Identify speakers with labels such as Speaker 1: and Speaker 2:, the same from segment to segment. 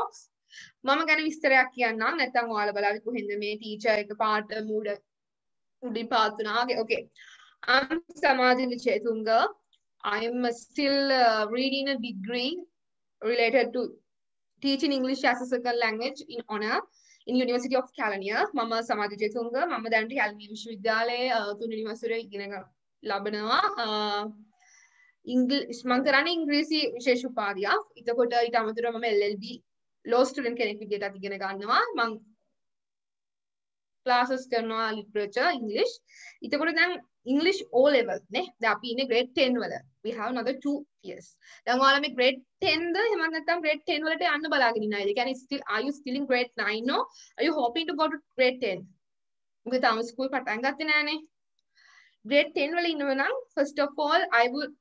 Speaker 1: talks. Mama ගැන විස්තරයක් කියන්නම් නැත්නම් ඔයාලා බලවි කොහෙන්ද මේ ටීචර් එක පාට මූඩ උඩින් පාත් වුණා. Okay. I'm Samadhi Vichetunga. I'm still reading a degree related to teaching English as a second language in honor in University of Kelaniya. Mama Samadhi Vichetunga. Mama දැනට කැලණිය විශ්වවිද්‍යාලයේ තුන්වෙනි වසරේ ඉගෙන ලබනවා. ඉංග්‍රීසි මම කරන්නේ ඉංග්‍රීසි විශේෂ උපාධියක්. එතකොට ඊට අමතරව මම LLB law student කෙනෙක් විදිහට ඉගෙන ගන්නවා. මම classes කරනවා literature English. එතකොට දැන් English O level නේ. දැන් අපි ඉන්නේ grade 10 වල. We have another 2 years. දැන් ඔයාලා මේ grade 10 ද එහෙම නැත්නම් grade 10 වලට යන්න බලාගෙන ඉන්නයිද? ඒ කියන්නේ still are you still in grade 9 or are you hoping to go to grade 10? මොකද තාම ස්කූල් පටන් ගත්තේ නෑනේ. grade 10 වල ඉන්නව නම් first of all I would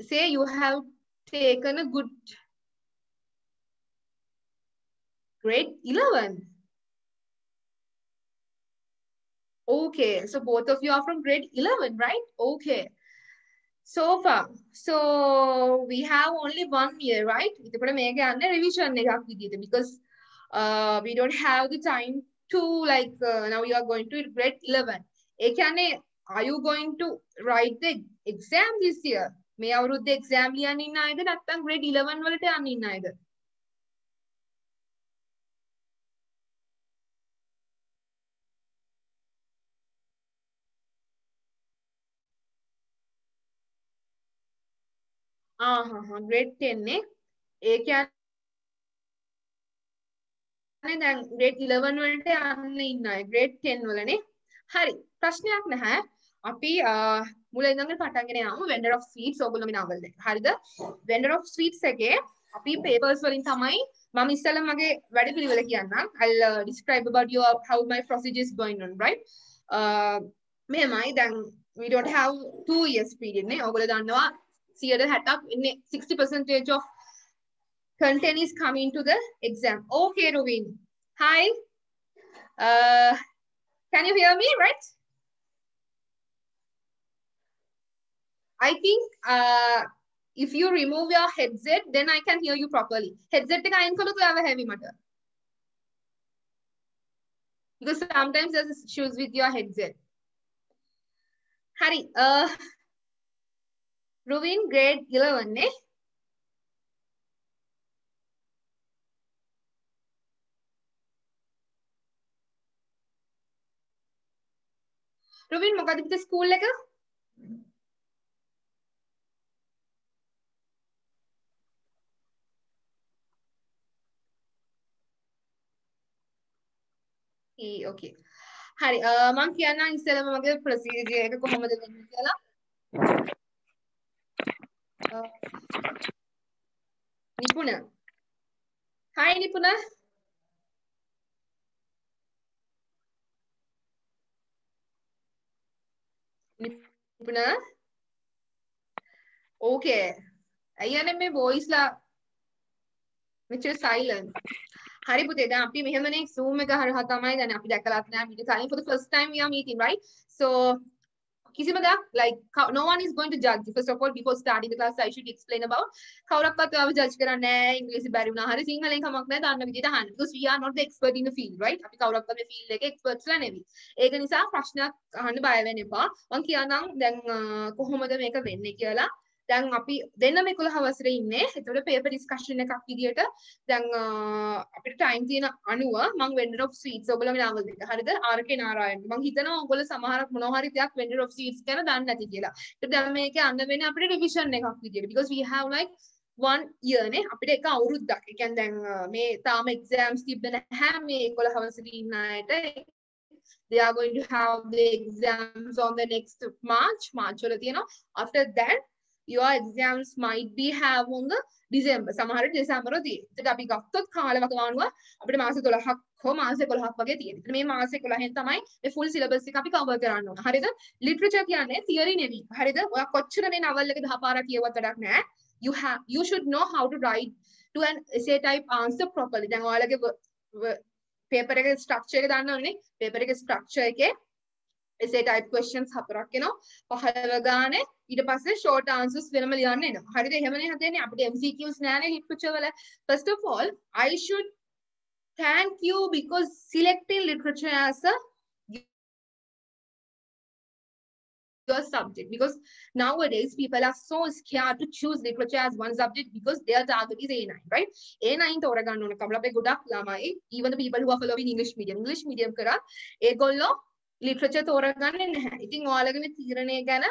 Speaker 1: say you have taken a good grade 11. Okay, so both of you are from grade 11, right? Okay. So far, so we have only 1 year, right? එතකොට මේක යන්නේ revision එකක් විදිහට because we don't have the time to like now you are going to grade 11. ඒ කියන්නේ are you going to write the exam this year? මේ අවුරුද්දේ exam ලියන්න ඉන්න අයද නැත්නම් grade 11 වලට යන්න ඉන්න අයද? grade 10 නේ. ඒ කියන්නේ දැන් grade 11 වලට යන්න ඉන්න අය grade 10 වලනේ. හරි. ප්‍රශ්නයක් නැහැ. අපි මුල ඉඳන් පටන්ගෙන යමු vendor of sweets ඔයගොල්ලෝගේ නවල් එක. හරිද? vendor of sweets එකේ අපි papers වලින් තමයි මම ඉස්සෙල්ලා මගේ වැඩපිළිවෙල කියන්නම්. I'll describe about your how my procedure is going on, right? මෙහෙමයි දැන් we don't have 2 years period නේ. ඔයගොල්ලෝ දන්නවා 60ක් ඉන්නේ 60% of content is coming to the exam. Okay, Rovin. Hi. Can you hear me, right? I think if you remove your headset, then I can hear you properly. Headset එක අයින් කළොත් ඔයාව heavy මට. Because sometimes there's issues with your headset. Hari, Rovin grade 11 ne? Rovin මොකද පිට school එක? Okay. හරි මම කියන්නම් ඉස්සෙල්ලාම මගේ ප්‍රොසීජර් එක කොහොමද වෙන්නේ කියලා. නිපුණ. Hi නිපුණ. නිපුණ. Okay. අයියනේ මේ voice ලා මෙච්චර silent. හරි පුතේ දැන් අපි මෙහෙමනේ zoom එක හරහා තමයි දැන් අපි දැකලාත් නෑ video calling for the first time we are meeting, right? So කිසිම දෙයක් like no one is going to judge. First of all before starting the class I should explain about කවුරක්වත් ඔයාව judge කරන්නේ නෑ ඉංග්‍රීසි බැරි වුණා හරි සිංහලෙන් කමක් නෑ දන්න විදිහට අහන්න. Because we are not the expert in the field, right? අපි කවුරක්වත් මේ field එකේ experts ලා නෙවෙයි. ඒක නිසා ප්‍රශ්නයක් අහන්න බය වෙන්න එපා. මම කියන්නම් දැන් කොහොමද මේක වෙන්නේ කියලා. දැන් අපි දෙන්නම 11 වසරේ ඉන්නේ. ඒතකොට paper discussion එකක් විදියට දැන් අපිට time තියෙන 90 මම vendor of sweets ඔයගොල්ලෝගේ නාමල් දෙක. හරිද? RK නාරායන. මම හිතනවා ඔයගොල්ලෝ සමහරක් මොනවා හරි දෙයක් vendor of sweets ගැන දන්නේ නැති කියලා. ඒත් දැන් මේකේ අන්න වෙන්නේ අපිට revision එකක් විදියට. Because we have like 1 year නේ අපිට එක අවුරුද්දක්. ඒ කියන්නේ දැන් මේ තාම exams තිබ්බ නැහැ මේ 11 වසරේ ඉන්න අයට. They are going to have the exams on the next March වල තියෙනවා. After that your exams might be have on the December. සමහර දෙසැම්බර් තියෙනවා. ඒකට අපි ගත්තොත් කාලවකවානුව අපිට මාස 12ක් හෝ මාස 11ක් වගේ තියෙනවා. මේ මාස 11න් තමයි මේ full syllabus එක අපි cover කරන්න ඕන. හරිද? literature කියන්නේ theory නෙවෙයි. හරිද? ඔයා කොච්චර මේ novel එක 10 පාරක් කියවුවත් වැඩක් නැහැ. You should know how to write to an essay type answer properly. දැන් ඔයාලගේ paper එකේ structure එක දන්න ඕනේ. paper එකේ structure එකේ essay type questions 4ක් එනවා. 15 ගානේ ඊට පස්සේ short answers වෙනම ලියන්න එනවා. හරිද? එහෙමනේ හදන්නේ අපිට MCQs නෑනේ literature වල. First of all, I should Thank you because selecting literature as a your subject, because nowadays people are so scared to choose literature as one subject because their target is A9, right? A9 තෝරගන්න ඕන කමල අපේ ගොඩක් ළමයි, even the people who are following English medium කරා ඒගොල්ලෝ literature තෝරගන්නේ නැහැ. ඉතින් ඔයාලගේ මේ තීරණය ගැන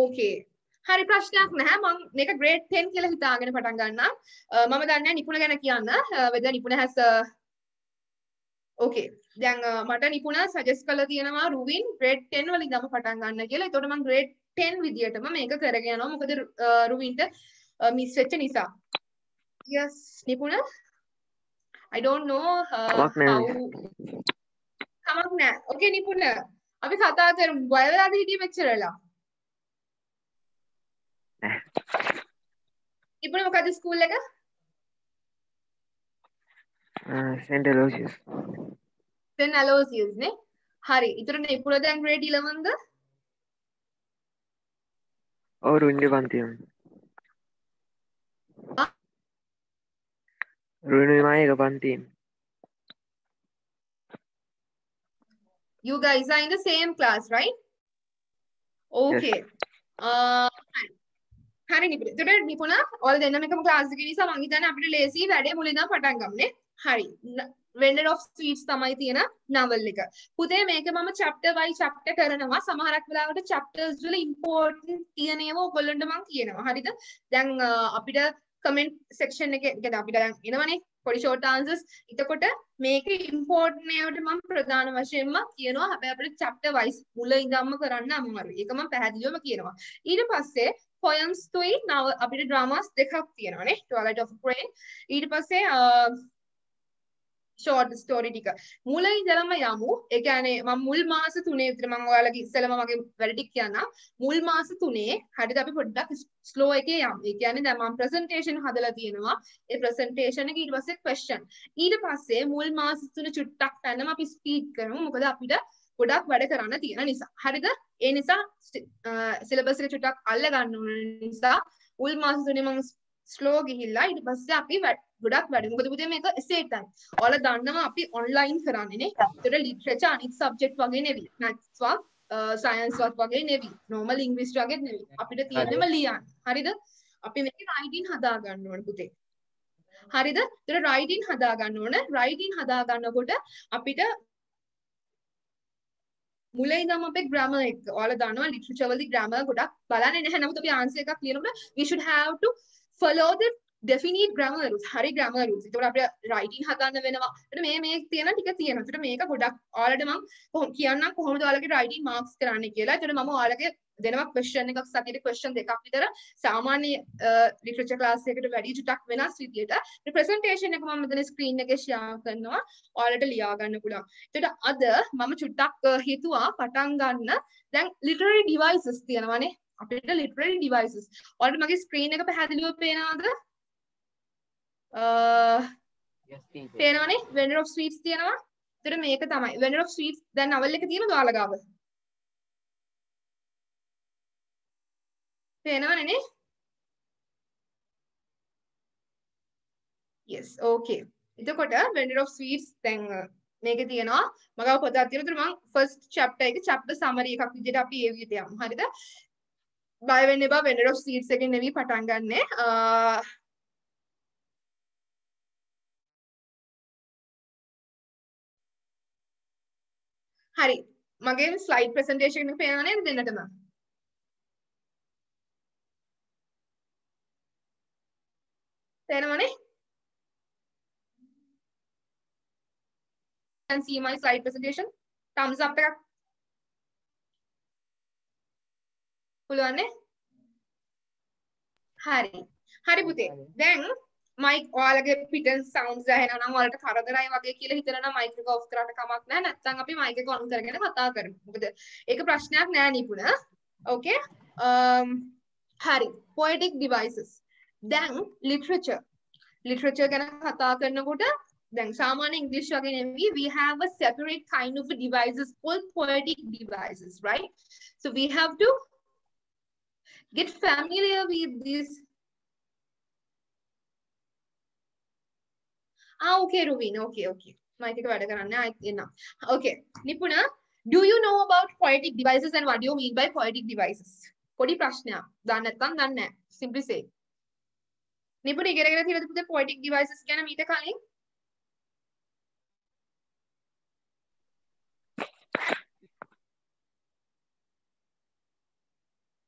Speaker 1: ඕකේ. හරි ප්‍රශ්නයක් නැහැ. මම මේක grade 10 කියලා හිතාගෙන පටන් ගන්නම්. මම දන්නේ නිපුණ ගැන කියන්න. whether Nipuna has okay. දැන් මට නිපුණ සජෙස්ට් කරලා තියෙනවා රුවින් grade 10 වල ඉඳන්ම පටන් ගන්න කියලා. ඒතකොට මම grade 10 විදියටම මේක කරගෙන යනවා. මොකද රුවින්ට මිස් වෙච්ච නිසා. Yes Nipuna I don't know how කමක් නෑ. Okay නිපුණ අපි කතා කරමු. බය වෙලාද හිටියේ මෙච්චර වෙලා? නිපුණ මොකද ස්කූල් එක?
Speaker 2: St. Aloysius.
Speaker 1: St. Aloysius නේ. හරි. ඊතර නිපුණ දැන් grade 11ද?
Speaker 2: ඔව් රුවින්ගේ පන්තියම. රුවින් මායි එක පන්තියෙන්.
Speaker 1: You guys are in the same class, right? Okay. හරි නිපුණ. ඒතර නිපුණ ඔයාලා දෙන්නම එකම ක්ලාස් එකේ නිසා මං හිතන්නේ අපිට ලේසි වැඩේ මුලින් ඉඳන් පටන් ගමුනේ. හරි. Vendor of Sweets තමයි තියෙන novel එක. පුතේ මේක මම chapter by chapter කරනවා. සමහරක් වෙලාවට chapters වල important තියෙන ඒවා ඔයගොල්ලන්ට මං කියනවා. හරිද? දැන් අපිට comment section එකේ කියන්නේ අපිට දැන් එනවනේ පොඩි short answers. එතකොට මේකේ important ඒවාට මම ප්‍රධාන වශයෙන්ම කියනවා. හැබැයි අපිට chapter wise මුල ඉඳන්ම කරන්න අමාරුයි. ඒක මම පැහැදිලිවම කියනවා. ඊට පස්සේ poems තුයි අපිට dramas දෙකක් තියෙනවානේ. Twilight of Crane. ඊට පස්සේ short story ටික මුල ඉඳලම යමු. ඒ කියන්නේ මම මුල් මාස 3 විතර මම ඔයාලගේ ඉස්සෙල්ලම මගේ වැඩ ටික කියන්නම්. මුල් මාස 3 හරියට අපි පොඩ්ඩක් ස්ලෝ එකේ යමු. ඒ කියන්නේ දැන් මම presentation හදලා තියෙනවා. ඒ presentation එක ඊට පස්සේ question. ඊට පස්සේ මුල් මාස 3 චුට්ටක් පැනම අපි speed කරමු. මොකද අපිට ගොඩක් වැඩ කරන්න තියෙන නිසා. හරිද? ඒ නිසා syllabus එක චුට්ටක් අල්ල ගන්න ඕන නිසා මුල් මාස 3 මම ස්ලෝ ගිහිල්ලා ඊට පස්සේ අපි ගොඩක් වැඩ. මොකද පුතේ මේක essay time. ඔයාලා දන්නවා අපි online කරන්නේ නේ. ඒතර literature අනිත් subject වගේ නෙවෙයි. maths වත් science වත් වගේ නෙවෙයි. normal english වගේ නෙවෙයි. අපිට තියෙන්නම ලියන්න. හරිද? අපි මේක writing හදා ගන්න ඕන පුතේ. හරිද? ඒතර writing හදා ගන්න ඕන. writing හදා ගන්නකොට අපිට මුලින් ඉඳන්ම අපේ grammar එක. ඔයාලා දන්නවා literature වලදී grammar ගොඩක් බලන්නේ නැහැ. නමුත් අපි answer එකක් ලියනකොට we should have to follow the definite grammar rules. හරි grammar rules. ඒකට අපිට writing හදන්න වෙනවා. ඒකට මේ තියෙන ටික තියෙනවා. ඒකට මේක ගොඩක් ඔයාලට මම කියන්නම් කොහොමද ඔයාලගේ writing marks කරන්නේ කියලා. ඒකට මම ඔයාලගේ දෙනවා question එකක් සතියේ question දෙකක් විතර සාමාන්‍ය literature class එකකට වැඩි චුට්ටක් වෙනස් විදියට. මේ presentation එක මම මෙතන screen එකේ share කරනවා. ඔයාලට ලියා ගන්න පුළුවන්. ඒකට අද මම චුට්ටක් හිතුවා පටන් ගන්න දැන් literary devices තියෙනවානේ. අපිට literary devices. ඔයාලට මගේ screen එක පැහැදිලිව පේනවද? පේනවනේ Vendor of Sweets තියෙනවා. ඒතර මේක තමයි Vendor of Sweets දැන් novel එක තියෙනවද ඔයාලා ගාව? පේනවනේ නේ? Yes, okay. එතකොට Vendor of Sweets දැන් මේකේ තියෙනවා මගව පොතක් තියෙනවා. ඒතර මම first chapter එකේ chapter summary එකක් විදිහට අපි ඒ විදිහට යමු. හරිද? බය වෙන්න එපා Vendor of Sweets එකෙන් නෙවෙයි පටන් ගන්නෙ. හරි. මගේ slide presentation එක පේනව නේද දෙන්නටම? පේනවනේ? Can see my slide presentation. Thumbs up එකක්. පුළුවන් නේ? හරි. හරි පුතේ. දැන් mic ඔයාලගේ පිටන් sounds ඇහෙනවා නම් ඔයාලට කරදරයි වගේ කියලා හිතනවා නම් mic එක off කරාට කමක් නැහැ. නැත්නම් අපි mic එක on කරගෙන කතා කරමු. මොකද ඒක ප්‍රශ්නයක් නෑ නිපුණ. Okay? හරි. Poetic devices. දැන් literature ගැන කතා කරනකොට දැන් සාමාන්‍ය English වගේ නෙවෙයි, we have a separate kind of devices called poetic devices, right? So we have to Get familiar with this. Okay, Rubin. Okay. Mic එක වැඩ කරන්නේ ආයෙත් එන්න. Okay. Nipuna, do you know about poetic devices and what do you mean by poetic devices? පොඩි ප්‍රශ්නයක්. දන්නේ නැත්නම් දන්නේ නැහැ. Simply say. Nipuna ඉගෙන ගෙන තියෙනවද පුතේ poetic devices ගැන මීට කලින්?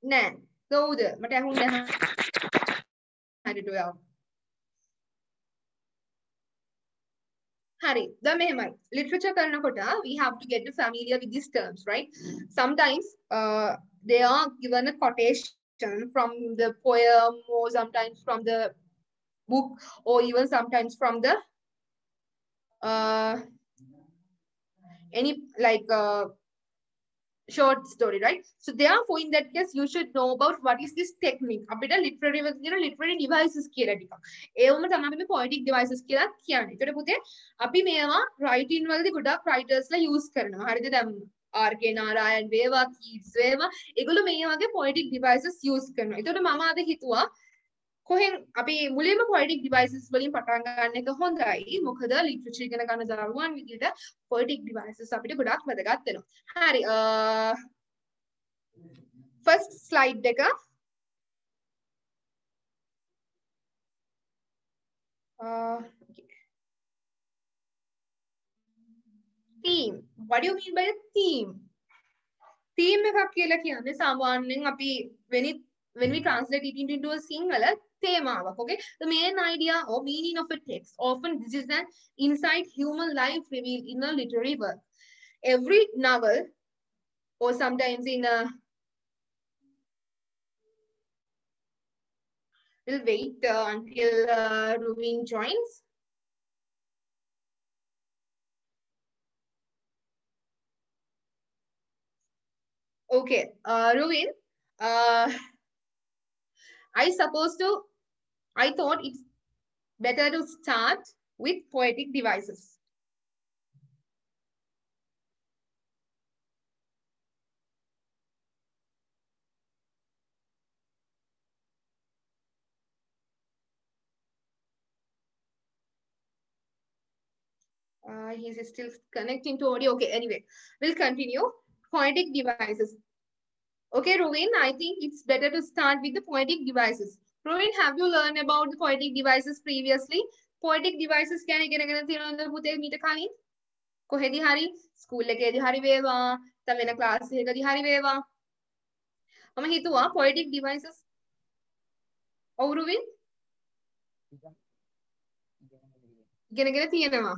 Speaker 1: නෑ. කවුද? මට ඇහුන්නේ නැහැ. හරියට ඔයාව. Hari, the මෙහෙමයි. Literature කරනකොට we have to get familiar with these terms, right? Sometimes they are given a quotation from the poem or sometimes from the book or even sometimes from the any like short story, right? So therefore, in that case, you should know about what is this technique. අපිට literary devices කියලා ටිකක්. ඒවම තමයි මේ poetic devices කියලා කියන්නේ. ඒකට පුතේ අපි මේවා writing වලදී ගොඩක් writersලා use කරනවා. හරිද? දැන් R.K. Narayan වේවා, Keats වේවා, ඒගොල්ලෝ මේ වගේ poetic devices use කරනවා. ඒකට මම අද හිතුවා කොහෙන් අපි මුලින්ම poetic devices වලින් පටන් ගන්න එක හොඳයි. මොකද literature ඉගෙන ගන්න දරුවන් විදිහට poetic devices අපිට ගොඩක් වැදගත් වෙනවා. හරි. first slide එක. Theme. What do you mean by a theme? Theme එකක් කියලා කියන්නේ සාමාන්‍යයෙන් අපි when we translate it into a singular තේමාවක්. Okay, the main idea or meaning of a text, often this is an inside human life revealed in a literary work. Every novel or sometimes in a we'll wait until Ruvin joins. Okay, Ruvin, I thought it's better to start with poetic devices. He's still connecting to audio. Okay, anyway, we'll continue. Poetic devices. Okay, Ruvin, I think it's better to start with the poetic devices. Ruvin, have you learned about the poetic devices previously? Poetic devices can ඉගෙන ගන්න තියෙනවද පුතේ මීට කලින්? කොහෙදී හරි school එකේදී හරි වේවා, තව වෙන ක්ලාස් එකකදී හරි වේවා. මම හිතුවා poetic devices. ඔව් Ruvin? ඉගෙනගෙන තියෙනවා.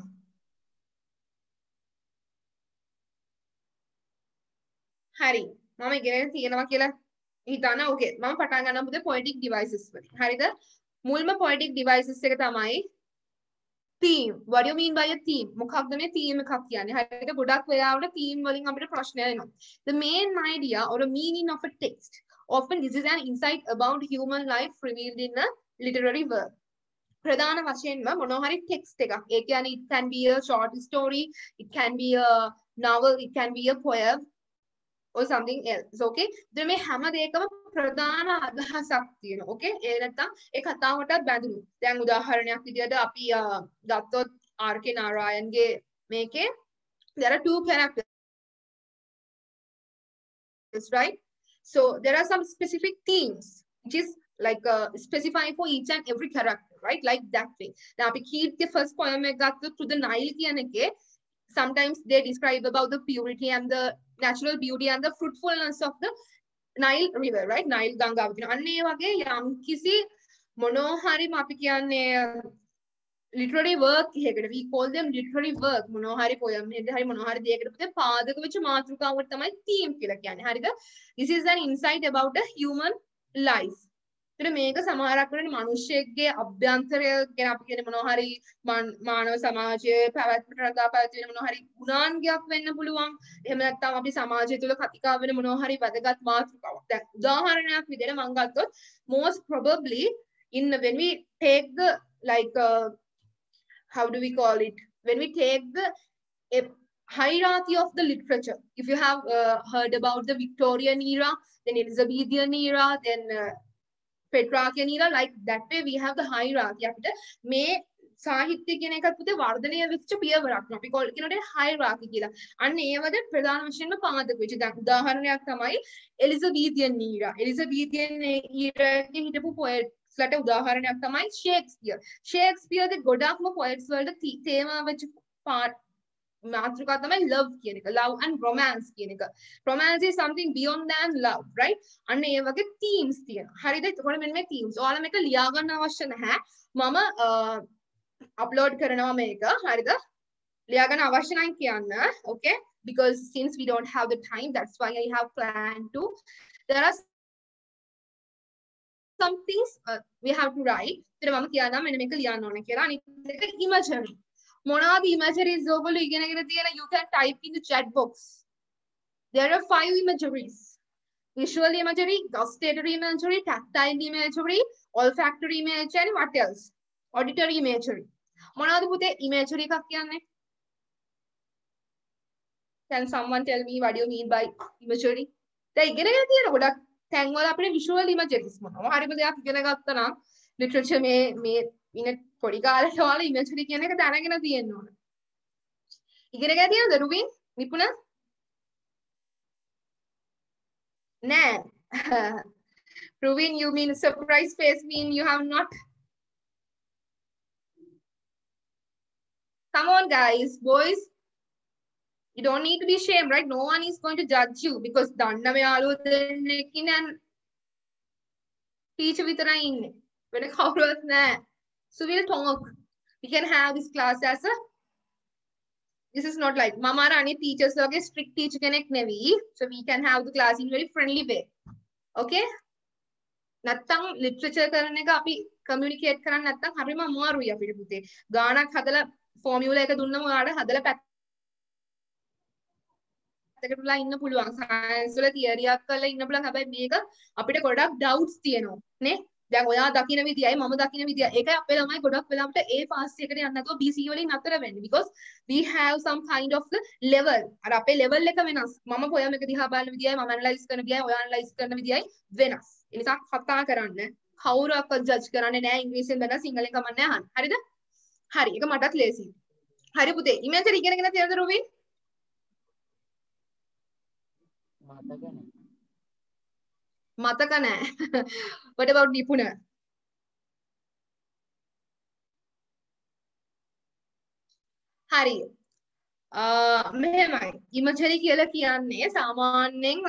Speaker 1: හරි. මම ඉගෙනගෙන තියෙනවා කියලා හිතනවා. Okay. මම පටන් ගන්නම් පුතේ poetic devices වලින්. හරිද? මුල්ම poetic devices එක තමයි theme. What do you mean by a theme? මොකක්ද මේ theme එකක් කියන්නේ? හරිද? ගොඩක් වෙලාවට theme වලින් අපිට ප්‍රශ්න එනවා. The main idea or a meaning of a text. Often this is an insight about human life revealed in a literary work. ප්‍රධාන වශයෙන්ම මොනවා හරි text එකක්. ඒ කියන්නේ it can be a short story, it can be a novel, it can be a poem or something else. Okay? දැන් මේ හැම දෙයකම ප්‍රධාන අදහසක් තියෙනවා. Okay? ඒ නැත්තම් ඒ කතාවට බැඳුණු. දැන් උදාහරණයක් විදිහට අපි ගත්තොත් R.K. Narayanගේ මේකේ there are two characters, right? So there are some specific themes which is like specifying for each and every character, right? Like that way. Now අපි Keats first poem එක ගත්තොත් to the Nile කියන එකේ sometimes they describe about the purity and the natural beauty and the fruitfulness of the Nile river, right? Nile ගංගාව කියන. අන්න ඒ වගේ යම් කිසි මොනවා හරි අපි කියන්නේ literary work එකකට we call them literary work මොනවා හරි poem එකකට හරි මොනවා හරි දෙයකට පුතේ පාදක වෙච්ච මාතෘකාවට තමයි theme කියලා කියන්නේ. හරිද? This is an insight about a human life. ඒතර මේක සමහරක් වෙලාවට මිනිස්සෙක්ගේ අභ්‍යන්තරය ගැන අපි කියන්නේ මොනවා හරි මානව සමාජයේ පැවැත්මට රඳා පැවැත්වෙන මොනවා හරි ගුණාංගයක් වෙන්න පුළුවන්. එහෙම නැත්නම් අපි සමාජය තුළ කතිකා වෙන මොනවා හරි වැදගත් මාතෘකාවක්. දැන් උදාහරණයක් විදිහට මම ගත්තොත් most probably when we take the like how do we call it? When we take the hierarchy of the literature. If you have heard about the Victorian era, then Elizabethan era, then Petrarchian era, like that way we have the hierarchy. අපිට මේ සාහිත්‍ය කියන එකත් පුතේ වර්ධනය වෙච්ච පියවරක් නේ. අපි කියනකොට hierarchy කියලා. අන්න ඒවද ප්‍රධාන වශයෙන්ම පාදක වෙච්ච. දැන් උදාහරණයක් තමයි Elizabethan era. Elizabethan era එකේ හිටපු poets ලට උදාහරණයක් තමයි Shakespeare. Shakespeare ගේ ගොඩක්ම poets වලට තේමා වෙච්ච මාතෘකා තමයි love කියන එක. Love and romance කියන එක. Romance is something beyond than love, right? අන්න ඒ වගේ themes තියෙනවා. හරිද? එතකොට මෙන්න මේ themes. ඔයාලා මේක ලියා ගන්න අවශ්‍ය නැහැ. මම upload කරනවා මේක. හරිද? ලියා ගන්න අවශ්‍ය නැහැ කියන්න. Okay? Because since we don't have the time, that's why I have planned to. There are some things we have to write. ඒතර මම කියනවා මෙන්න මේක ලියන්න ඕනේ කියලා. අනිත් එක imagery. මොනවාද imageries ඔයගොල්ලෝ ඉගෙනගෙන තියෙන? You can type in the chat box. There are 5 imageries. Visual imagery, gustatory imagery, tactile imagery, olfactory imagery, and what else? Auditory imagery. මොනවාද පුතේ imagery එකක් කියන්නේ? Can someone tell me what do you mean by imagery? දැන් ඉගෙනගෙන තියෙන ගොඩක් තැන් වල අපිට visual imageries මොනවා හරිම දෙයක් ඉගෙන ගත්තා නම් literature මේ ඉන පොඩි කාලේ ඔයාලා imagery කියන එක දැනගෙන තියෙන්න ඕන. ඉගෙනගෙන තියෙනවද රුවින්? නිපුණ? නෑ. Rovin, you mean surprise face mean you have not? Come on, guys, boys. You don't need to be ashamed, right? No one is going to judge you because danna me යාළුවෝ දෙන්නෙක් ඉන්නේ teacher විතරයි ඉන්නේ. වෙන කවුරුවත් නැහැ. So we'll talk. We can have this class as a. This is not like mama or any teachers who are strict teacher connect nevi. So we can have the class in very friendly way. Okay? නැත්තම් literature කරන එක අපි communicate කරන්න නැත්තම් හරිම අමාරුයි අපිට පුතේ. ගානක් හදලා formula එක දුන්නම ඔයාලට හදලා පැත්තකටලා ඉන්න පුළුවන්. science වල theory එකක් කරලා ඉන්න පුළුවන්. හැබැයි මේක අපිට ගොඩක් doubts තියෙනවා නේ. දැන් ඔයා දකින්න විදියයි මම දකින්න විදියයි. ඒකයි අපේ ළමයි ගොඩක් වෙලාවට A pass එකකට යන්න නැතුව BC වලින් අතර වෙන්නේ. Because we have some kind of the level. අර අපේ level එක වෙනස්. මම poem එක දිහා බලන විදියයි මම analyze කරන විදියයි ඔයා analyze කරන විදියයි වෙනස්. ඒ නිසා කතා කරන්න කවුරුවක්වත් ජජ් කරන්නේ නැහැ ඉංග්‍රීසියෙන් බැලලා සිංහලෙන් කමන්නේ අහන්න. හරිද? හරි. ඒක මටත් ලේසියි. හරි පුතේ. ඉමේජරි ඉගෙනගෙන තියෙනද රුවින්? මතක නැහැ. What about නිපුණ? හරි. මෙහෙමයි. ඉමේජරි කියලා කියන්නේ සාමාන්‍යයෙන්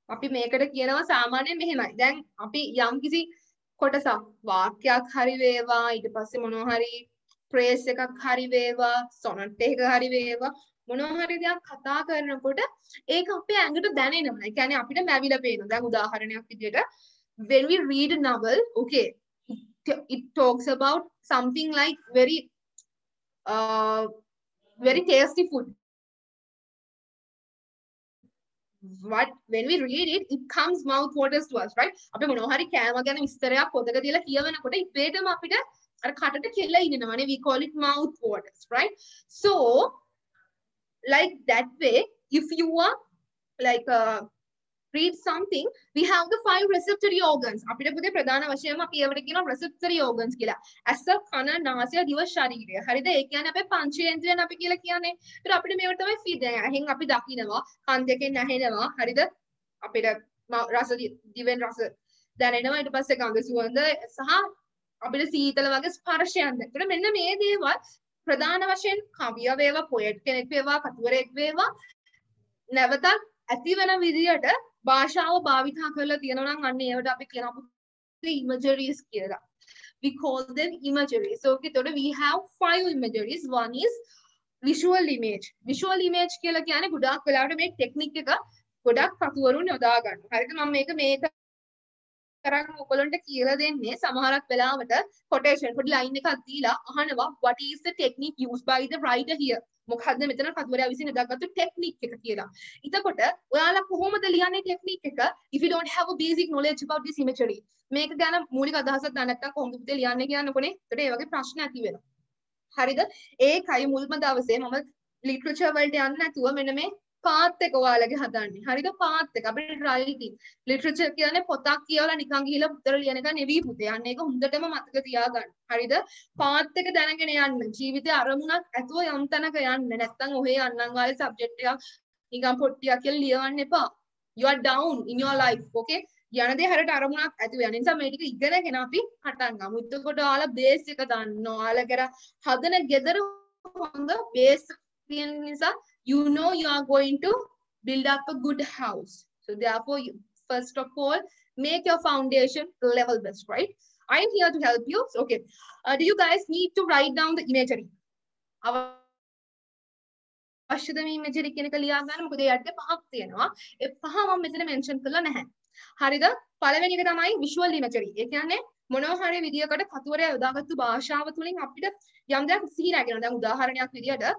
Speaker 1: අපි මේකට කියනවා සාමාන්‍යයෙන් මෙහෙමයි. දැන් අපි යම්කිසි කොටසක් වාක්‍යයක් හරි වේවා ඊට පස්සේ මොනවා හරි ෆ්‍රේස් එකක් හරි වේවා සොනට් එකක හරි වේවා මොනවා හරි දෙයක් කතා කරනකොට ඒක අපේ ඇඟට දැනෙනවා. ඒ කියන්නේ අපිට මැවිලා පේනවා. දැන් උදාහරණයක් විදිහට when we read a novel, okay, it talks about something like very tasty food. What when we read it, it comes mouth waters to us, right? අපි මොනවා හරි කෑම ගැන විස්තරයක් පොතක තියලා කියවනකොට ඉබේටම අපිට අර කටට කෙල ඉන්නවනේ. We call it mouth waters, right? So like that way, if you are like read something, we have the 5 receptory organs. අපිට පුතේ ප්‍රධාන වශයෙන්ම අපි ඒවට කියනවා receptory organs කියලා. ඇස, කන, නාසය, දිව, ශරීරය. හරිද? ඒ කියන්නේ අපේ පංචේන්ද්‍රයන් අපි කියලා කියන්නේ. ඒතර අපිට මේවට තමයි feed දැන් ඇහෙන් අපි දකිනවා, කන් දෙකෙන් ඇහෙනවා. හරිද? අපිට රස දිවෙන් රස දැනෙනවා. ඊට පස්සේ ගඳ සුවඳ සහ අපිට සීතල වගේ ස්පර්ශයන් දැනෙනවා. ඒතර මෙන්න මේ දේවල් ප්‍රධාන වශයෙන් කවිය වේවා, පොයට් කෙනෙක් වේවා, කතුවරයෙක් වේවා නැවතත් ඇති වෙන විදියට භාෂාව භාවිතා කරලා තියෙනවා නම් අන්න ඒවට අපි කියනවා imageries කියලා. We call them imageries. So okay, we have 5 imageries. One is visual image. Visual image කියලා කියන්නේ ගොඩාක් වෙලාවට මේ ටෙක්නික් එක ගොඩක් කතුවරුන් යොදා ගන්නවා. හරිද? මම මේක කරන් ඔයගොල්ලන්ට කියලා දෙන්නේ සමහරක් වෙලාවට quotation පොඩි line එකක් දීලා අහනවා what is the technique used by the writer here? මොකද්ද මෙතන කතුවරයා විසින් යොදාගත්තු ටෙක්නික් එක කියලා. එතකොට ඔයාලා කොහොමද ලියන්නේ ටෙක්නික් එක? If you don't have a basic knowledge about this imagery. මේක ගැන මූලික අදහසක් දන්නේ නැත්නම් කොහොමද පුතේ ලියන්නේ කියන්නකොනේ. ඒකට ඒ වගේ ප්‍රශ්න ඇති වෙනවා. හරිද? ඒකයි මුල්ම දවසේ මම ලිටරචර් වලට යන්න නැතුව මෙන්න මේ පාත් එක ඔයාලගේ හදන්නේ. හරිද? පාත් එක අපිට රයිටින්. ලිටරචර් කියන්නේ පොතක් කියවලා නිකන් ගිහිල්ලා උත්තර ලියන එක නෙවෙයි පුතේ. අන්න ඒක හොඳටම මතක තියාගන්න. හරිද? පාත් එක දැනගෙන යන්න. ජීවිතේ අරමුණක් ඇතුව යම් තැනක යන්න. නැත්තම් ඔහේ යන්නම් වාලේ සබ්ජෙක්ට් එකක් නිකන් පොට්ටියක් කියලා ලියවන්න එපා. You are down in your life. Okay? යන දේ හරියට අරමුණක් ඇතුව යන නිසා මේ ටික ඉගෙනගෙන අපි පටන් ගමු. එතකොට ඔයාලා බේස් එක දන්නවා. ඔයාලා කර හදන ගෙදර හොඳ බේස් තියෙන නිසා you know you are going to build up a good house. So therefore, you, first of all, make your foundation level best, right? I am here to help you. So, okay. Do you guys need to write down the imagery? අවශ්‍යද මේ imagery කියන එක ලියා ගන්න. මොකද ඒ යටේ පහක් තියෙනවා. ඒ පහ මම මෙතන mention කරලා නැහැ. හරිද? පළවෙනි එක තමයි visual imagery. ඒ කියන්නේ මොනවා හරි විදියකට කතුවරයා යොදාගත්තු භාෂාව තුලින් අපිට යම් දෙයක් සිහි නැගෙනවා. දැන් උදාහරණයක් විදියට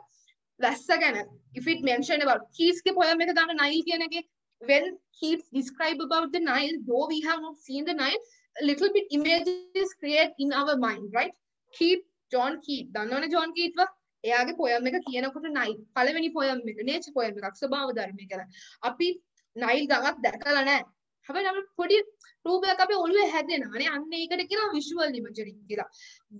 Speaker 1: වැස්ස ගැන if it mentioned about Keats ගේ poem එක ගන්න Nile කියන එකේ when Keats describe about the Nile, though we have not seen the Nile, a little bit images create in our mind, right? John Keats දන්නවනේ John Keats ව එයාගේ poem එක කියනකොට Nile පළවෙනි poem එක nature poem එකක් ස්වභාව ධර්මය ගැන අපි Nile ගඟක් දැකලා නැහැ. හැබැයි අපි පොඩි රූපයක් අපේ ඔළුවේ හැදෙනවානේ. අන්න ඒකට කියනවා visual imagery කියලා.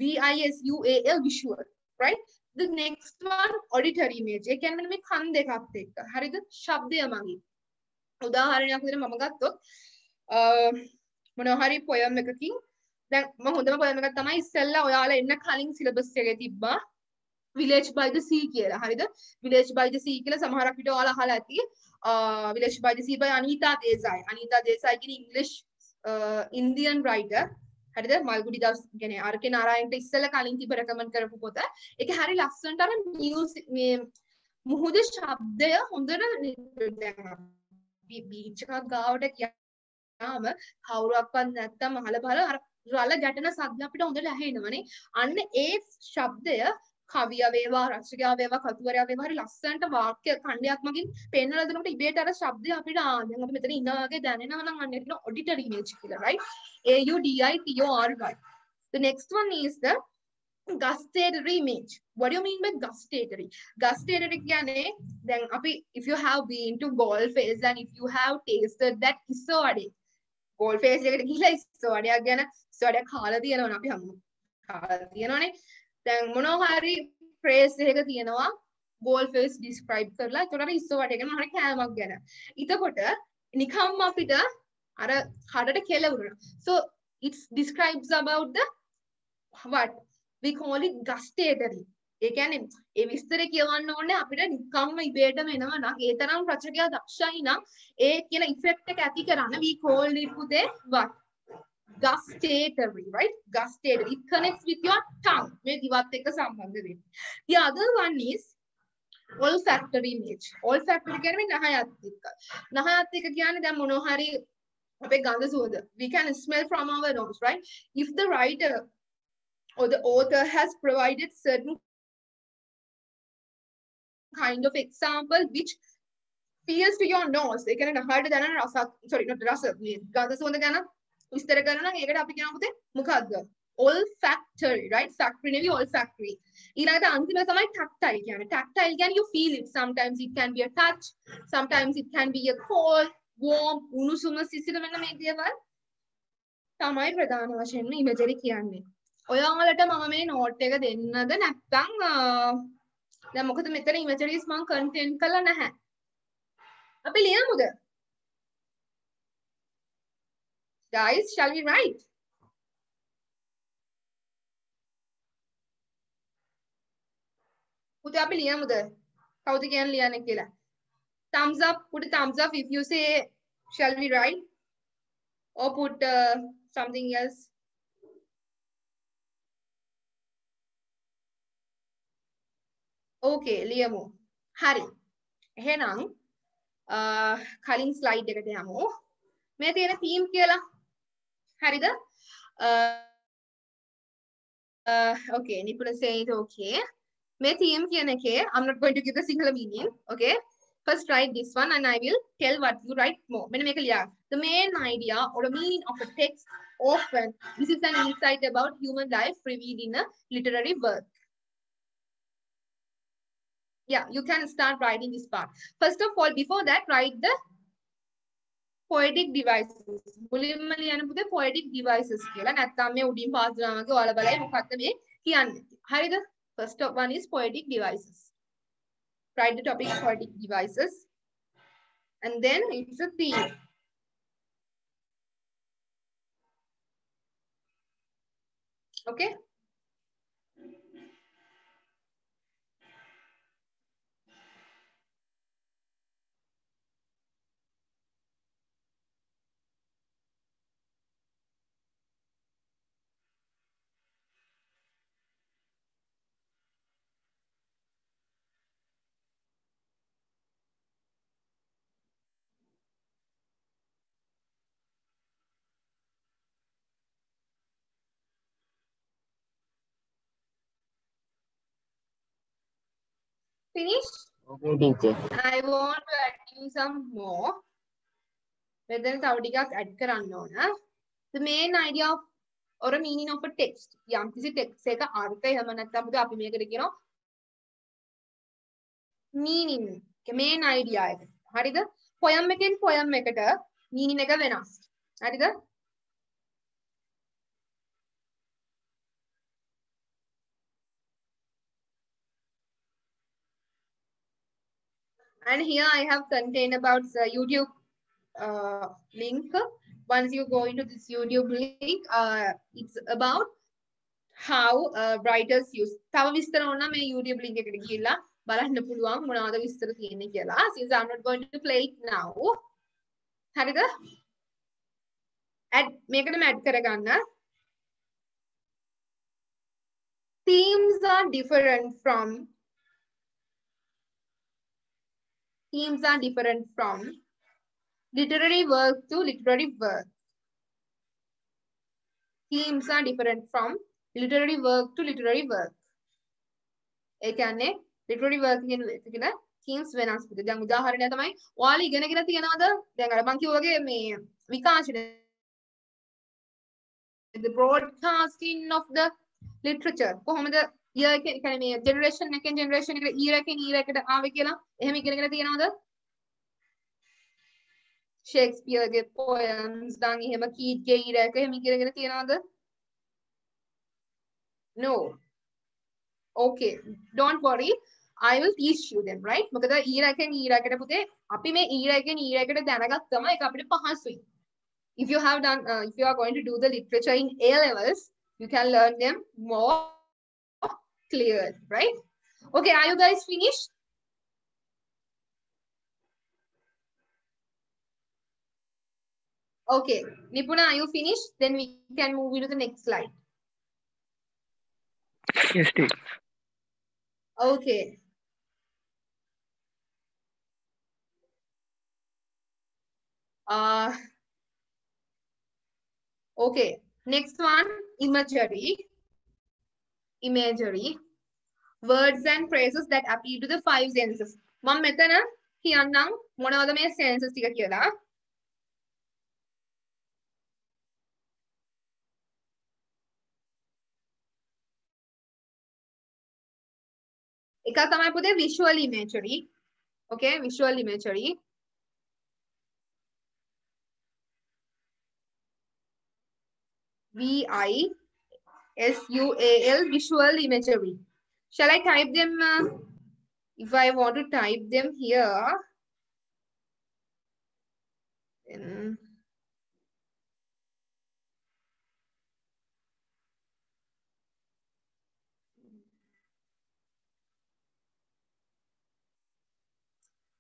Speaker 1: VISUAL visual, right? The next one auditory image. ඒ කියන්නේ මේ කන් දෙකත් එක්ක. හරිද? ශබ්දය මගින්. උදාහරණයක් විදිහට මම ගත්තොත් මොනවා හරි poem එකකින් දැන් මම හොඳම poem එකක් තමයි ඉස්සෙල්ලා ඔයාලා එන්න කලින් syllabus එකේ තිබ්බා Village by the Sea කියලා. හරිද? Village by the Sea කියලා සමහරක් විට ඔයාලා අහලා ඇති. Village by the Sea by Anita Desai. Anita Desai කියන English Indian writer. හරිද? මල්ගුඩි දවස් කියන්නේ ආර්.කේ නාරායන්ට ඉස්සෙල්ලා කලින් තිබ්බ රෙකමන්ඩ් කරපු පොත. ඒක හරි ලස්සනට අර මියුසික් මේ මුහුදේ ශබ්දය හොඳට දැන් බීච් එකක් ගාවට ගියාම කවුරුවක්වත් නැත්තම් අහල බලලා අර රළ ගැටෙන සද්ද අපිට හොඳට ඇහෙනවනේ. අන්න ඒ ශබ්දය කවිය වේවා රචකයා වේවා කතුවරයා වේවා හරි ලස්සනට වාක්‍ය ඛණ්ඩයක් මගින් පෙන්වලා දෙනකොට ඉබේට අර ශබ්දය අපිට දැන් අපි මෙතන ඉන්නා වගේ දැනෙනවා නම් අන්න ඒක auditory image කියලා, right? AUDITORY. The next one is the gustatory image. What do you mean by gustatory? Gustatory කියන්නේ දැන් අපි if you have been to golf face and if you have tasted that isowade golf face එකට ගිහලා isowade ගැන isowade කාලා තියෙනවනේ අපි හැමෝම කාලා තියෙනවනේ. දැන් මොනවා හරි phrase එකක තියෙනවා golf face describe කරලා ඒතකොට අර isowade ගැන හරි කෑමක් ගැන. එතකොට නිකම්ම අපිට අර කඩට කෙලවුණා. So it describes about the what we call it gustatory. ඒ කියන්නේ ඒ විස්තර කියවන්න ඕනේ අපිට නිකම්ම ඉබේටම එනවා නම් ඒ තරම් රචකයා දක්ෂයි නම් ඒ කියන ඉෆෙක්ට් එක ඇති කරන්න we call it පුතේ what gustatory, right? Gustatory. It connects with your tongue. මේ දිවත් එක්ක සම්බන්ධ වෙන්නේ. The other one is olfactory image. Olfactory කියන්නේ නහයත් එක්ක. නහයත් එක්ක කියන්නේ දැන් මොනවා හරි අපේ ගඳ සුවඳ. We can smell from our nose, right? If the writer or the author has provided certain kind of example which feels to your nose. ඒ කියන්නේ නහයට දැනෙන රස, sorry not රස, මේ ගඳ සුවඳ ගැන විස්තර කරනවා නම් ඒකට අපි කියනවා පුතේ මොකක්ද? Olfactory, right? Factory නෙවෙයි olfactory. ඊළඟට අන්තිම තමයි tactile කියන්නේ. Tactile කියන්නේ you feel it. Sometimes it can be a touch, sometimes it can be a cold, warm, උණුසුම සිසිල වෙන මේ දේවල් තමයි ප්‍රධාන වශයෙන්ම imagery කියන්නේ. ඔයාලට මම මේ නෝට් එක දෙන්නද නැත්නම් දැන් මොකද මෙතන imageries මම content කළා නැහැ. අපි ලියමුද? Guys, shall we write? පුතේ අපි ලියමුද? කවුද කියන්නේ ලියන්නේ කියලා? Thumbs up, put a thumbs up if you say shall we write or put something else. Okay, ලියමු. හරි. එහෙනම් කලින් ස්ලයිඩ් එකට යමු. මේ තියෙන theme කියලා. හරිද? Okay, Nipula says okay. මේ theme කියන එකේ I'm not going to give the single meaning. Okay. First write this one and I will tell what you write more. මෙන්න මේක ලියා. The main idea or the meaning of a text often this is an insight about human life revealed in a literary work. Yeah, you can start writing this part. First of all, before that, write the poetic devices. මුලින්ම ලියන්න පුතේ poetic devices කියලා. නැත්නම් මේ උඩින් pass කරනවා වගේ ඔයාලා බලයි මොකක්ද මේ කියන්නේ. හරිද? First one is poetic devices. Write the topic poetic devices. And then it's a theme. Okay? Finish?
Speaker 2: Okay, teacher.
Speaker 1: I want to add you some more. Whether තව ටිකක් add කරන්න ඕන. The main idea of or a meaning of a text. යම්කිසි text එක අර්ථය එහෙම නැත්නම් පුතේ අපි මේකට කියනවා meaning. main idea එක. හරිද? poem එකෙන් poem එකට meaning එක වෙනස්. හරිද? And here I have contained about the YouTube link. Once you go into this YouTube link, it's about how writers use. තව විස්තර ඕන නම් මේ YouTube link එකට ගිහිල්ලා බලන්න පුළුවන් මොනවද විස්තර තියෙන්නේ කියලා. Since I'm not going to play it now. හරිද? මේකටම add කරගන්න. Themes are different from literary work to literary work. Themes are different from literary work to literary work. ඒ කියන්නේ literary work කියන themes වෙනස් පුතේ. දැන් උදාහරණයක් තමයි ඔයාලා ඉගෙනගෙන තියනවාද? දැන් අර මම කිව්වා වගේ මේ විකාශනය the broadcasting of the literature කොහොමද year එක කියන්නේ මේ generation එකෙන් generation එකට year එකෙන් year එකට ආවේ කියලා එහෙම ඉගෙනගෙන තියනවාද? ෂේක්ස්පියර්ගේ poems දැන් එහෙම කීට්ගේ year එක එහෙම ඉගෙනගෙන තියනවාද? No. Okay, don't worry. I will teach you them, right? මොකද year එකෙන් year එකට පුතේ අපි මේ year එකෙන් year එකට දැනගත්තම ඒක අපිට පහසුයි. If you have done, if you are going to do the literature in A levels, you can learn them more clear, right? Okay, are you guys finished? Okay, Nipuna, are you finished? Then we can move into the next slide.
Speaker 2: Yes, teacher.
Speaker 1: Okay. Okay, next one, imagery. Words and phrases that appeal to the five senses. මම මෙතන කියන්නම් මොනවද මේ senses ටික කියලා. එකක් තමයි පුතේ visual imagery. Okay, visual imagery. VISUAL, visual imagery. Shall I type them? If I want to type them here, then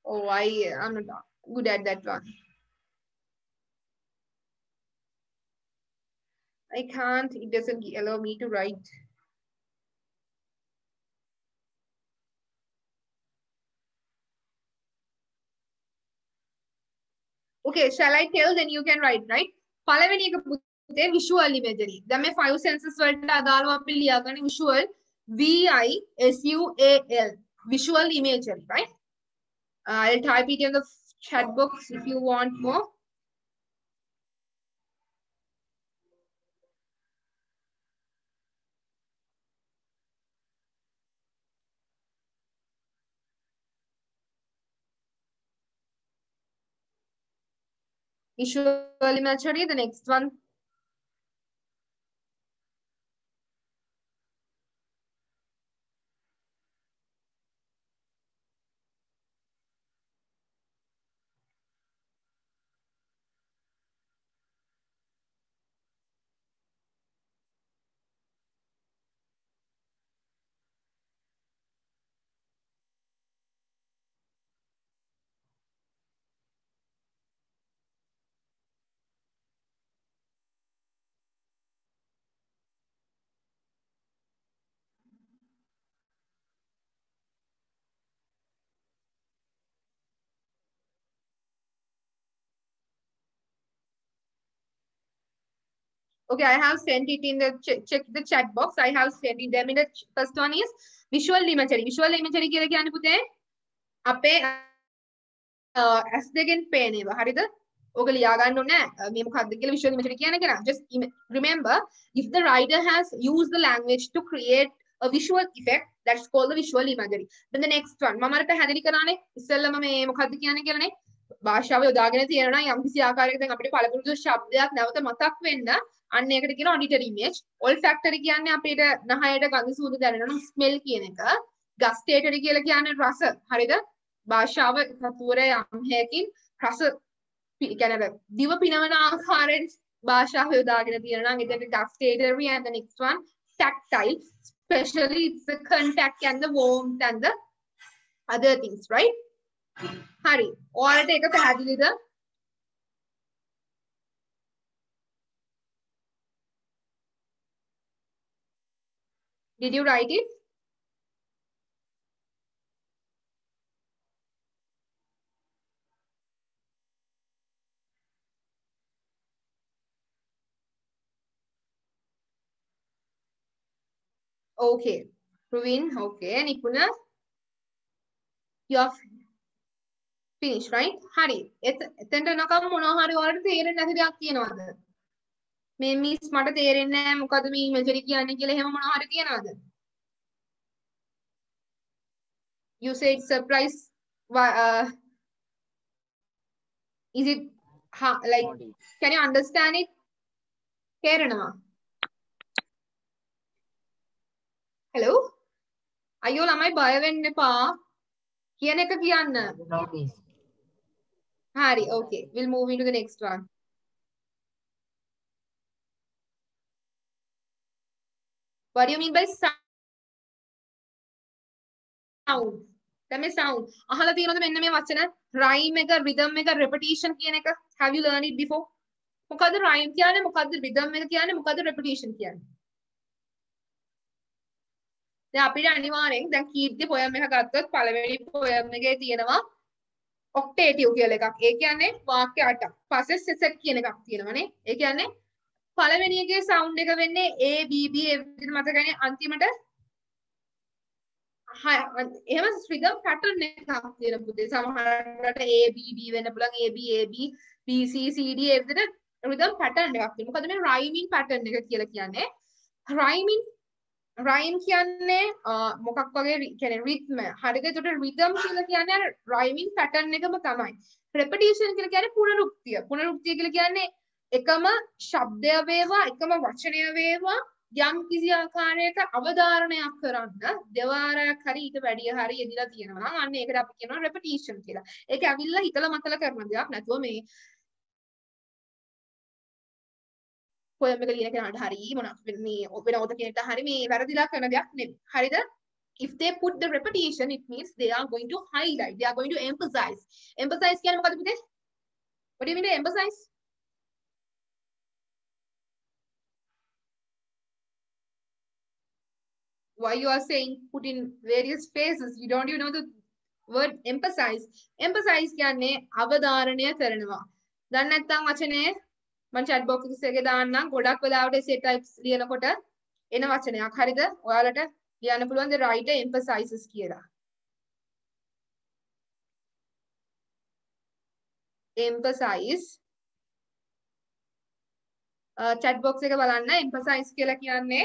Speaker 1: oh, I'm not good at that one. I can't, it doesn't allow me to write. Okay, shall I tell? Then you can write, right? පළවෙනි එක පුතේ visual imagery. දැන් මේ five senses වලට අදාළව අපි ලියාගන්නේ visual VISUAL, visual imagery, right? I'll type it in the chat box if you want more. visual imagery. The next one. Okay, I have sent it in the check the chat box. I have sent it them in the first one is visual imagery. Visual imagery කියලා කියන්නේ පුතේ අපේ as දෙකෙන් පේන ඒවා. හරිද? ඕක ලියා ගන්න ඕනේ නැහැ. මේ මොකක්ද කියලා visual imagery කියන්නේ කියලා. Just remember if the writer has used the language to create a visual effect that's called the visual imagery. Then the next one මම අර පැහැදිලි කරානේ ඉස්සෙල්ලම මේ මොකක්ද කියන්නේ කියලානේ. භාෂාව යොදාගෙන තියෙනවා නම් යම්කිසි ආකාරයක දැන් අපිට පළපුරුදු ශබ්දයක් නැවත මතක් වෙන්න අන්න ඒකට කියනවා auditory image. olfactory කියන්නේ අපිට නහයට ගඳ සුවඳ දැනෙනවා නම් smell කියන එක. gustatory කියලා කියන්නේ රස. හරිද? භාෂාව කතුවර යම් හේකින් රස කියන්නේ දිව පිනවන ආකාරයෙන් භාෂාව යොදාගෙන තියෙනවා නම් එතන gustatory and the next one tactile, especially it's the contact and the warmth and the other things, right? Hari, ඔයාලට ඒක පැහැදිලිද? Did you write it? Okay. Praveen, okay. Nipuna, you are finished, right? Hari, එතෙන්ට එනකම් මොනවා හරි ඔයාලට තේරෙන්නේ නැති දෙයක් තියෙනවද? මේ මිස් මට තේරෙන්නේ නැහැ මොකද මේ ඉමේජරි කියන්නේ කියලා එහෙම මොනවා හරි තියනවද? You said surprise. Is it like can you understand it? තේරෙනවා? Hello? අයියෝ ළමයි බය වෙන්න එපා. කියන එක කියන්න. හරි, okay. We'll move into the next one. What do you mean by sound? That means sound. අහලා තියෙනවද මෙන්න මේ වචන? Rhyme එක, rhythm එක, repetition කියන එක. Have you learned it before? මොකද්ද rhyme කියන්නේ? මොකද්ද rhythm එක කියන්නේ? මොකද්ද repetition කියන්නේ? දැන් අපිට අනිවාර්යෙන් දැන් කීර්ති poem එක ගත්තොත් පළවෙනි poem එකේ තියෙනවා octative කියලා එකක්. ඒ කියන්නේ වාක්‍ය 8ක්. පස්සේ set කියන එකක් තියෙනවානේ. ඒ කියන්නේ පළවෙනි එකේ sound එක වෙන්නේ A B B ඒ විදිහට මතකනේ අන්තිමට එහෙම rhythm pattern එකක් තියෙන පුතේ. සමහරකට A B B වෙන්න පුළුවන් A B A B B C C D ඒ විදිහට rhythm pattern එකක් තියෙනවා. මොකද මේ rhyming pattern එක කියලා කියන්නේ rhyme කියන්නේ මොකක් වගේ කියන්නේ rhythm. හරිද? ඒකට rhythm කියලා කියන්නේ rhyming pattern එකම තමයි. repetition කියලා කියන්නේ පුනරුක්තිය. පුනරුක්තිය කියලා කියන්නේ එකම ශබ්දය වේවා එකම වචනය වේවා යම් කිසි ආකාරයක අවධාරණයක් කරන්න දෙවාරයක් හරි ඊට වැඩිය හරි යෙදিলা තියෙනවා නම් අන්න ඒකට අපි කියනවා repetition කියලා. ඒක ඇවිල්ලා හිතලා මතලා කරන දෙයක් නැතුව මේ poem එක ලියන කෙනාට හරි මොනක් මේ වෙනවද කෙනෙක්ට හරි මේ වැරදිලා කරන දෙයක් නෙමෙයි. හරිද? If they put the repetition it means they are going to highlight, they are going to emphasize. Emphasize කියන්නේ මොකද පුතේ? What do you mean by emphasize? Why you are saying put in various phrases? You don't even know the word emphasize. Emphasize කියන්නේ අවධාරණය කරනවා. දැන් නැත්තම් වචනේ මම chat box එකේ දාන්නම්. ගොඩක් වෙලාවට essay types ලියනකොට එන වචනයක්. හරිද? ඔයාලට ලියන්න පුළුවන් the writer emphasizes කියලා. Emphasize. chat box එක බලන්න. emphasize කියලා කියන්නේ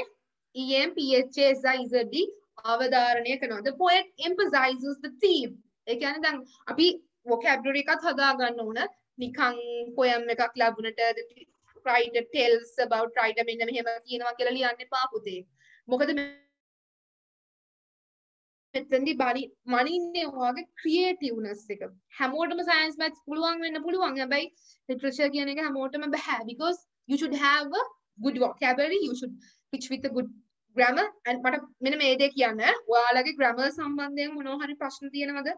Speaker 1: EMPHASIZD අවධාරණය කරනවා. The poet emphasizes the theme. ඒ කියන්නේ දැන් අපි vocabulary එකත් හදා ගන්න ඕන. නිකන් poem එකක් ලැබුණට the writer tells about writer මෙන්න මෙහෙම කියනවා කියලා ලියන්න එපා පුතේ. මොකද මෙතෙන්දි මනින්නේ ඔයාගේ ක්‍රියේටිව්නස් එක. හැමෝටම සයන්ස් මැත්ස් පුළුවන් වෙන්න පුළුවන්. හැබැයි ලිටරචර් කියන එක හැමෝටම බෑ. because you should have a good vocabulary, you should pitch with a good grammar. and මට මෙන්න මේ දේ කියන්න. ඔයාලගේ grammar සම්බන්ධයෙන් මොනවා හරි ප්‍රශ්න තියෙනවද?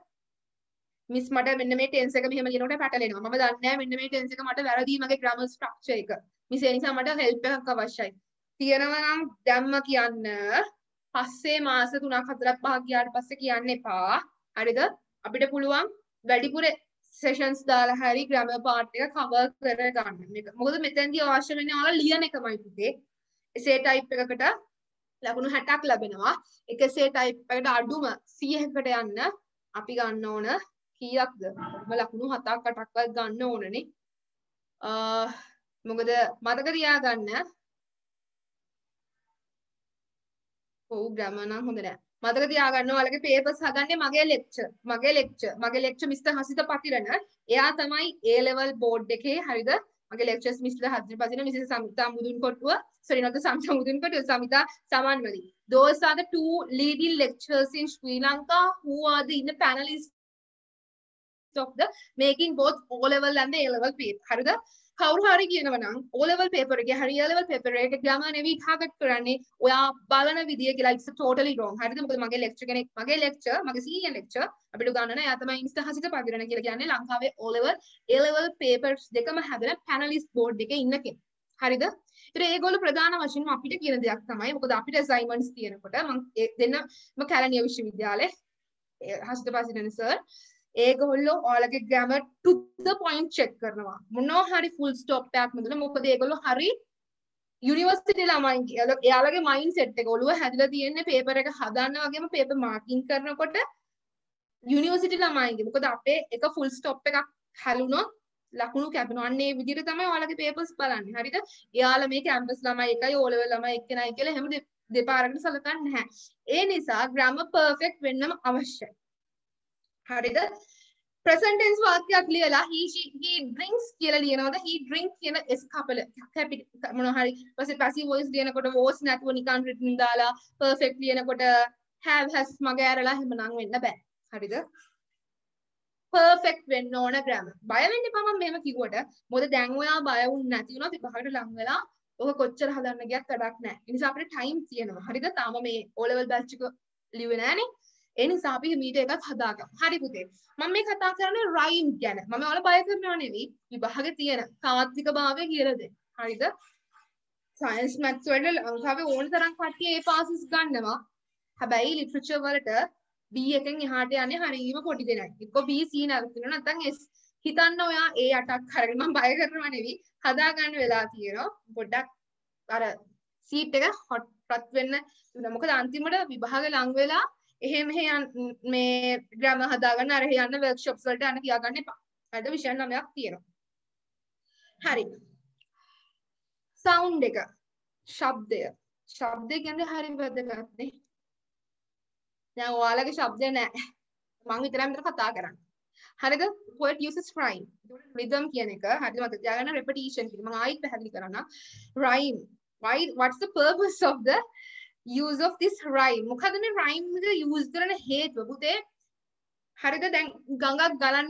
Speaker 1: මිස් මට මෙන්න මේ ටෙන්ස් එක මෙහෙම ලියනකොට පැටලෙනවා. මම දන්නේ නැහැ මෙන්න මේ ටෙන්ස් එක මට වැරදි මගේ grammar structure එක. මිස් ඒ නිසා මට help එකක් අවශ්‍යයි. තියෙනවා නම් දැම්ම කියන්න. පස්සේ මාස 3ක් 4ක් 5ක් ගියාට පස්සේ කියන්න එපා. හරිද? අපිට පුළුවන් වැඩිපුර sessions දාලා හරි grammar part එක cover කරගන්න. මේක මොකද මෙතෙන්දී අවශ්‍ය වෙන්නේ ඔයාලා ලියන එකමයි පුතේ. essay type එකකට ලකුණු 60ක් ලැබෙනවා. එක essay type එකට අඩුම 100කට යන්න අපි ගන්න ඕන කීයක්ද? ලකුණු 7ක් 8ක්වත් ගන්න ඕනනේ. මොකද මතක තියාගන්න grammar නම් හොඳ නෑ. මතක තියාගන්න ඔයාලගේ papers හදන්නේ මගේ lecture Mr. හසිත පතිරණ. එයා තමයි A level board එකේ හරිද? මගේ lectures Mr. Hasitha Pathirana Mrs. Samitha Mudunkotuwa sorry not the Samita Mudunkotuwa Samita Samanmali. Those are the two leading lecturers in Sri Lanka who are the in the panelists of the making both O level and the A level paper. හරිද? කවුරු හරි කියනවා නම් O level paper එකේ හරි A level paper එකේ grammar නෙවෙයි target කරන්නේ ඔයා බලන විදිය කියලා it's totally wrong. හරිද? මොකද මගේ senior lecture අපිට ගන්නන එයා තමයි Mr. හසිත පදිරණ කියලා කියන්නේ ලංකාවේ O level A level papers දෙකම හදන panelist board එකේ ඉන්න කෙනෙක්. හරිද? ඒතර ඒගොල්ලෝ ප්‍රධාන වශයෙන්ම අපිට කියන දෙයක් තමයි මොකද අපිට assignments තියෙනකොට මම දෙන්නම කැලණිය විශ්වවිද්‍යාලේ හසිත පදිරණ සර් ඒගොල්ලෝ ඔයාලගේ grammar to the point check කරනවා. මොනවා හරි full stop එකක් නේද? මොකද ඒගොල්ලෝ හරි යුනිවර්සිටි ළමයි එයාලගේ mindset එක ඔළුව හැදිලා තියෙන්නේ paper එක හදන්න වගේම paper marking කරනකොට යුනිවර්සිටි ළමයිගේ. මොකද අපේ එක full stop එකක් හැලුනොත් ලකුණු කැපෙනවා. අන්න ඒ විදිහට තමයි ඔයාලගේ papers බලන්නේ. හරිද? එයාලා මේ campus ළමයි එකයි O level ළමයි එක්කෙනයි කියලා හැම දෙපාරකට සලකන්නේ නැහැ. ඒ නිසා grammar perfect වෙන්නම අවශ්‍යයි. හරිද? present tense වාක්‍යයක් ලියලා he drinks කියලා ලියනවද he drink කියන s කපල මොනවා හරි ඊපස්සේ passive voice ලියනකොට was නැතුව නිකන් written දාලා perfect ලියනකොට have has මග ඇරලා එහෙම නම් වෙන්න බෑ. හරිද? perfect වෙන්න ඕන grammar. බය වෙන්න එපා මම මෙහෙම කිව්වට. මොකද දැන් ඔයා බය වුනේ නැති වුණොත් විභාගයට ලං වෙලා ඔක කොච්චර හදන්න ගියත් වැඩක් නැහැ. ඒ නිසා අපිට time තියෙනවා. හරිද? තාම මේ O level batch එක ලිව්වේ නැහනේ. ඒ නිසා අපි මීට එකක් හදාගමු. හරි පුතේ. මම මේ කතා කරන්නේ rhyme ගැන. මම ඔයාලා බය කරනව නෙවෙයි. විභාගේ තියෙන තාත්වික භාවය කියලා දෙන්න. හරිද? science maths වල ලංකාවේ ඕන තරම් කට්ටිය A passes ගන්නවා. හැබැයි literature වලට B එකෙන් එහාට යන්නේ හරියම පොඩි දෙනයි. එක්ක B C නරකිනවා නැත්නම් S. හිතන්න ඔයා A 8ක් අරගෙන මම බය කරනව නෙවෙයි. හදා ගන්න වෙලා තියෙනවා. පොඩ්ඩක් අර සීට් එක හොට් වෙන්න. මොකද අන්තිමට විභාගේ ලං වෙලා එහෙම මේ grammar හදාගන්න අර යන්න workshops වලට යන්න තියාගන්න එපා. හරිද? විෂය 9ක් තියෙනවා. හරි. sound එක. ශබ්දය. ශබ්දය කියන්නේ හරි වැදගත් නේ. දැන් ඔයාලගේ ශබ්දය නැහැ. මම විතරයි මෙතන කතා කරන්නේ. හරිද? poet uses rhyme. rhythm කියන එක හරිද? මතක තියාගන්න repetition කියන මම ආයෙත් පැහැදිලි කරනවා. rhyme. What's the purpose of the use of this rhyme? මොකද මේ rhyme එක use කරන හේතුව පුතේ? හරිද? දැන් ගඟක් ගලන්න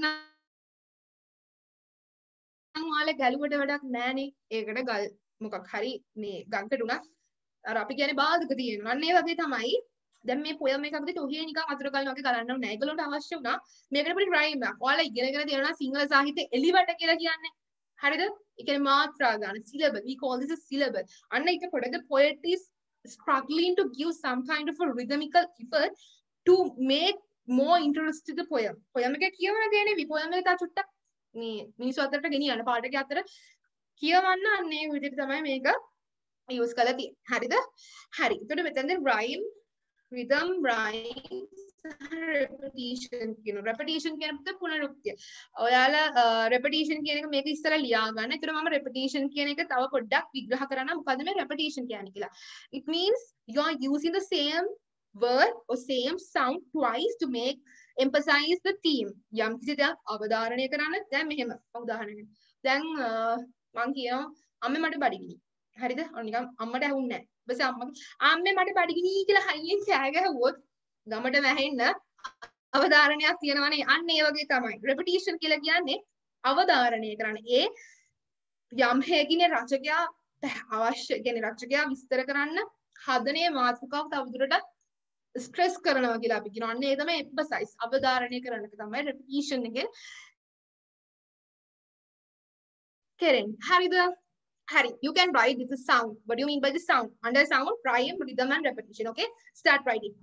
Speaker 1: නම් ඔයාලා ගැලුවට වැඩක් නැහනේ. ඒකට ගල් මොකක් හරි මේ ගඟකට උනත් අර අපි කියන්නේ බාධක තියෙනවා. අන්න ඒ වගේ තමයි. දැන් මේ poem එකකදී ඔහේ නිකන් අතුරු ගලන වගේ ගලන්නව නෑ. ඒගොල්ලන්ට අවශ්‍ය වුණා මේකට පොඩි rhyme එකක්. ඔයාලා ඉගෙනගෙන තියෙනවා සිංහල සාහිත්‍ය එලිවට කියලා කියන්නේ. හරිද? ඒ කියන්නේ මාත්‍රා ගන්න syllable. We call this a syllable. අන්න ඒක පොඩ්ඩක් the poet is struggling to give some kind of a rhythmical effort to make more interesting the poem. poem එක කියවන දේ නෙවෙයි. poem එක තා චුට්ටක් මේ මිනිස්සු අතරට ගෙනියන්න පාඩකේ අතර කියවන්න අන්නේ විදිහට තමයි මේක use කරලා තියෙන්නේ. හරිද? හරි. එතකොට මෙතනදී rhyme, rhythm, rhyme, repetition කියන repetition කියන්නේ පුනරුක්තිය. ඔයාලා repetition කියන එක මේක ඉස්සලා ලියා ගන්න. ඒතර මම repetition කියන එක තව පොඩ්ඩක් විග්‍රහ කරන්න මොකද මේ repetition කියන්නේ කියලා. It means you are using the same word or same sound twice to make emphasize the theme. යම් කිසි දෙයක් අවධාරණය කරන්න දැන් මෙහෙම උදාහරණයක්. දැන් මම කියනවා අම්මේ මට බඩගිනි. හරිද? ඔන්න නිකන් අම්මට ඇහුන්නේ නැහැ. ඊපස්සේ අම්මගේ අම්මේ මට බඩගිනි කියලා හයියෙන් කෑ ගැහුවොත් ගමට වැහෙන්න අවධාරණයක් තියෙනවනේ. අන්න ඒ වගේ තමයි. repetition කියලා කියන්නේ අවධාරණය කරන්න. ඒ යම් හේකිනේ රචකයා අවශ්‍ය කියන්නේ රචකයා විස්තර කරන්න හදනේ මාතෘකාව තවදුරටත් ස්ට්‍රෙස් කරනවා කියලා අපි කියනවා. අන්න ඒ තමයි emphasize අවධාරණය කරන එක තමයි repetition එකෙන් කරන්නේ. හරිද? Harry, you can write with the sound. What do you mean by the sound? Under sound, rhyme, rhythm, and repetition. Okay, start writing.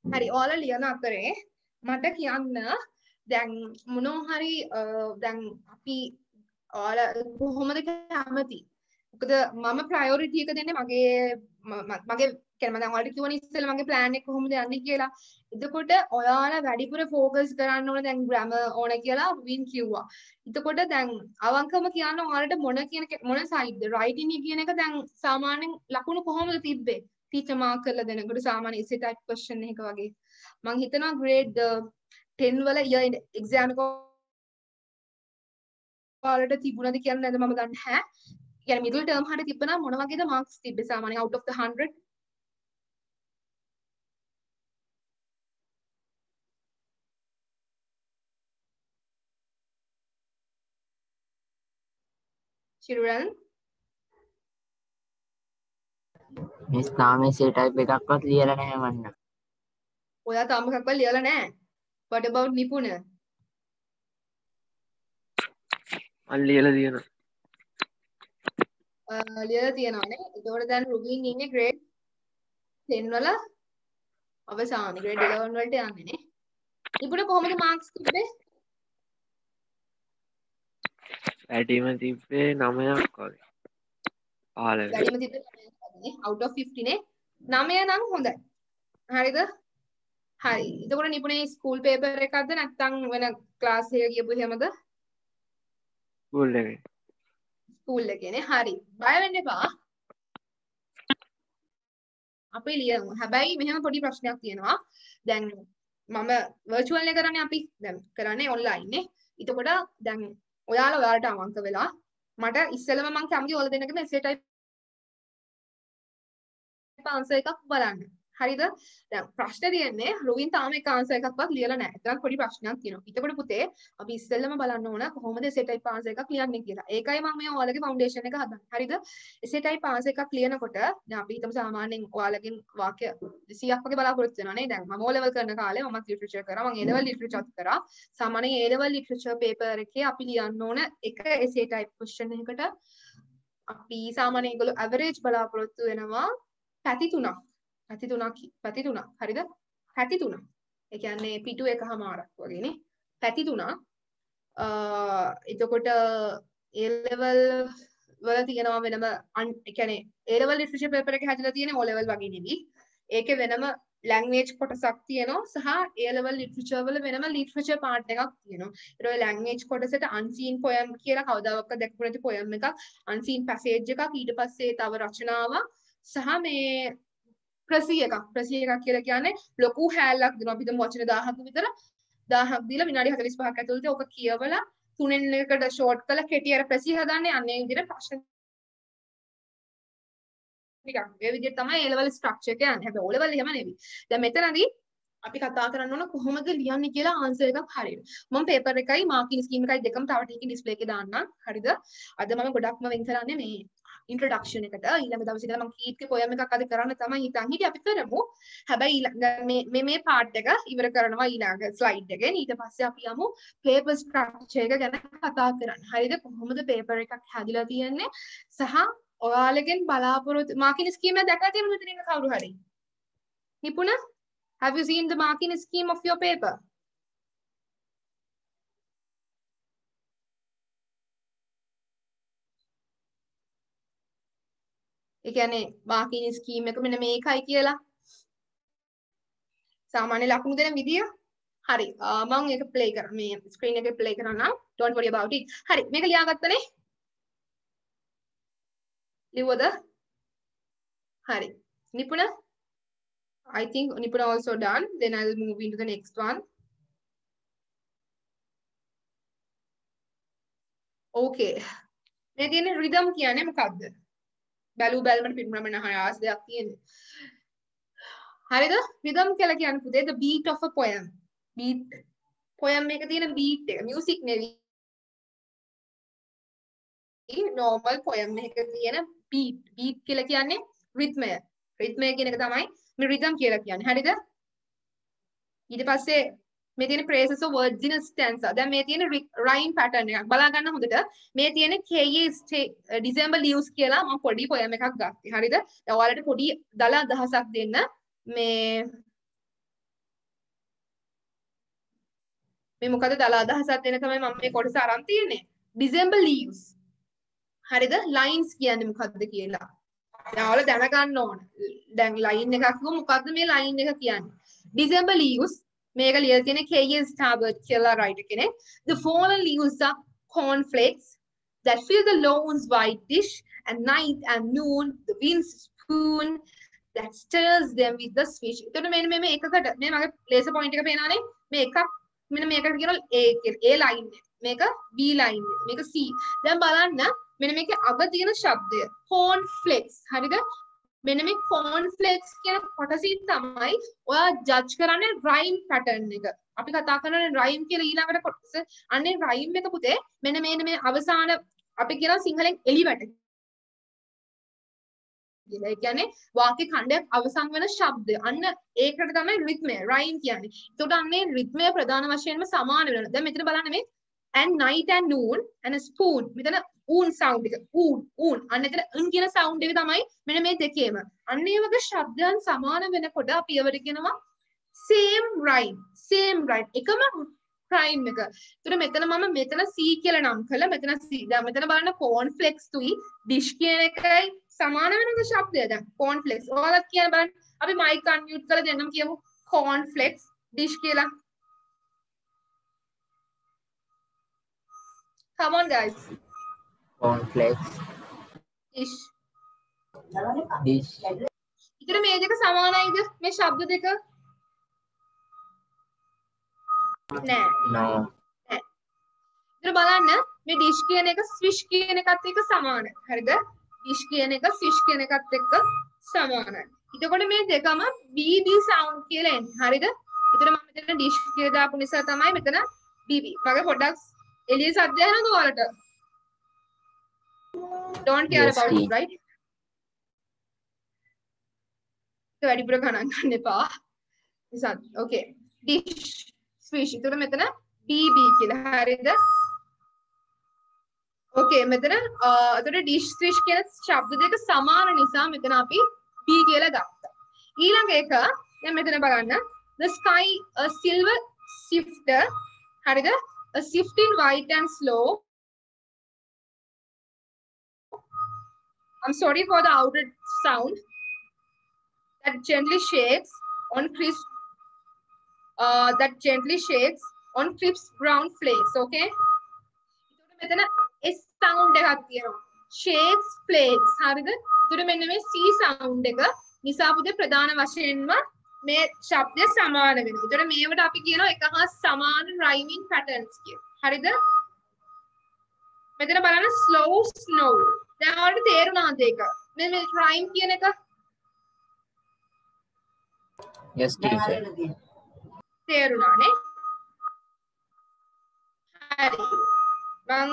Speaker 1: හරි ඔයාලා ලියන අතරේ මට කියන්න දැන් මොනවා හරි දැන් අපි ඔයාලා කොහොමද කැමති මොකද මම ප්‍රයොරිටි එක දෙන්නේ මගේ කියන්නේ මම දැන් ඔයාලට කියවනේ ඉස්සෙල්ලා මගේ ප්ලෑන් එක කොහොමද යන්නේ කියලා. එතකොට ඔයාලා වැඩිපුර ફોකස් කරන්න ඕන දැන් ග්‍රැමර් ඕන කියලා වින් කිව්වා. එතකොට දැන් අවංකවම කියන්න ඔයාලට මොන සයිඩ්ද රයිටින් කියන එක දැන් සාමාන්‍යයෙන් ලකුණු කොහොමද තිබ්බේ? ටීචර් මාක් කරලා දෙනකොට සාමාන්‍ය essay type question එක වගේ මම හිතනවා grade 10 වල year exam එක වලට තිබුණාද කියලා නේද මම දන්නේ නැහැ. يعني middle term හරිය තිබ්බනම් මොන වගේද marks තිබ්බේ සාමාන්‍යයෙන් out of the 100? children
Speaker 3: miss තාමේ සේ ටයිප් එකක්වත් ලියලා නැහැ මන්න.
Speaker 1: ඔයා තාම එකක්වත් ලියලා නැහැ. What about නිපුණ?
Speaker 2: මම ලියලා තියෙනවා.
Speaker 1: ලියලා තියෙනවානේ. ඒතකොට දැන් රුබින් ඉන්නේ grade 10 වල අවසානයේ grade 11 වලට යන්නේ නේ. නිපුණ කොහොමද marks තිබ්බේ?
Speaker 2: වැඩිම තිබ්බේ 9ක් වගේ. 15.
Speaker 1: වැඩිම තිබ්බේ 9ක් out of 50 නේ. 9 නම් හොඳයි. හරිද? හරි. එතකොට නිපුණේ ස්කූල් පේපර් එකක්ද නැත්නම් වෙන ක්ලාස් එක ගියපු හැමද?
Speaker 2: ස්කූල් එකේ.
Speaker 1: ස්කූල් එකේනේ. හරි. බය වෙන්න එපා. අපි ලියමු. හැබැයි මෙහෙම පොඩි ප්‍රශ්නයක් තියෙනවා. දැන් මම virtual එක කරන්නේ අපි දැන් කරන්නේ online නේ. එතකොට දැන් ඔයාලට අවංක වෙලා මට ඉස්සෙල්ලම මම කැමති ඔයාලා දෙන්නකම essay type answer එකක් බලන්න. හරිද? දැන් ප්‍රශ්නේ තියෙන්නේ රුවින් තාම එක answer එකක්වත් ලියලා නැහැ. ඒකත් පොඩි ප්‍රශ්නයක් තියෙනවා. එතකොට පුතේ අපි ඉස්සෙල්ලම බලන්න ඕන කොහොමද essay type answer එකක් ලියන්නේ කියලා. ඒකයි මම මේ ඔයාලගේ foundation එක හදන්නේ. හරිද? essay type answer එකක් ලියනකොට දැන් අපි හිතමු සාමාන්‍යයෙන් ඔයාලගෙන් වාක්‍ය 200ක් වගේ බලාපොරොත්තු වෙනවා නේ. දැන් මම O level කරන කාලේ මම literature කරා. මම A level literature කරා. සාමාන්‍යයෙන් A level literature paper එකේ අපි ලියන්න ඕන එක essay type question එකකට අපි සාමාන්‍යයෙන් ඒගොල්ලෝ average බලාපොරොත්තු වෙනවා පැති 3ක්. පැති තුනක් හරිද? පැති තුනක්. ඒ කියන්නේ පිටු එකමාරක් වගේනේ. පැති තුනක්. එතකොට A level වල තියෙනවා වෙනම ඒ කියන්නේ A level literature paper එකේ හැදලා තියෙන O level වගේ නෙවෙයි. ඒකේ වෙනම language කොටසක් තියෙනවා සහ A level literature වල වෙනම literature part එකක් තියෙනවා. ඊට ඔය language කොටසට unseen poem කියලා කවදාවත් දැක්කු නැති poem එකක්, unseen passage එකක්, ඊට පස්සේ තව රචනාවක් සහ මේ ප්‍රසී එකක් කියලා කියන්නේ ලොකු හැලක් දෙනවා. අපි දැන් වචන 1000ක විතර 1000ක් දීලා විනාඩි 45ක් ඇතුළත ඔක කියවලා තුනෙන් එකකට ෂෝට් කරලා කෙටි අර ප්‍රසී හදන්නේ අන්නේ විදිහට ප්‍රශ්න ටිකක්. ඒ විදිහට තමයි A level structure එක යන්නේ. හැබැයි O level එහෙම නෙවෙයි. දැන් මෙතනදී අපි කතා කරන්න ඕන කොහොමද ලියන්නේ කියලා ආන්සර් එකක් හරියට. මම පේපර් එකයි මාකින් ස්කීම් එකයි දෙකම තව ටිකකින් ඩිස්ප්ලේ එකේ දාන්නම්. හරිද? අද මම ගොඩක්ම වෙන් කරන්නේ මේ introduction එකට. ඊළඟ දවසේ ඉඳලා මම කීට්ගේ poem එකක් අද කරන්න තමයි හිතන් හිටියේ. අපි කරමු. හැබැයි මේ part එක ඉවර කරනවා ඊළඟ slide එකෙන්. ඊට පස්සේ අපි යමු paper structure එක ගැන කතා කරන්න. හරිද? කොහොමද paper එකක් හැදිලා තියෙන්නේ සහ ඔයාලගෙන් බලාපොරොත්තු මාකින් ස්කීම් එක දැකලා තියෙනවද මෙතන ඉන්න කවුරු හරි? නිපුණ Have you seen the marking scheme of your paper? ඒ කියන්නේ marking scheme එක මෙන්න මේකයි කියලා. සාමාන්‍ය ලකුණු දෙන විදිය. හරි. මම ඒක play කරා. මේ screen එකේ play කරනවා. Don't worry about it. හරි. මේක ලියාගත්තනේ. ලියුවද? හරි. නිපුණ? I think Nipuna also done. Then I'll move into the next one. Okay. මේ තියෙන rhythm කියන්නේ මොකක්ද? බැලු බැලමට පිටුමන ආස දෙයක් තියෙන්නේ. හරිද? rhythm කියලා කියන්නේ පුතේ the beat of a poem. beat poem එක තියෙන beat එක music නෙවෙයි. normal poem එකක තියෙන beat කියලා කියන්නේ rhythmය. rhythmය කියන එක තමයි මේ rhythm කියලා කියන්නේ. හරිද? ඊට පස්සේ මේ තියෙන phrases of words in a stanza. දැන් මේ තියෙන rhyme pattern එකක්. බලා ගන්න හොඳට. මේ තියෙන KA December leaves කියලා මම පොඩි poem එකක් ගත්තා. හරිද? දැන් ඔයාලට පොඩි දල අදහසක් දෙන්න. මේ මොකද දල අදහසක් දෙන්න තමයි මම මේ කොටස අරන් තියෙන්නේ. December leaves. හරිද? lines කියන්නේ මොකද්ද කියලා. දැන් ඔයාලා දැනගන්න ඕන. දැන් line එකක් කිව්ව මොකද්ද මේ line එක කියන්නේ? December leaves මේක ලියලා තියෙන K.S. Tarbert කියලා writer කෙනෙක්. The fallen leaves are cornflakes that fill the lawn's white dish, and night and noon the wind's spoon that stirs them with the swish. එතකොට මෙන්න මේ එකකට මේ මගේ laser point එක පේනවානේ. මේ එකක් මෙන්න මේකට කියනවා A කියලා. A line එක. මේක B line එක. මේක C. දැන් බලන්න මෙන්න මේකේ අග තියෙන ශබ්දය cornflakes. හරිද? මෙන්න මේ cornflakes කියන කොටසින් තමයි ඔයා ජජ් කරන්නේ rhyme pattern එක. අපි කතා කරන්නේ rhyme කියලා ඊළඟට කොටස. අන්නේ rhyme එක පුතේ මෙන්න මේ අවසාන අපි කියන සිංහලෙන් එලිවැට කියලා. ඒ කියන්නේ වාක්‍ය ඛණ්ඩයක් අවසන් වෙන ශබ්දය. අන්න ඒකට තමයි rhythmය rhyme කියන්නේ. ඒකට අන්නේ rhythmය ප්‍රධාන වශයෙන්ම සමාන වෙනවා. දැන් මෙතන බලන්න මේ and night and noon and a spoon. මෙතන ඌන් sound එක ඌන් අන්න එතන උන් කියන sound එක තමයි මෙන්න මේ දෙකේම අන්න ඒ වගේ ශබ්දයන් සමාන වෙනකොට අපි ඒවට කියනවා same rhyme එකම rhyme එක. ඒතර මෙතන මම මෙතන C කියලා නම් කළා මෙතන C. දැන් මෙතන බලන්න cornflakes තුයි dish කියන එකයි සමාන වෙනද ශබ්දය. දැන් cornflakes ඔයාලත් කියන බලන්න අපි mic unmute කරලා දෙන්නම කියමු cornflakes dish කියලා. Come on guys.
Speaker 3: cornflakes
Speaker 1: dish. ඉතින් මේ දෙක සමානයිද මේ ශබ්ද දෙක? නෑ. ඉතින් බලන්න මේ dish කියන එක swish කියන එකත් එක්ක සමානයි. හරිද? dish කියන එක swish කියන එකත් එක්ක සමානයි. එතකොට මේ දෙකම BB sound කියලා එන්නේ. හරිද? එතන මම මෙතන dish කියලා දාපු නිසා තමයි මෙතන BB. මගේ පොඩ්ඩක් එළිය සද්ද ඇහෙනවද ඔයාලට? Don't care about it, right? වැඩිපුර ගණන් ගන්න එපා. Okay. dish swish. ඒතර මෙතන BB කියලා. හරිද? Okay. මෙතන ඒතර dish swish කියන ශබ්ද දෙක සමාන නිසා මෙතන අපි B කියලා ගත්තා. ඊළඟ එක දැන් මෙතන බලන්න the sky a silver shifter. හරිද? a shifting white and slow. I'm sorry for the outer sound that gently shakes on crisp brown flakes. Okay. මෙතන S sound එකක් තියෙනවා. shakes flakes. හරිද? ඒතර මෙන්න මේ C sound එක නිසා පුතේ ප්‍රධාන වශයෙන්ම මේ ශබ්දය සමාන වෙනවා. ඒතර මේවට අපි කියනවා එක හා සමාන rhyming patterns කියලා. හරිද? මෙතන බලන්න slow snow. දැන් ඔයාලට තේරුණාද ඒක? මේ rhyme කියන එක?
Speaker 3: yes teacher.
Speaker 1: තේරුණානේ? හරි. මම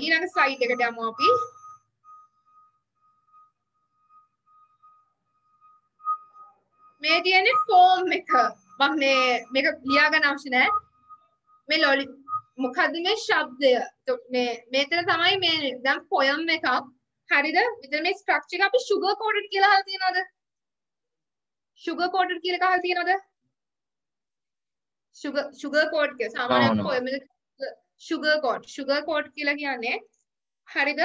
Speaker 1: ඊළඟ slide එකට යමු අපි. මේ තියෙන්නේ form එක. මම මේක ලියා ගන්න අවශ්‍ය නැහැ. මේ ලොලි මොකද්ද මේ ශබ්දය? මෙතන තමයි මේ දැන් poem එකක්. හරිද? මෙතන මේ structure එක අපි sugar coated කියලා අහලා තියෙනවද? sugar coated කියලා එකක් අහලා තියෙනවද? sugar coat කියලා සාමාන්‍යයෙන් poem එක sugar coat කියලා කියන්නේ හරිද?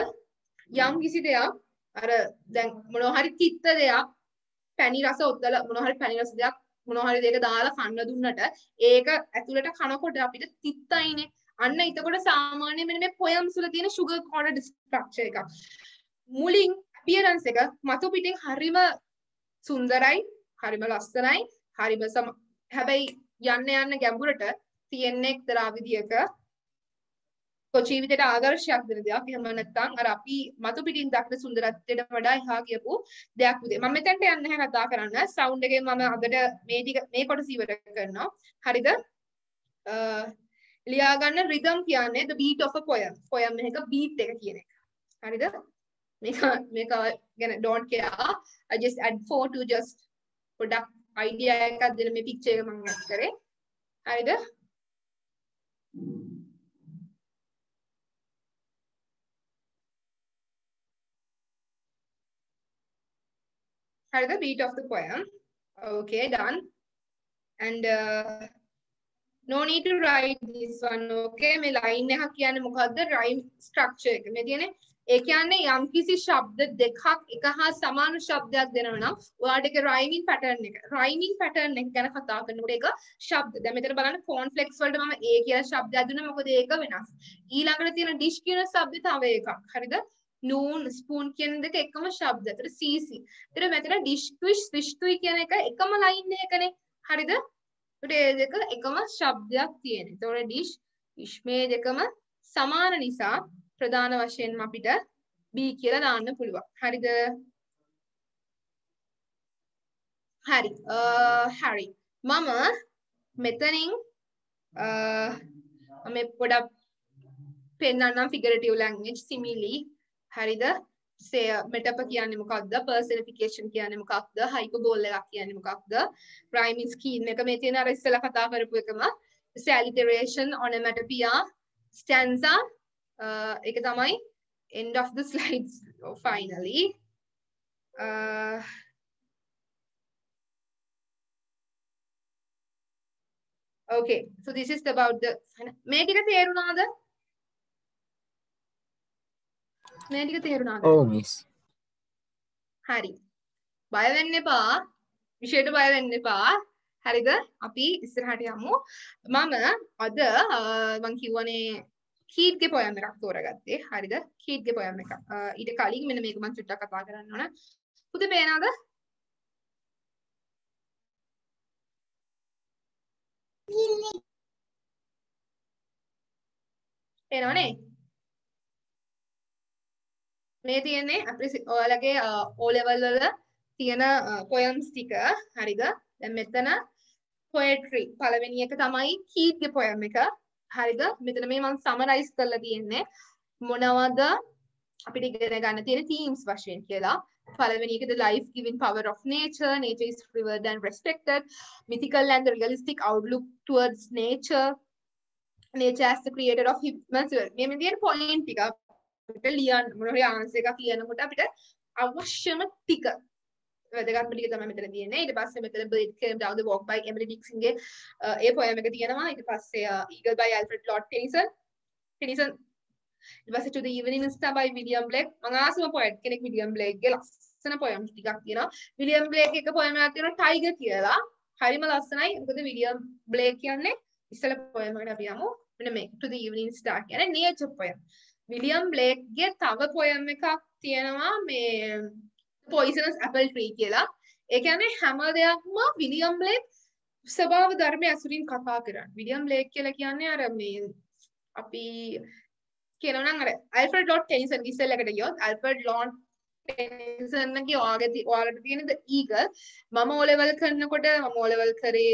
Speaker 1: යම් කිසි දෙයක් අර දැන් මොනවා හරි තිත්ත දෙයක් පැණි රස ඔත්තලා මොනවා හරි පැණි රස දෙයක් මොනවා හරි දෙයක දාලා කන්න දුන්නට ඒක ඇතුළට කනකොට අපිට තිත්තයිනේ. අන්න එතකොට සාමාන්‍යයෙන් මෙන්න මේ poems වල තියෙන sugar coated structure එකක්. මුලින් appearance එක මතු පිටින් හරිම සුන්දරයි, හරිම ලස්සනයි, හරිම හැබැයි යන්න ගැඹුරට තියෙන්නේ එක්තරා විදියක ජීවිතයට ආදර්ශයක් දෙන දෙයක්. එහෙම නැත්නම් අර අපි මතු පිටින් දක්න සුන්දරත්වයට වඩා එහා ගියපු දෙයක් විදිය. මම මෙතනට යන්නේ නැහැ කතා කරන්න. සවුන්ඩ් එකෙන් මම අදට මේ කොටස ඉවර කරනවා. හරිද? ලියා ගන්න rhythm කියන්නේ the beat of a poem. poem එක beat එක කියන එක. හරිද? මේක ගැන don't care. I just add 4 to just product idea එකක් දෙන මේ picture එක මම ඇඩ් කරේ. හරිද? the beat of the poem. Okay, done. And no need to write this one. Okay, මේ line එක කියන්නේ මොකද්ද? rhyme structure එක. මේ කියන්නේ ඒ කියන්නේ යම්කිසි ශබ්ද දෙකක් එක හා සමාන ශබ්දයක් දෙනවා නම් ඔයාලට ඒක rhyming pattern එක. rhyming pattern එක ගැන කතා කරනකොට ඒක ශබ්ද. දැන් මෙතන බලන්න cornflakes වලට මම A කියලා ශබ්දයක් දුන්නා. මොකද ඒක වෙනස්. ඊළඟට තියෙන dish කියන ශබ්දය තව එකක්. හරිද? noon spoon කියන දෙක එකම ශබ්ද. ඒතර cc. ඒතර මෙතන dish swish fish තුයි කියන එක එකම line එකනේ. හරිද? ඒතර ඒ දෙක එකම ශබ්දයක් තියෙන. ඒතර dish fish මේ දෙකම සමාන නිසා ප්‍රධාන වශයෙන්ම අපිට B කියලා දාන්න පුළුවන්. හරිද? හරි. හරි. මම මෙතනින් මම පොඩක් පෙන්නන්නම් figurative language simile. හරිද? say metaphor කියන්නේ මොකක්ද? personification කියන්නේ මොකක්ද? hyperbole එකක් කියන්නේ මොකක්ද? rhyming scheme එක මේ තියෙන අර ඉස්සෙල්ලා කතා කරපු එකම alliteration, onomatopoeia, stanza ඒක තමයි end of the slides finally. Okay, so this is about the මේ ටික තේරුණාද? මේ ටික තේරුණාද?
Speaker 3: ඔව් මිස්.
Speaker 1: හරි. බය වෙන්න එපා. විෂයට බය වෙන්න එපා. හරිද? අපි ඉස්සරහට යමු. මම අද මම කියවනේ කීට්ගේ poem එකක් තෝරගත්තේ. හරිද? කීට්ගේ poem එකක්. ඊට කලින් මෙන්න මේක මම චුට්ටක් කතා කරන්න ඕන. පුතේ පේනවද? පේනවනේ? මේ තියෙන්නේ අපි ඔයාලගේ O level වල තියෙන poems ටික. හරිද? දැන් මෙතන poetry පළවෙනි එක තමයි කීට්ගේ poem එක. හරිද? මෙතන මේ මම summarize කරලා තියෙන්නේ මොනවද අපිට ඉගෙන ගන්න තියෙන themes වශයෙන් කියලා. පළවෙනි එක the life giving power of nature. Nature is revered and respected. Mythical and realistic outlook towards nature. Nature as the creator of humans. මේ තියෙන point ටික අපිට ලියන්න මොනවා හරි ආන්සර් එකක් ලියනකොට අපිට අවශ්‍යම ටික වැදගත්ම ටික තමයි මෙතන තියෙන්නේ. ඊට පස්සේ මෙතන Bird Came Down the Walk by Emily Dickinson ගේ ඒ poem එක තියෙනවා. ඊට පස්සේ Eagle by Alfred Lord Tennyson. ඊට පස්සේ To the Evening Star by William Blake. මම ආසම poet කෙනෙක් William Blake ගේ ලස්සන poems ටිකක් තියෙනවා. William Blake එක poem එකක් තියෙනවා Tiger කියලා. හරිම ලස්සනයි. මොකද William Blake කියන්නේ ඉස්සෙල්ලා poem එකට අපි යමු. මෙන්න මේ To the Evening Star කියන්නේ nature poem. William Blake ගේ තව poem එකක් තියෙනවා මේ Poisonous Apple Tree කියලා. ඒ කියන්නේ හැම දෙයක්ම William Blake ස්වභාව ධර්මයේ අසුරින් කතා කරන්නේ. William Blake කියලා කියන්නේ අර මේ අපි කියනවා නම් අර Alfred Lord Tennyson ඉස්සෙල්ලකට ගියොත් Alfred Lord Tennyson ගේ ඔයාලට තියෙන The Eagle මම O level කරනකොට මම O level කරේ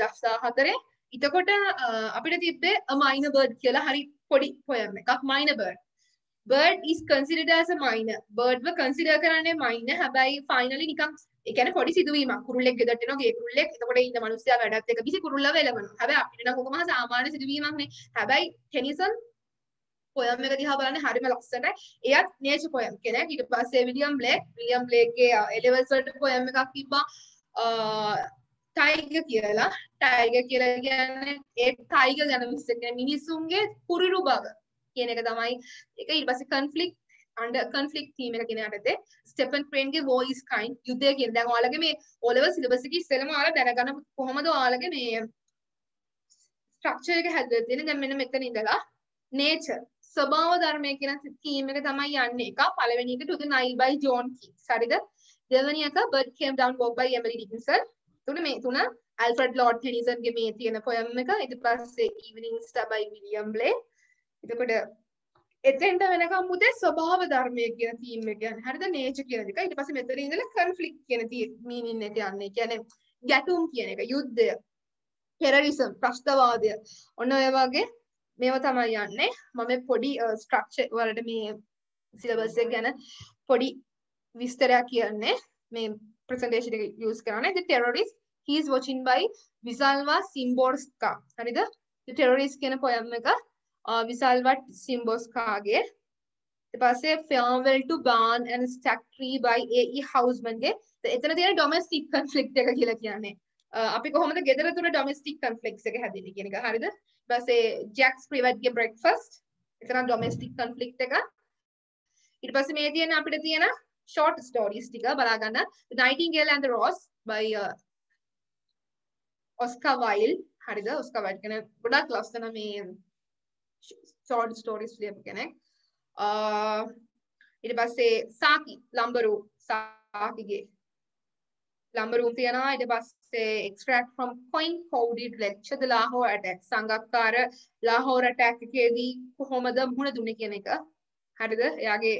Speaker 1: 2014. එතකොට අපිට තිබ්බේ A Minor Bird කියලා හරි පොඩි poem එකක් minor bird. Bird is considered as a minor. Bird ව consider කරන්නේ minor. හැබැයි finally නිකන් ඒ කියන්නේ පොඩි සිදුවීමක්. කුරුල්ලෙක් ගෙදරට එනවා ගේ කුරුල්ලෙක්. එතකොට ඉන්න මිනිස්සයා වැඩත් එක්ක බිසි කුරුල්ලව එළවනවා. හැබැයි අපිට නම් කොහොම සාමාන්‍ය සිදුවීමක් නේ. හැබැයි ටෙනිසන් poem එක දිහා බලන්නේ හරිම ලස්සනයි. එයත් nature poem කෙනෙක්. ඊට පස්සේ William Blake ගේ A levels වලට poem එකක් තිබ්බා. ටයිගර් කියලා. ටයිගර් කියලා කියන්නේ ඒ ටයිගර් ගැන විස්තර කරන මිනිසුන්ගේ කුරිරු බව කියන එක තමයි. ඒක ඊට පස්සේ conflict under conflict theme එක කියන යටතේ ස්ටෙෆන් ක්‍රේන්ගේ voice kind යුද්ධය කියන. දැන් ඔයාලගේ මේ O level syllabus එකේ ඉස්සෙල්ලම ඔයාලා දැනගන්න කොහොමද ඔයාලගේ මේ structure එක හැදලා තියෙන්නේ. දැන් මෙන්න මෙතන ඉඳලා nature ස්වභාව ධර්මය කියන theme එක තමයි යන්නේ. එක පළවෙනි එක To the Nile by John Keats. හරිද? දෙවෙනි එක Bird Came Down Walk by Emily Dickinson. තුන මේ තුන Alfred Lord Tennyson ගේ මේ තියෙන poem එක. ඊට පස්සේ Evening Star by William Blake. එතකොට එතෙන්ට වෙනකම් මුතේ ස්වභාව ධර්මය කියන theme එක යන්නේ. හරිද? nature කියන එක. ඊට පස්සේ මෙතන ඉඳලා conflict කියන meaning එක යන්නේ. කියන්නේ ගැටුම් කියන එක, යුද්ධය, terrorism, ප්‍රශ්නවාදය. ඔන්න ඔය වගේ මේවා තමයි යන්නේ. මම පොඩි structure වලට මේ syllabus එක ගැන පොඩි විස්තරයක් කියන්නේ. මේ presentation එක use කරන්නේ. The terrorist he is watching by Wisława Szymborska. හරිද? The terrorist කියන poem එක Wisława Szymborskaගේ. ඊට පස්සේ Farewell to Barn and Stack Tree by A.E. Housman ගේ. එතන තියෙන domestic conflict එක කියලා කියන්නේ. අපි කොහොමද ගෙදර තුල domestic conflicts එක හැදෙන්නේ කියන එක. හරිද? ඊට පස්සේ Jack Spivak ගේ breakfast. එතන domestic conflict එක. ඊට පස්සේ මේ තියෙන අපිට තියෙන short stories ටික බලා ගන්න. The Nightingale and the Rose by Oscar Wilde. හරිද? Oscar Wilde කියන ගොඩක් ලස්සන මේ short stories ලියපු කෙනෙක්. ඊට පස්සේ Saki Lambaru Sakiගේ Lumber Room තියෙනවා. ඊට පස්සේ Extract from Coin Coded Lecture The Lahore Attack. සංගක්කාර Lahore Attack එකේදී කොහොමද මුහුණ දුන්නේ කියන එක. හරිද? එයාගේ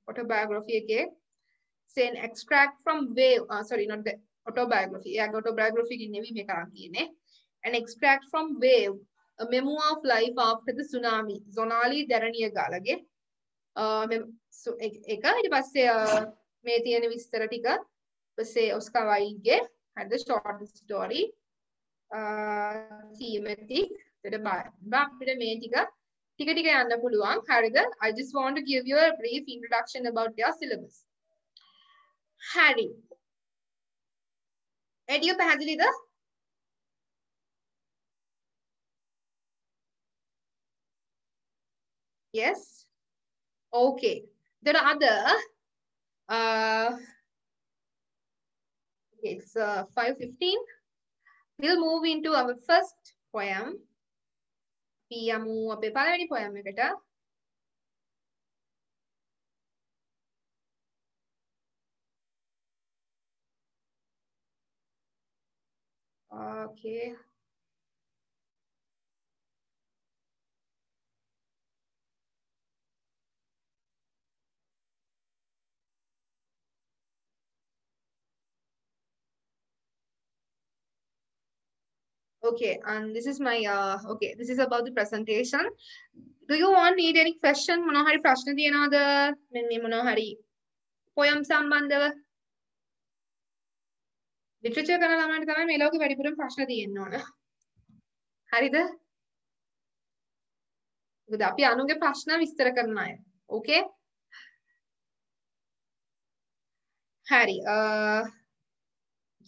Speaker 1: autobiography එකේ saying extract from wave sorry not the autobiography. එයාගේ autobiography එකේ නෙවෙයි මේක අරන් තියෙන්නේ. An extract from wave a memoir of life after the tsunami. Zonali Dharaniyagalage. ඒක ඊට පස්සේ මේ තියෙන විස්තර ටික පස්සේ ඔස්කා වයිල්ඩ්ගේ හරිද short story thematic ඊට අපිට මේ ටික ටික යන්න පුළුවන්. හරිද? I just want to give you a brief introduction about your syllabus. හරි. එඩිය පැහැදිලිද? Yes. Okay. There are other it's 5:15. We'll move into our first poem. පියමු අපේ පළවෙනි poem එකට. Okay. Okay, and this is my okay, this is about the presentation. Do you need any question? මොනවා හරි ප්‍රශ්න තියෙනවද? මේ මොනවා හරි poem සම්බන්ධව? literature කරන ළමයින්ට තමයි මේ ලෝකේ වැඩිපුරම ප්‍රශ්න තියෙන්න ඕන. හරිද? මොකද අපි අනුගේ ප්‍රශ්න විස්තර කරන අය. Okay? හරි.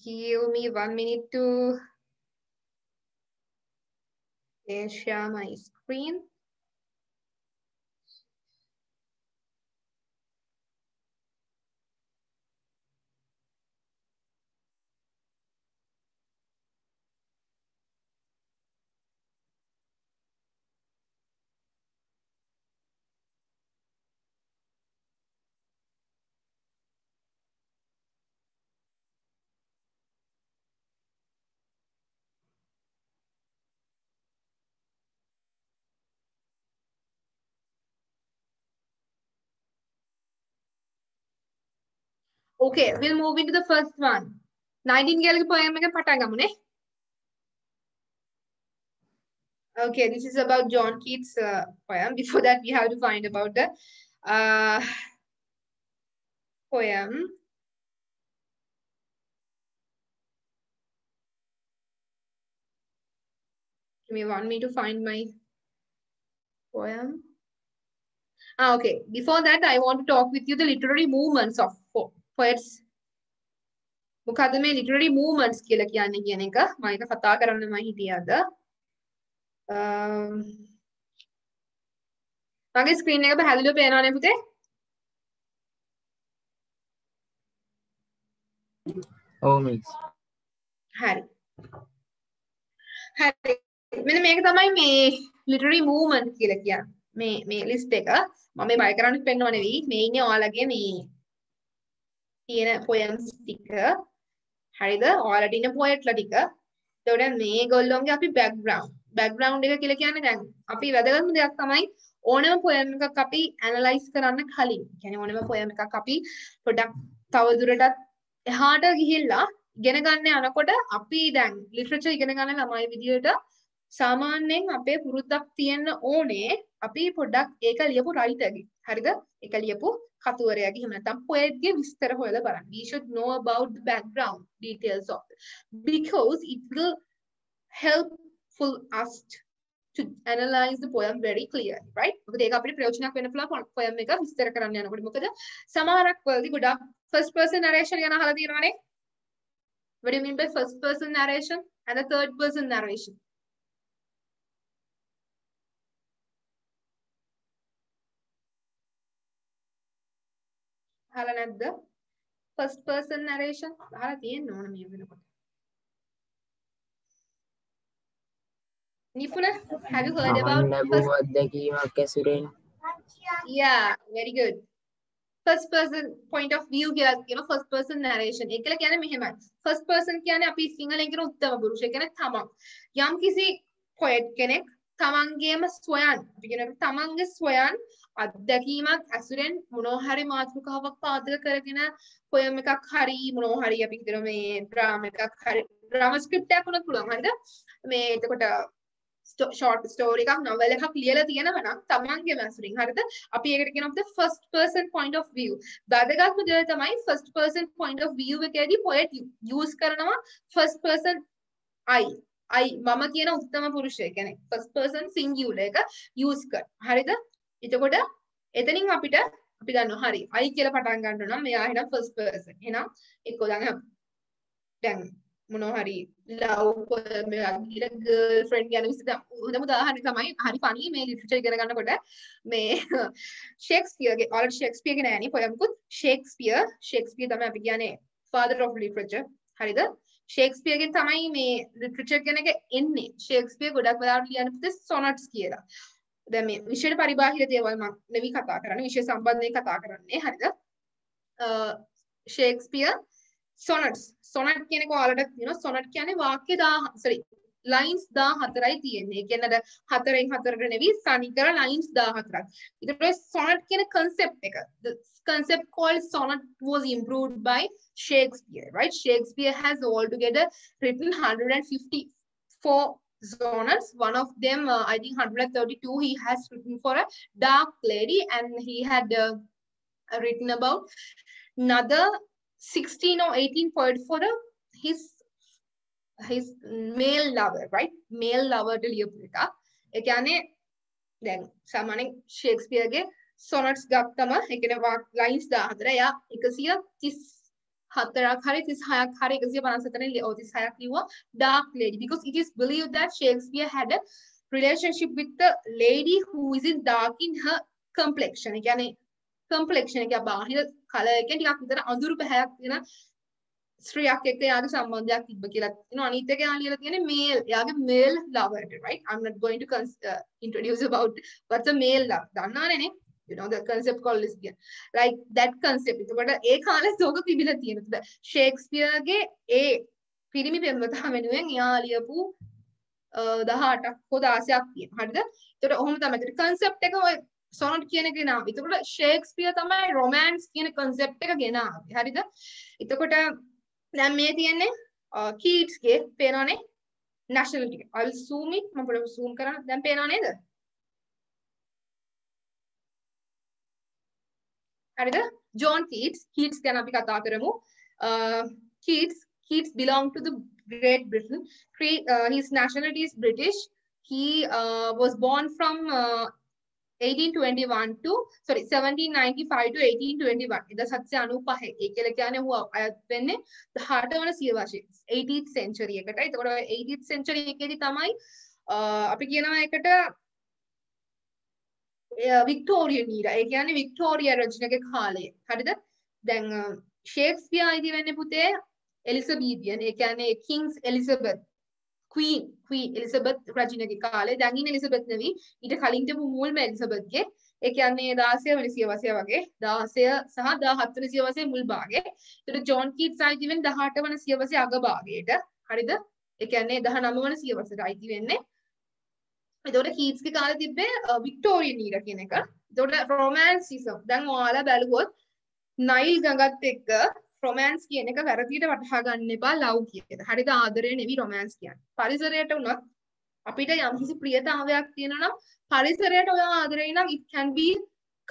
Speaker 1: Give me 1 minute to share my screen. Okay, we'll move into the first one. Nightingale poem එක පටන් ගමුනේ. Okay, this is about John Keats' poem. Before that, we have to find about the poem. Give me 1 minute to find my poem. Okay, before that, I want to talk with you the literary movements of poets. මොකද මේ literary movements කියලා කියන්නේ කියන එක මම ඒක කතා කරන්න මම හිතියේ අද. මගේ ස්ක්‍රීන් එක පැහැදිලිව පේනවනේ පුතේ?
Speaker 3: ඔව් මිස්.
Speaker 1: හරි. හරි. මෙන්න මේක තමයි මේ literary movement කියලා කියන්නේ. මේ list එක මම මේ බය කරන්න පෙන්නව නෙවෙයි. මේ ඉන්නේ ඔයාලගේ මේ තියෙන poems ටික. හරිද? ඔයාලට ඉන්න poetලා ටික. එතකොට මේගොල්ලෝගේ අපි background එක කියලා කියන්නේ දැන් අපි වැදගත්ම දෙයක් තමයි ඕනම poem එකක් අපි analyze කරන්න කලින්. කියන්නේ ඕනම poem එකක් අපි පොඩ්ඩක් තවදුරටත් එහාට ගිහිල්ලා ඉගෙන ගන්න යනකොට අපි දැන් literature ඉගෙන ගන්න ළමයි විදියට සාමාන්‍යයෙන් අපේ පුරුද්දක් තියෙන්න ඕනේ අපි පොඩ්ඩක් ඒක ලියපු writerගේ. හරිද? ඒක ලියපු කතුවරයාගේ එහෙම නැත්නම් poet ගේ විස්තර හොයලා බලන්න. We should know about the background details of it because it will helpful us to analyze the poem very clearly, right? මොකද ඒක අපිට ප්‍රයෝජනක් වෙන්න පුළුවන් poem එක විස්තර කරන්න යනකොට. මොකද සමහරක් වලදී ගොඩක් first person narration ගැන අහලා තියෙනවනේ. What do you mean by first person narration and the third person narration? අහලා නැද්ද? First person narration අහලා තියෙන්න ඕන මේ වෙනකොට. Nipuna, have you heard about
Speaker 3: ලැබුව අත්දැකීමක් ඇසුරෙන්?
Speaker 1: Yeah, very good. First person point of view කියලා කියන first person narration. ඒක කියන්නේ මෙහෙමයි. First person කියන්නේ අපි සිංහලෙන් කියන උත්තම පුරුෂය කියන්නේ තමන්. යම් කිසි poet කෙනෙක් තමන්ගේම ස්වයන් අපි කියන තමන්ගේ ස්වයන් අත්දැකීමක් ඇසුරෙන් මොනවා හරි මාතෘකාවක් පාදක කරගෙන poem එකක් හරි මොනවා හරි අපි හිතන මේ drama එකක් හරි drama script එකක් වුණත් පුළුවන්. හරිද? මේ එතකොට short story එකක් novel එකක් ලියලා තියෙනවා නම් තමන්ගේම ඇසුරින්. හරිද? අපි ඒකට කියනවා අපිට first person point of view. වැදගත්ම දේ තමයි first person point of view එකේදී poet use කරනවා first person I මම කියන උත්තම පුරුෂය කියන්නේ first person singular එක use කර. හරිද? එතකොට එතනින් අපිට අපි දන්නවා හරි I කියලා පටන් ගන්න නම් මෙයා එහෙනම් first person. එහෙනම් එක්ක දැන් මොනවා හරි love poem එකක් ගිහලා girlfriend ගැන විස්තර හොඳම උදාහරණය තමයි හරි funny මේ literature ඉගෙන ගන්නකොට මේ ෂේක්ස්පියර්ගේ ඔයාලට ෂේක්ස්පියර්ගේ නෑනේ poem කුත් ෂේක්ස්පියර් තමයි අපි කියන්නේ father of literature. හරිද? ෂේක්ස්පියර්ගෙන් තමයි මේ literature කියන එක එන්නේ. ෂේක්ස්පියර් ගොඩක් වෙලාවට ලියන පුතේ sonnets කියලා. දැන් මේ විෂයට පරිබාහිර දේවල් මම නෙවි කතා කරන්නේ විෂය සම්බන්ධයෙන් කතා කරන්නේ. හරිද? ෂේක්ස්පියර් sonnet කියන එක ඔයාලට තියෙනවා. sonnet කියන්නේ වාක්‍ය 1000 lines 14යි තියෙන්නේ. ඒ කියන්නේ අර 4න් 4ට නෙවි සනිකර lines 14ක්. ඊට පස්සේ sonnet කියන concept එක. The concept called sonnet was improved by Shakespeare, right? Shakespeare has altogether written 154 sonnets. One of them, I think 132, he has written for a dark lady, and he had written about another 16 or 18 poets for his male lover, right? Male lover to ලියපු එක. ඒ කියන්නේ දැන් සාමාන්‍යයෙන් ෂේක්ස්පියර්ගේ sonnets ගත්තම ඒ කියන්නේ lines 14 එයා 134ක් හරි 36ක් හරි 157ක් ලියුවා 36ක් ලියුවා dark lady because it is believed that Shakespeare had a relationship with the lady who is in dark in her complexion. ඒ කියන්නේ complexion එක බාහිර color එකෙන් ටිකක් විතර අඳුරු පැහැයක් තියෙන ස්ත්‍රියක් එක්ක යාගේ සම්බන්ධයක් තිබ්බ කියලා තියෙනවා. අනිත් එක යා ලියලා තියෙන්නේ male යාගේ male lover, right? I'm not going to introduce about what's a male love. දන්නවනේ නේ? You know the concept called lesbian. Like that concept. ඒකට ඒ කාලේ සෝක තිබිලා තියෙනවා. ෂේක්ස්පියර්ගේ ඒ පිරිමි පෙම්වතා වෙනුවෙන් යා ලියපු 18ක් හෝ 16ක් තියෙනවා. හරිද? ඒකට ඔහොම තමයි. ඒකට concept එක ඔය sonnet කියන එක ගෙනාවා. ඒකට ෂේක්ස්පියර් තමයි romance කියන concept එක ගෙනාවේ. හරිද? එතකොට දැන් මේ තියෙන්නේ කීට්ස්ගේ පේනවනේ nationality එක. I'll zoom it. මම පොඩ්ඩක් zoom කරන්න. දැන් පේනව නේද? හරිද? John Keats ගැන අපි කතා කරමු. Keats belonged to the Great Britain. His nationality is British. He was born from 1821 to sorry 1795 to 1821 ඉද 795 ඒ කියලා කියන්නේ හුව අයත් වෙන්නේ 18 වන සියවසේ 18th century එකට. ඒතකොට 18th century එකේදී තමයි අපි කියනවා එකට වික්ටෝරියන් ඊරා. ඒ කියන්නේ වික්ටෝරියා රජුගේ කාලය. හරිද? දැන් ෂේක්ස්පියර් ඉදි වෙන්නේ පුතේ එලිසබෙතියන්. ඒ කියන්නේ කිංස් එලිසබෙත් Queen Elizabeth රජුගේ කාලේ. දැන් ඉන්නේ එලිසබෙත් නෙවි. ඊට කලින් තිබු මුල්ම එලිසබෙත්ගේ. ඒ කියන්නේ 16 වෙනි සියවසේ වගේ 16 සහ 17 වෙනි සියවසේ මුල් භාගයේ. ඒතර ජෝන් කීට්ස් අයිති වෙන්නේ 18 වෙනි සියවසේ අග භාගයට. හරිද? ඒ කියන්නේ 19 වෙනි සියවසට අයිති වෙන්නේ. එතකොට කීට්ස්ගේ කාලේ තිබ්බේ වික්ටෝරියන් ඊරා කියන එක. එතකොට රොමැන්සිසම්. දැන් ඔයාලා බැලුවොත් නයිල් ගඟත් එක්ක රොමැන්ස් කියන එක වැරදියට වටහා ගන්න එපා ලව් කියන. හරිද? ආදරය නෙවි රොමැන්ස් කියන්නේ. පරිසරයට උනත් අපිට යම්කිසි ප්‍රියතාවයක් තියෙනවා නම් පරිසරයට ඔය ආදරය නම් it can be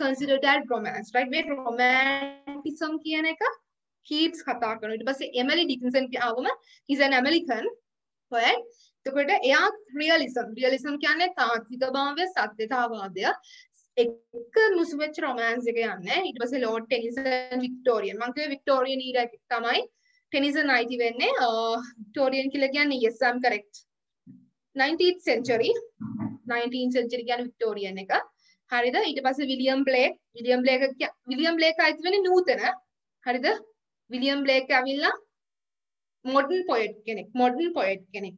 Speaker 1: considered as romance, right? මේ romanticism කියන එක කීට්ස් කතා කරනවා. ඊට පස්සේ එමිලි ඩිකින්සන් ආවම he's an American poet. එතකොට එයා රියලිසම් කියන්නේ තාත්විකභාවය, සත්‍යතාවාදය එක මුසු වෙච්ච රොමෑන්ස් එක යන්නේ. ඊට පස්සේ ලෝඩ් ටෙනිසන් වික්ටෝරියන්. මම කිව්වේ වික්ටෝරියන් ඊරා එක තමයි ටෙනිසන් අයිති වෙන්නේ. වික්ටෝරියන් කියලා කියන්නේ yes I'm correct. 19th century කියන්නේ වික්ටෝරියන් එක. හරිද? ඊට පස්සේ විලියම් බ්ලේක් අයිති වෙන්නේ නූතන. හරිද? විලියම් බ්ලේක් ඇවිල්ලා modern poet කෙනෙක්.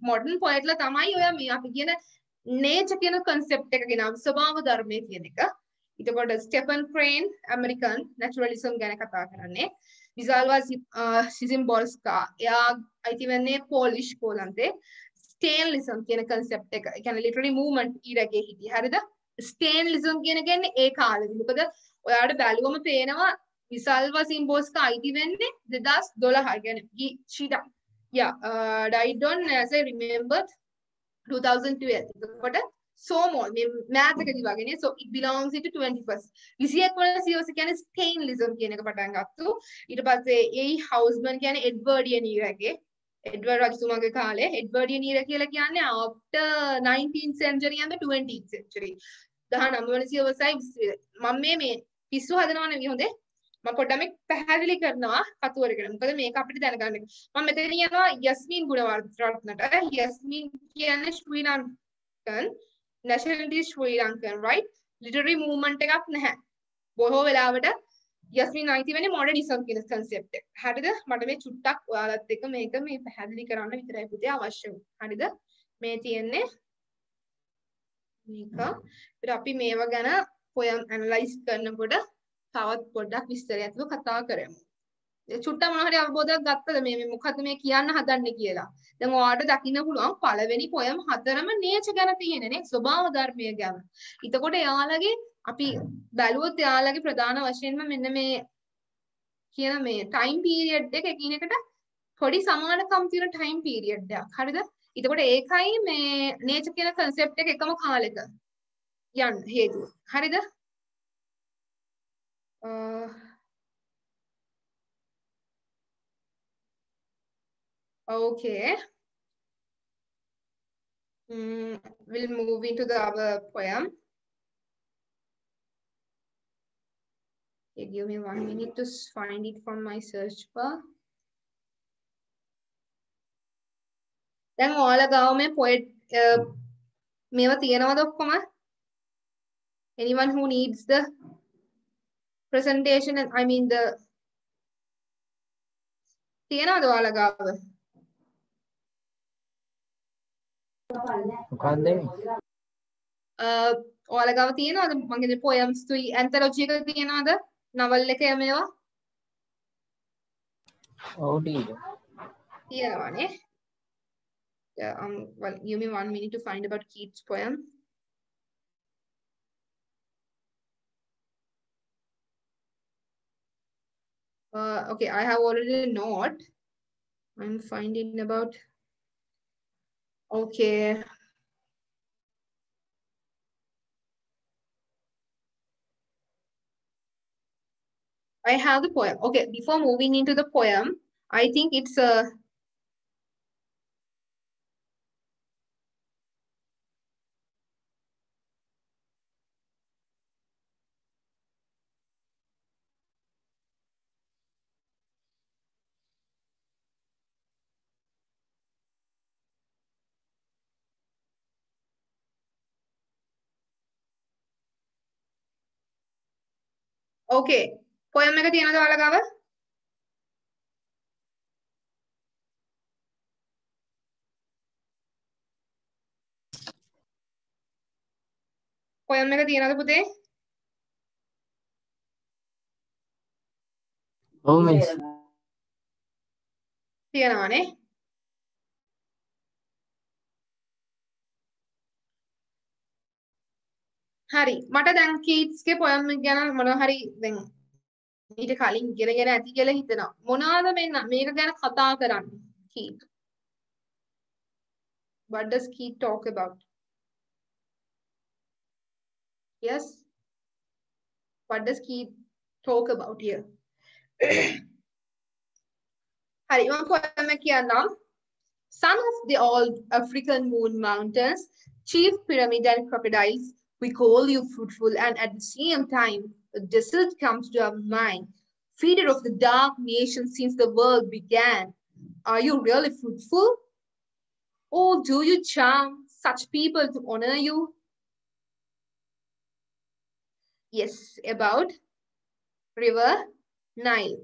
Speaker 1: modern poetලා තමයි ඔය මේ අපි කියන nature කියන concept එක ගෙනාව ස්වභාව ධර්මයේ කියන එක. ඊටකොට ස්ටෙෆන් ක්‍රේන් ඇමරිකන් naturalism ගැන කතා කරන්නේ. විසාල්වා සිසිම්බෝල්ස්කා එයා අයිති වෙන්නේ පෝලිෂ් පෝලන්තේ. ස්ටේන්ලිසම් කියන concept එක. ඒ කියන්නේ literary movement ඊරගේ හිටියේ. හරිද? ස්ටේන්ලිසම් කියන කියන්නේ ඒ කාලෙදි. මොකද ඔයාලට බැලුවම පේනවා විසාල්වා සිම්බෝල්ස්කා අයිති වෙන්නේ 2012. කියන්නේ she died on as I remember 2012. එතකොට සෝමෝල් මේ මෑත් එකදී වගේනේ. so it belongs to 21st. 21 වන සියවස කියන්නේ ස්ටේන්ලිසම් කියන එක පටන් ගත්තු. ඊට පස්සේ ඒ හවුස්මන් කියන්නේ එඩ්වර්ඩියන් ඊරාගේ එඩ්වර්ඩ් රජතුමාගේ කාලේ එඩ්වර්ඩියන් ඊරා කියලා කියන්නේ after 19th century and the 20th century. 19 වන සියවසයි මම මේ පිස්සු හදනවා නෙවෙයි හොඳේ. මම පොඩ්ඩක් මේ පැහැදිලි කරනවා කතුවරගෙන. මොකද මේක අපිට දැනගන්න. මම මෙතන යනවා යස්මින් ගුණවර්ධනට. යස්මින් කියන්නේ ශ්‍රී ලංකන් nationality ශ්‍රී ලංකන් right? literary movement එකක් නැහැ. බොහෝ වෙලාවට යස්මින් අයිති වෙන්නේ modernism කියන concept එක. හරිද? මට මේ චුට්ටක් ඔයාලත් එක්ක මේක මේ පැහැදිලි කරන්න විතරයි පුතේ අවශ්‍ය වුනේ. හරිද? මේ තියෙන්නේ මේක. ඊට අපි මේව ගැන poem analyze කරනකොට තවත් පොඩ්ඩක් විස්තරයක්ව කතා කරමු. චුට්ට මොනවා හරි අවබෝධයක් ගත්තද මේ මොකද්ද මේ කියන්න හදන්නේ කියලා. දැන් ඔයාලට දකින්න පුළුවන් පළවෙනි poem හතරම nature ගැන තියෙන්නේ නේ ස්වභාව ධර්මය ගැන. එතකොට එයාලගේ අපි බැලුවොත් එයාලගේ ප්‍රධාන වශයෙන්ම මෙන්න මේ කියන මේ time period එක එකිනෙකට පොඩි සමානකම් තියෙන time period එකක්. හරිද? එතකොට ඒකයි මේ nature කියන concept එක එකම කාලෙක යන්න හේතුව. හරිද? Okay. We'll move into the other poem. Okay, give me 1 minute to find it from my search bar. දැන් ඔයාලා ගාව මේ poet මේවා තියෙනවද ඔක්කොම? Anyone who needs the presentation and I mean the තියෙනවද ඔයාලා ගාව?
Speaker 3: මොකක්ද
Speaker 1: ඔයාලා ගාව තියෙනවද මගේ poems තුයි anthology එක තියෙනවද? novel එක මේවා?
Speaker 3: ඔව් ටීචර්
Speaker 1: තියෙනවනේ. Yeah, well, give me 1 minute to find about Keats' poem. Okay, I have already a note. I'm finding about. Okay. I have the poem. Okay, before moving into the poem, I think it's a. Okay. Poem එක තියෙනවද ඔයාලා ගාව? poem එක තියෙනවද පුතේ?
Speaker 3: ඔව් miss.
Speaker 1: තියෙනවානේ. හරි. මට දැන් කීට්ස් ගේ poem එක ගැන මොනවා හරි දැන් ඊට කලින් ඉගෙනගෙන ඇති කියලා හිතෙනවා. මොනවාද මේක ගැන කතා කරන්නේ? Keith. What does Keith talk about? Yes. What does Keith talk about here? හරි මම poem එක කියන්නම්. Son of the old African moon mountains, chief pyramid and crocodiles, we call you fruitful, and at the same time, the desert comes to our mind. Feeder of the dark nation since the world began. Are you really fruitful? Or do you charm such people to honor you? Yes, about River Nile.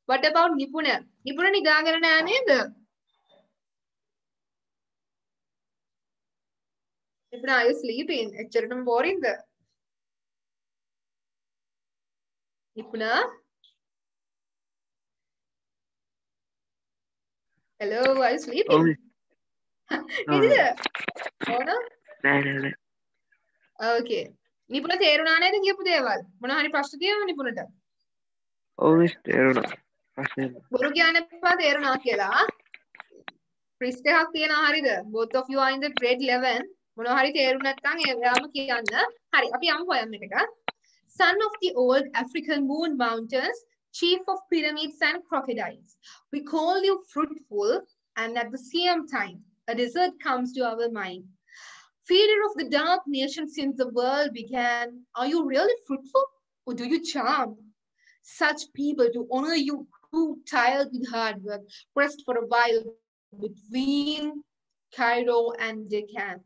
Speaker 1: What about Nipuna? Nipuna නිදාගෙන නෑ නේද? Nipuna, are you sleeping? එච්චරටම boring the? Nipuna? Hello, are you sleeping? Nidida? Oh no?
Speaker 2: නෑ.
Speaker 1: Okay. Nipuna තේරුණා නේද කියපු දේවල්? මොනවා හරි ප්‍රශ්න තියෙනවද නිපුණට?
Speaker 2: ඔව් මිස් තේරුණා. ප්‍රශ්නේ නෑ.
Speaker 1: බොරු කියන්න එපා තේරුණා කියලා. ක්‍රිස්ට් එකක් තියෙනවා හරිද? Both of you are in the grade 11. මොනවා හරි තේරුණ නැත්නම් එයාම කියන්න. හරි අපි යමු poem එකට. Son of the old African moon mountains, chief of pyramids and crocodiles, we call you fruitful, and at the same time, a desert comes to our mind. Feeder of the dark nation since the world began, are you really fruitful, or do you charm such people to honor you who, tired with hard work, rest for a while between Cairo and Deccan?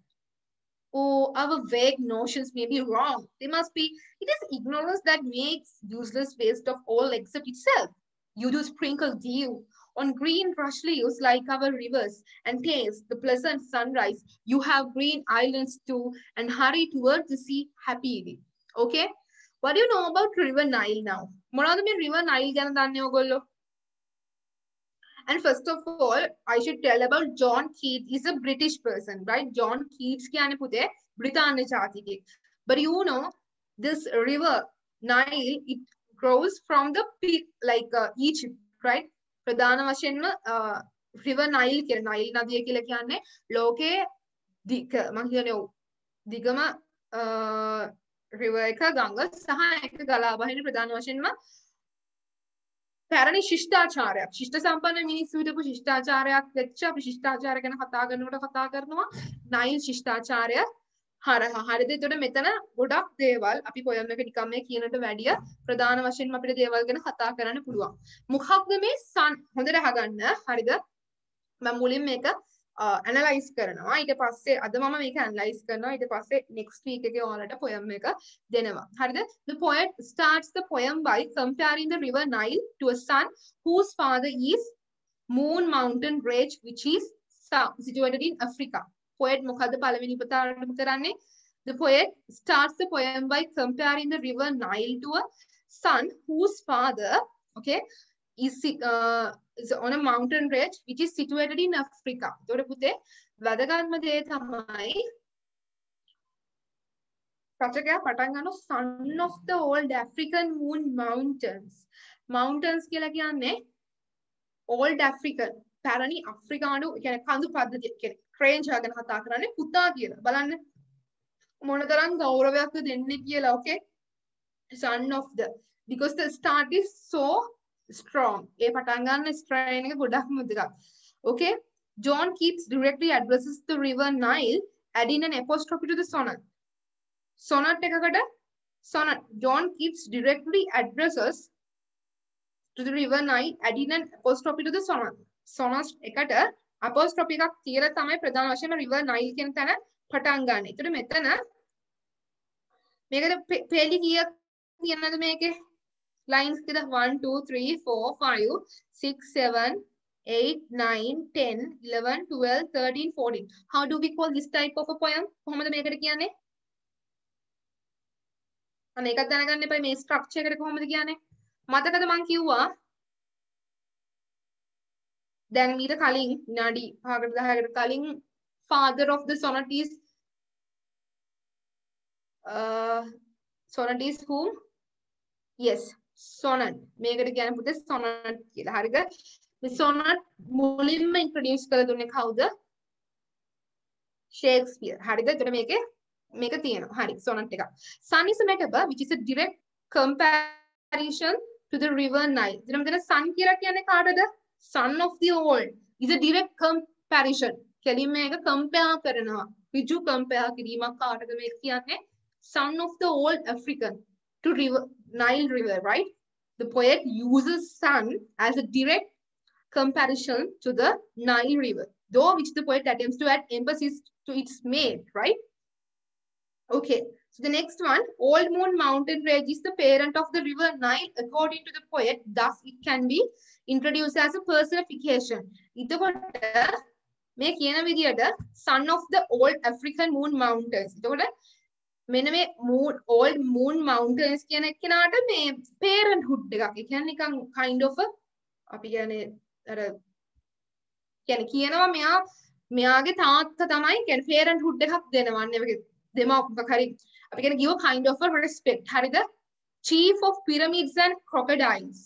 Speaker 1: Oh, our vague notions may be wrong. They must be. It is ignorance that makes useless waste of all except itself. You do sprinkle dew on green rush leaves like our rivers and taste the pleasant sunrise. You have green islands too and hurry towards the sea happily. Okay? What do you know about River Nile now? මොනවද මේ River Nile ගැන දන්නේ ඔයගොල්ලෝ? And first of all, I should tell about John Keats. He's a British person, right? John Keats කියන්නේ පුතේ බ්‍රිතාන්‍ය ජාතිකයෙක්. But you know, this river Nile, it grows from the Egypt, right? ප්‍රධාන වශයෙන්ම River Nile කියන Nile නදිය කියලා කියන්නේ ලෝකයේ මම කියන්නේ දිගම river එක ගංගා සහ එක ගලා බහින ප්‍රධාන වශයෙන්ම පැරණි ශිෂ්ටාචාරයක් ශිෂ්ට සම්පන්න මිනිස්සු හිටපු ශිෂ්ටාචාරයක් වෙච්ච අපි ශිෂ්ටාචාරය ගැන කතා කරනකොට කතා කරනවා නයිල් ශිෂ්ටාචාරය හරහා හරිද එතකොට මෙතන ගොඩක් දේවල් අපි poem එක නිකම් මේ කියනට වැඩිය ප්‍රධාන වශයෙන්ම අපිට දේවල් ගැන කතා කරන්න පුළුවන් මොකක්ද මේ sun හොඳට අහගන්න හරිද මම මුලින් මේක analyze කරනවා ඊට පස්සේ අද මම මේක analyze කරනවා ඊට පස්සේ next week එකේ ඔයාලට poem එක දෙනවා හරිද the poet starts the poem by comparing the river Nile to a son whose father is moon mountain range which is situated in Africa poet මොකද්ද පළවෙනි පත ආරම්භ කරන්නේ the poet starts the poem by comparing the river Nile to a son whose father okay is on a mountain range which is situated in Africa. ඒතකොට පුතේ වැදගත්ම දේ තමයි රචකයා පටන් ගන්න son of the old African moon mountains. Mountains කියලා කියන්නේ old African පැරණි අප්‍රිකානු කියන්නේ කඳු පද්ධතිය කියන්නේ ක්‍රේන්ජ් ගැන කතා කරන්නේ පුතා කියලා. බලන්න මොනතරම් ගෞරවයක්ද දෙන්නේ කියලා okay. Son of the because the start is so strong. ඒ පටන් ගන්න strain එක ගොඩක්ම දෙකක්. Okay. John Keats directly addresses the river Nile adding an apostrophe to the sonnet. Sonnet එකකට sonnet John Keats directly addresses to the river Nile adding an apostrophe to the sonnet. Sonnet එකට apostrophe එකක් තියලා තමයි ප්‍රධාන වශයෙන්ම river Nile කියන තැන පටන් ගන්න. ඒතර මෙතන මේකට පෙළි කීයක් තියෙනවද මේකේ? lines kida 1 2 3 4 5 6 7 8 9 10 11 12 13 14. How do we call this type of a poem? කොහොමද මේකට කියන්නේ? මේකත් දැනගන්න එපා මේ ස්ට්‍රක්චර් එකට කොහොමද කියන්නේ? මතකද මං කිව්වා දැන් මීට කලින් විනාඩි 5කට 10කට කලින් father of the sonnet is whom? Yes, sonnet. මේකට කියන්නේ පුතේ sonnet කියලා. හරිද? මේ sonnet මුලින්ම introduce කරලා දුන්නේ කවුද? Shakespeare. හරිද? එතකොට මේක තියෙනවා. හරි. sonnet එක. Sun is a metaphor which is a direct comparison to the river Nile. එතන මෙතන sun කියලා කියන්නේ කාටද? Son of the old is a direct comparison. කෙලින්ම මේක compare කරනවා. ඍජු compare කිරීමක් කාටද මේක කියන්නේ? Son of the old African to Nile River, right? The poet uses sun as a direct comparison to the Nile River, though which the poet attempts to add emphasis to its mate, right? Okay, so the next one, Old Moon Mountain Range is the parent of the river Nile according to the poet, thus it can be introduced as a personification. එතකොට මේ කියන විදියට son of the old African moon mountains. එතකොට මෙන්න මේ old moon mountains කියන එකනට මේ parenthood එකක්. ඒ කියන්නේ නිකන් kind of a අපි කියන්නේ අර කියන්නේ කියනවා මෙයාගේ තාත්තා තමයි කියන්නේ parenthood එකක් දෙනවා. අන්න ඒ වගේ දෙමව්පියෙක් හරි අපි කියන්නේ give kind of a respect. හරිද? Chief of pyramids and crocodiles.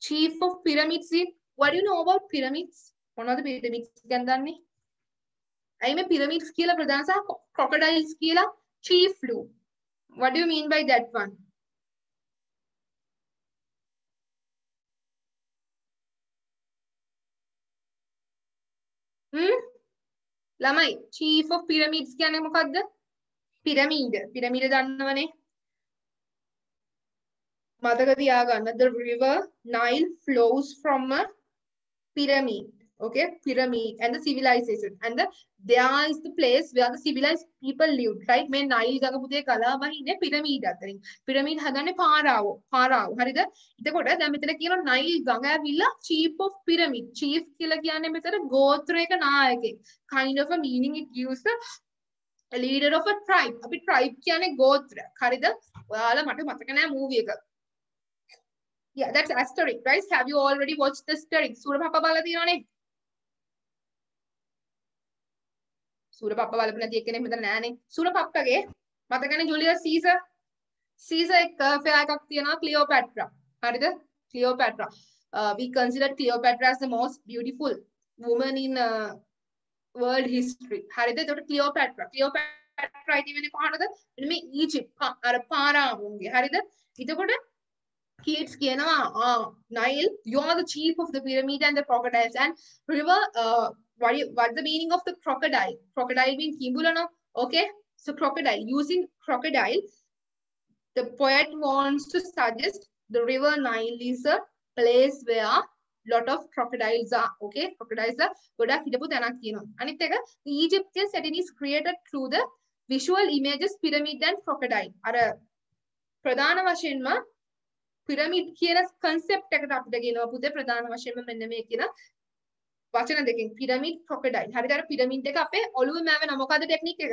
Speaker 1: Chief of pyramids. What do you know about pyramids? මොනවද pyramids ගැන දන්නේ? අයි මේ pyramids කියලා ප්‍රධාන සහ crocodiles කියලා chief lu. What do you mean by that one? ළමයි chief of pyramids කියන්නේ මොකද්ද? pyramid දන්නවනේ. මතක තියාගන්න. The river Nile flows from a pyramid. Okay, pyramid and the civilization, and there is the place where the civilized people lived, right? මේ Nile ගඟ පුතේ ගලා වහින්නේ pyramid අතරින්. pyramid හදන්නේ පාරාවෝ. හරිද? එතකොට දැන් මෙතන කියනවා Nile ගඟ ඇවිල්ලා chief of pyramid. chief කියලා කියන්නේ මෙතන ගෝත්‍රයක නායකයෙක්. kind of a meaning it gives a leader of a tribe. අපි tribe කියන්නේ ගෝත්‍රයක්. හරිද? ඔයාලා මට මතක නෑ movie එක. Yeah, that's Asterix, right? Have you already watched the Asterix? සූරපප්පා බලලා තියෙනවනේ. සූරපප්පා බලපු නැති එක්කෙනෙක් මෙතන නෑනේ. සූරපප්පාගේ මතකනේ ජුලියස් සීසර් එක affair එකක් තියෙනවා Cleopatra. හරිද? Cleopatra. We consider Cleopatra as the most beautiful woman in world history. හරිද? ඒකට Cleopatra ඉති වෙන්නේ කොහටද? මේ ඊජිප්ට් අර පාරාවුන්ගේ. හරිද? එතකොට kids කියනවා Nile, you are the chief of the pyramid and the crocodiles, and river what's the meaning of the crocodile? Crocodile means kimbulano. Okay, so crocodile, using crocodile, the poet wants to suggest the river Nile is a place where lot of crocodiles are. Okay, crocodiles are ගොඩක් හිටපු තැනක් කියනවා. අනිත් එක the Egyptian setting is created through the visual images pyramid and crocodile. අර ප්‍රධාන වශයෙන්ම pyramid කියන concept එකට අපිට කියනවා පුතේ ප්‍රධාන වශයෙන්ම මෙන්න මේ කියන වචන දෙකෙන් pyramid crocodile. හරිද? අර pyramid එක අපේ ඔළුවේ මෑවෙන මොකද්ද ටෙක්නික් එක?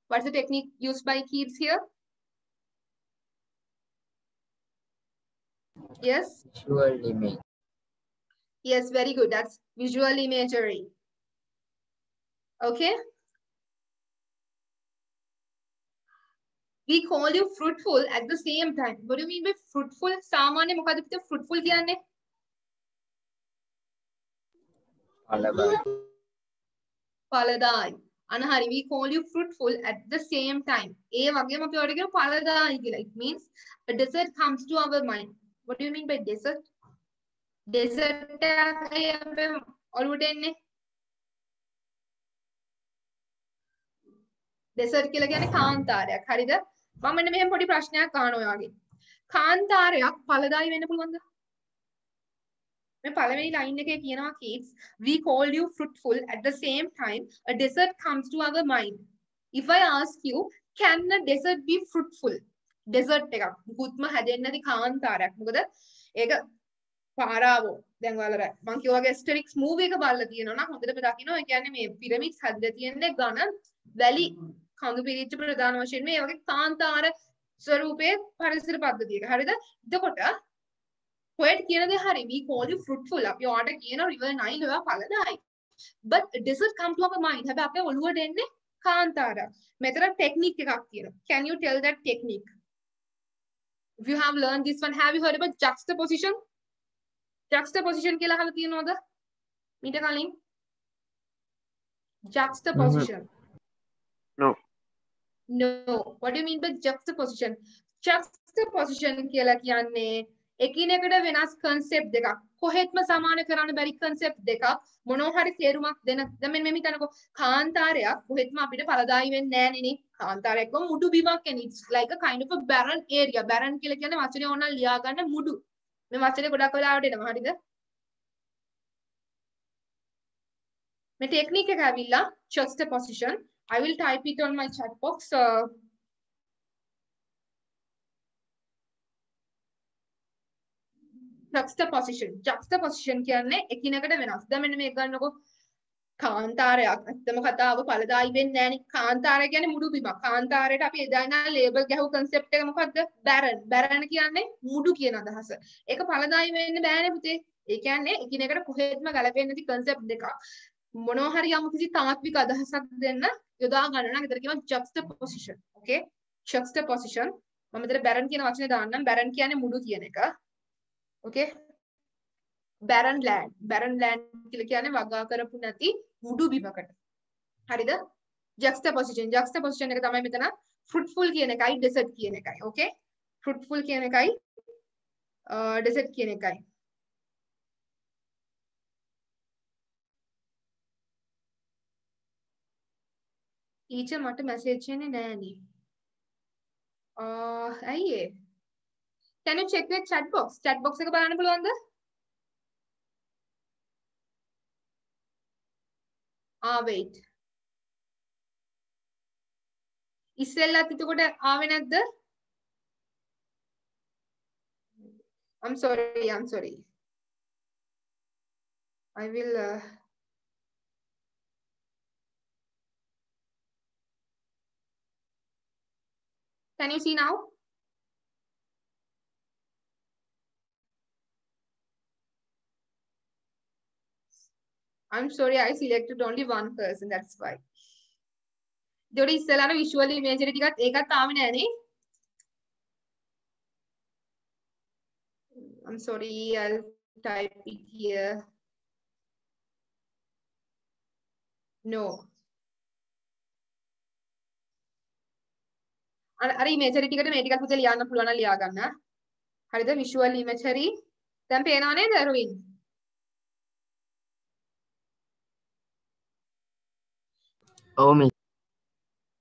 Speaker 1: What's the technique used by kids here? Yes?
Speaker 3: Visual image.
Speaker 1: Yes, very good. That's visual imagery. Okay. We call you fruitful at the same time. What do you mean by fruitful? සාමාන්‍ය මොකද පිට fruitful කියන්නේ? ඵලදායි. අන්න හරි. We call you fruitful at the same time. ඒ වගේම අපි ඔයාලට කියනවා ඵලදායි කියලා. It means a desert comes to our mind. What do you mean by desert? Desert එකයි අපේ ඔළුවට එන්නේ. desert කියලා කියන්නේ කාන්තාරයක්. හරිද? මම මෙන්න මෙහෙම පොඩි ප්‍රශ්නයක් අහනවා ඔයාගේ. කාන්තාරයක් ඵලදායි වෙන්න පුළුවන්ද? මේ පළවෙනි line එකේ කියනවා kids, we call you fruitful at the same time a desert comes to our mind. If I ask you, can a desert be fruitful? Dessert එකක්. මුකුත්ම හැදෙන්නේ නැති කාන්තාරයක්. මොකද ඒක පාරාවෝ දැන් ඔයාලා මං කිව්වා වගේ ඇස්ටරික්ස් මූවි එක බලලා තියෙනවා නම් හොඳට දකින්න ඒ කියන්නේ මේ පිරමිඩ්ස් හැදලා තියෙන්නේ ඝන වැලි කඳු පිරිච්ච ප්‍රධාන වශයෙන් මේ වගේ කාන්තාර ස්වරූපයේ පරිසර පද්ධතියක. හරිද? එතකොට poet කියන දේ හරි. We call you fruitful. අපි ඔයාට කියන river Nile ඔයා ඵලදායි. But desert come to our mind. හැබැයි අපේ ඔළුවට එන්නේ කාන්තාරයක්. මෙතන ටෙක්නික් එකක් තියෙනවා. Can you tell that technique? If you have learned this one, have you heard about juxtaposition? Juxtaposition කියලා අහලා තියෙනවද? මීට කලින්? Juxtaposition.
Speaker 2: No.
Speaker 1: No. What do you mean by juxtaposition? Juxtaposition කියලා කියන්නේ එකිනෙකට වෙනස් concept දෙකක්. කොහෙත්ම සමාන කරන්න බැරි concept දෙකක් මොනවා හරි තේරුමක් දෙන. දැන් මෙන්න මේ හිතන්නකෝ කාන්තාරයක් කොහෙත්ම අපිට පළදායි වෙන්නේ නැහැ නේ. කාන්තාරයක්ම මුඩු බිමක් and it's like a kind of a barren area. barren කියලා කියන්නේ වචනේ ඕනනම් ලියා ගන්න මුඩු. මේ වචනේ ගොඩක් වෙලාවට එනවා. හරිද? මේ ටෙක්නික් එක ඇවිල්ලා juxtaposition. I will type it on my chat box. Juxtaposition කියන්නේ එකිනෙකට වෙනස්. දැන් මෙන්න මේක ගන්නකො කාන්තාරයක්. ඇත්තම කතාව පළදායි වෙන්නේ නැහනේ. කාන්තාරය කියන්නේ මුඩු බිමක්. කාන්තාරයට අපි එදා ඉඳන් ලේබල් ගැහුව concept එක මොකද්ද? barren. barren කියන්නේ මුඩු කියන අදහස. ඒක පළදායි වෙන්න බෑනේ පුතේ. ඒ කියන්නේ එකිනෙකට කොහෙත්ම ගැලපෙන්නේ නැති concept දෙකක්. මොනවා හරි යම් කිසි තාත්වික අදහසක් දෙන්න යොදා ගන්න නම් ඒතර කියනවා juxtaposition. Okay? Juxtaposition. මම මෙතන barren කියන වචනේ දාන්නම්. barren කියන්නේ මුඩු කියන එක. Okay? barren land. barren land කියලා කියන්නේ වගා කරපු නැති මුඩු බිමකට. හරිද? juxtaposition. juxtaposition එක තමයි මෙතන fruitful කියන එකයි desert කියන එකයි. Okay? fruitful කියන එකයි desert කියන එකයි. ටීචර් මට මැසේජ් එන්නේ නෑනේ. ඇයි ඒ? Can you check the chat box? Chat box එක බලන්න පුළුවන්ද? wait. ඉස්සෙල්ලත් එතකොට ආවේ නැද්ද? I'm sorry. I will Can you see now? I'm sorry, I selected only one person, that's why. ඒකට ඉස්සෙල්ලාම visual imagery ටිකත් ඒකත් ආවේ නෑනේ. I'm sorry, I'll type it here. No. අර imagery ටිකට මේ ටිකත් පුතේ ලියන්න පුළුවන් නම් ලියා ගන්න. හරිද? visual imagery. දැන් පේනව නේද අරුවින්?
Speaker 3: Oh, me.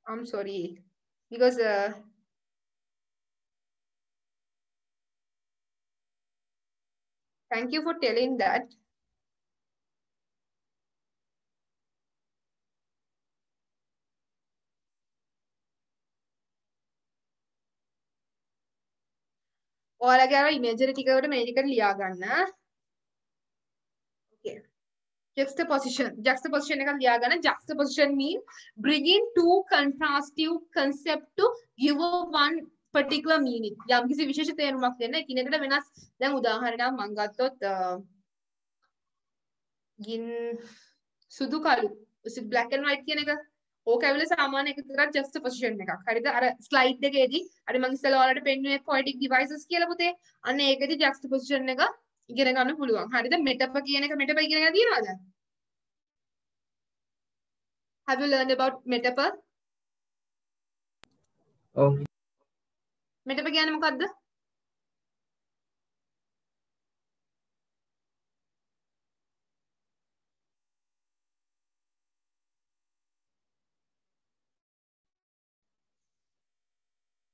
Speaker 1: I'm sorry because thank you for telling that. ඔයාලගේ අර ඉමේජරි ටිකකට මේ ටිකට ලියා ගන්න. Okay. Juxtaposition එක ලියා ගන්න. Juxtaposition mean bringing two contrastive concept to give one particular meaning. යම් කිසි විශේෂ තේරුමක් දෙන්න එකිනෙකට වෙනස්. දැන් උදාහරණයක් මම ගත්තොත් සුදු කළු black and white කියන එක ඕක ඇවිල්ලා සාමාන්‍ය එක විතරක් juxtaposition එකක්. හරිද? අර ස්ලයිඩ් එකේදී අර මම ඉස්සෙල්ලා ඔයාලට පෙන්නුවේ poetic devices කියලා පුතේ. අන්න ඒකේදී juxtaposition එක ඉගෙන ගන්න පුළුවන්. හරිද? metaphor කියන එක metaphor ඉගෙන ගන්න තියෙනවද? Have you learned about metaphor?
Speaker 3: Oh.
Speaker 1: metaphor කියන්නේ මොකද්ද?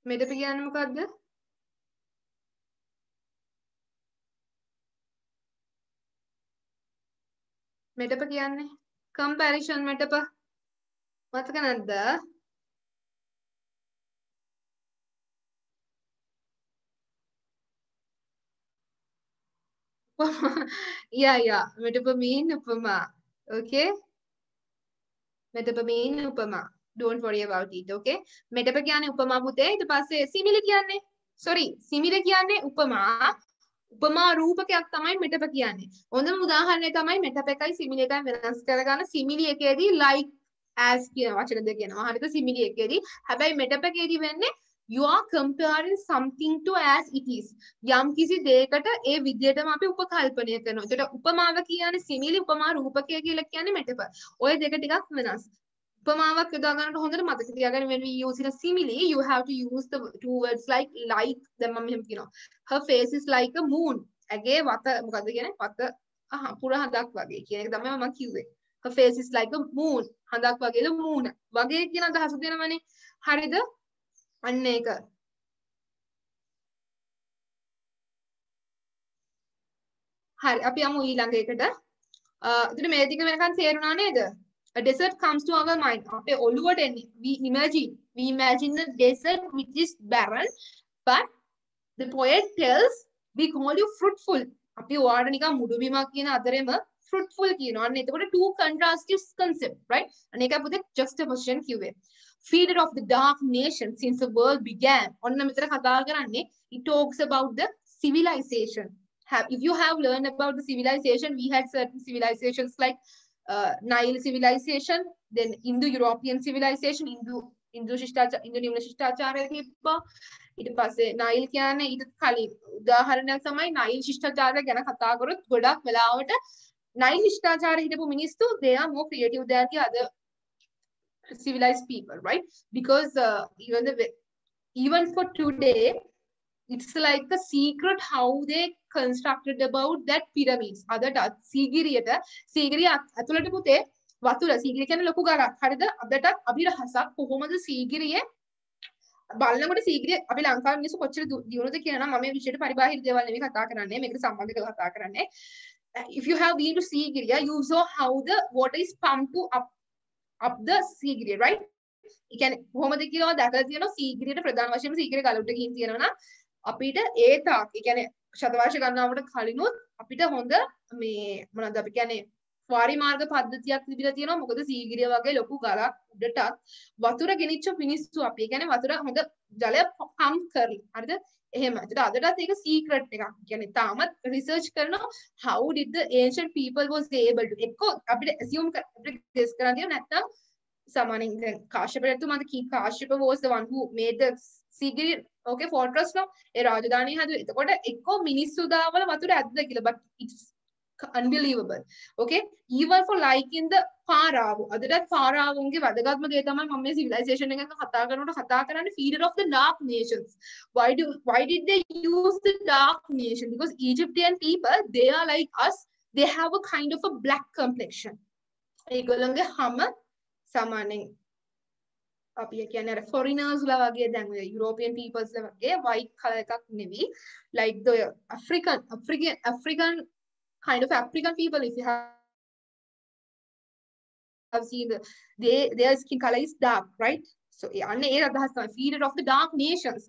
Speaker 1: metaphor කියන්නේ මොකද්ද? metaphor කියන්නේ comparison metaphor. මතක නැද්ද? yeah. Metapamine upama. Okay. Metapamine upama. Don't worry about it. Okay. Metapa කියන්නේ උපමා පුතේ. ඊට පස්සේ simile කියන්නේ. Sorry. Simile කියන්නේ උපමා. උපමා රූපකයක් තමයි මෙටප කියන්නේ. හොඳම උදාහරණය තමයි මෙටප එකයි simile එකයි වෙනස් කරගන්න. Simile එකේදී like as කියන වචන දෙක කියනවා. හරිද? Simile එකේදී. හැබැයි මෙටප එකේදී වෙන්නේ you are comparing something to as it is. යම් කිසි දෙයකට ඒ විදිහටම අපි උපකල්පනය කරනවා. ඒකට උපමාව කියන්නේ simile උපමා රූපකය කියලා කියන්නේ මෙටප. ඔය දෙක ටිකක් වෙනස්. උපමාවක් යොදා ගන්නට හොඳට මතක තියාගන්න when we use in a simile you have to use the two words like දැන් මම මෙහෙම කියනවා her face is like a moon ඇගේ වත මොකද්ද කියන්නේ වත පුර හඳක් වගේ කියන එක තමයි මම කිව්වේ her face is like a moon හඳක් වගේලු moon වගේ කියන අදහස දෙනවනේ හරිද අන්න ඒක හරි අපි යමු ඊළඟ එකට එතන මේ ටික වෙනකන් තේරුණා නේද A desert comes to our mind. We imagine the desert which is barren, but the poet tells we call you fruitful. අපි ඔයාලට නිකන් මුඩු බිමක් කියන අතරෙම fruitful කියනවා. අන්න එතකොට two contrastive concept, right? අනේක පුතේ juxtaposition කිව්වේ. Feeder of the dark nation since the world began. ඔන්න මෙතන කතා කරන්නේ it talks about the civilization. If you have learned about the civilization, we had certain civilizations like Nile civilization, then Indo-European civilization, Indo-නිම්න ශිෂ්ටාචාරය තිබ්බා. ඊට පස්සේ Nile කියන්නේ ඊට කලින් උදාහරණයක් තමයි Nile ශිෂ්ටාචාරය ගැන කතා කරොත් ගොඩක් වෙලාවට Nile ශිෂ්ටාචාරය හිටපු මිනිස්සු they are more creative than the other civilized people, right? Because even for today, it's like a secret how they constructed about that pyramids. අදට සීගිරිය ඇතුළට පුතේ වතුර සීගිරිය කියන්නේ ලොකු ගලක්. හරිද? අදට අභිරහසක් කොහොමද සීගිරියේ බලනකොට සීගිරිය අපි ලංකාවේ මිනිස්සු කොච්චර දියුණුවද කියන නම් මම මේ විශේෂ පරිබාහිර දේවල් නෙවෙයි කතා කරන්නේ. මේකට සම්බන්ධ කරලා කතා කරන්නේ. If you have been to Sigiriya, you saw how the water is pumped to up the Sigiriya, right? ඒ කියන්නේ කොහොමද කියලා දැකලා තියෙනවා සීගිරියට ප්‍රධාන වශයෙන්ම සීගිරිය ගලුට ගිහින් තියෙනවා නම් අපිට ඒ තාක් ඒ කියන්නේ ශතවර්ෂ ගණනාවට කලිනුත් අපිට හොඳ මේ මොනවද අපි කියන්නේ වාරි මාර්ග පද්ධතියක් තිබිලා තියෙනවා මොකද සීගිරිය වගේ ලොකු ගලක් උඩට වතුර ගෙනිච්ච මිනිස්සු අපි ඒ කියන්නේ වතුර හොඳ ජලය පම්ප් කරලා හරිද එහෙම ඒකට අදටත් ඒක සීක්‍රට් එකක් කියන්නේ තාමත් රිසර්ච් කරනවා how did the ancient people was able to එක්ක අපිට assume අපිට ගෙස් කරන්න තියෙනවා නැත්නම් සාමාන්‍යයෙන් දැන් කාශ්‍යපතුමාද Kashyapa was the one who made the Sigiri okay fortress no ඒ රාජධානිය හැදුවේ. එතකොට එක්ක මිනිස්සු දාවල වතුර ඇද්ද කියලා but it's unbelievable. Okay even for like in the පාරාවෝ අදටත් පාරාවෝන්ගේ වැදගත්ම දේ තමයි මම මේ civilization එක ගැන කතා කරනකොට කතා කරන්නේ feeder of the dark nations. Why did they use the dark nation? Because Egyptian people they are like us, they have a kind of a black complexion. ඒගොල්ලන්ගේ හැම සාමාන්‍යයෙන් අපි කියන්නේ අර foreigners ලා වගේ දැන් European peoples ලා වගේ white color එකක් නෙවෙයි like the African kind of African people if you have seen their skin color is dark, right? So අන්නේ ඒ අදහස් තමයි feeder of the dark nations.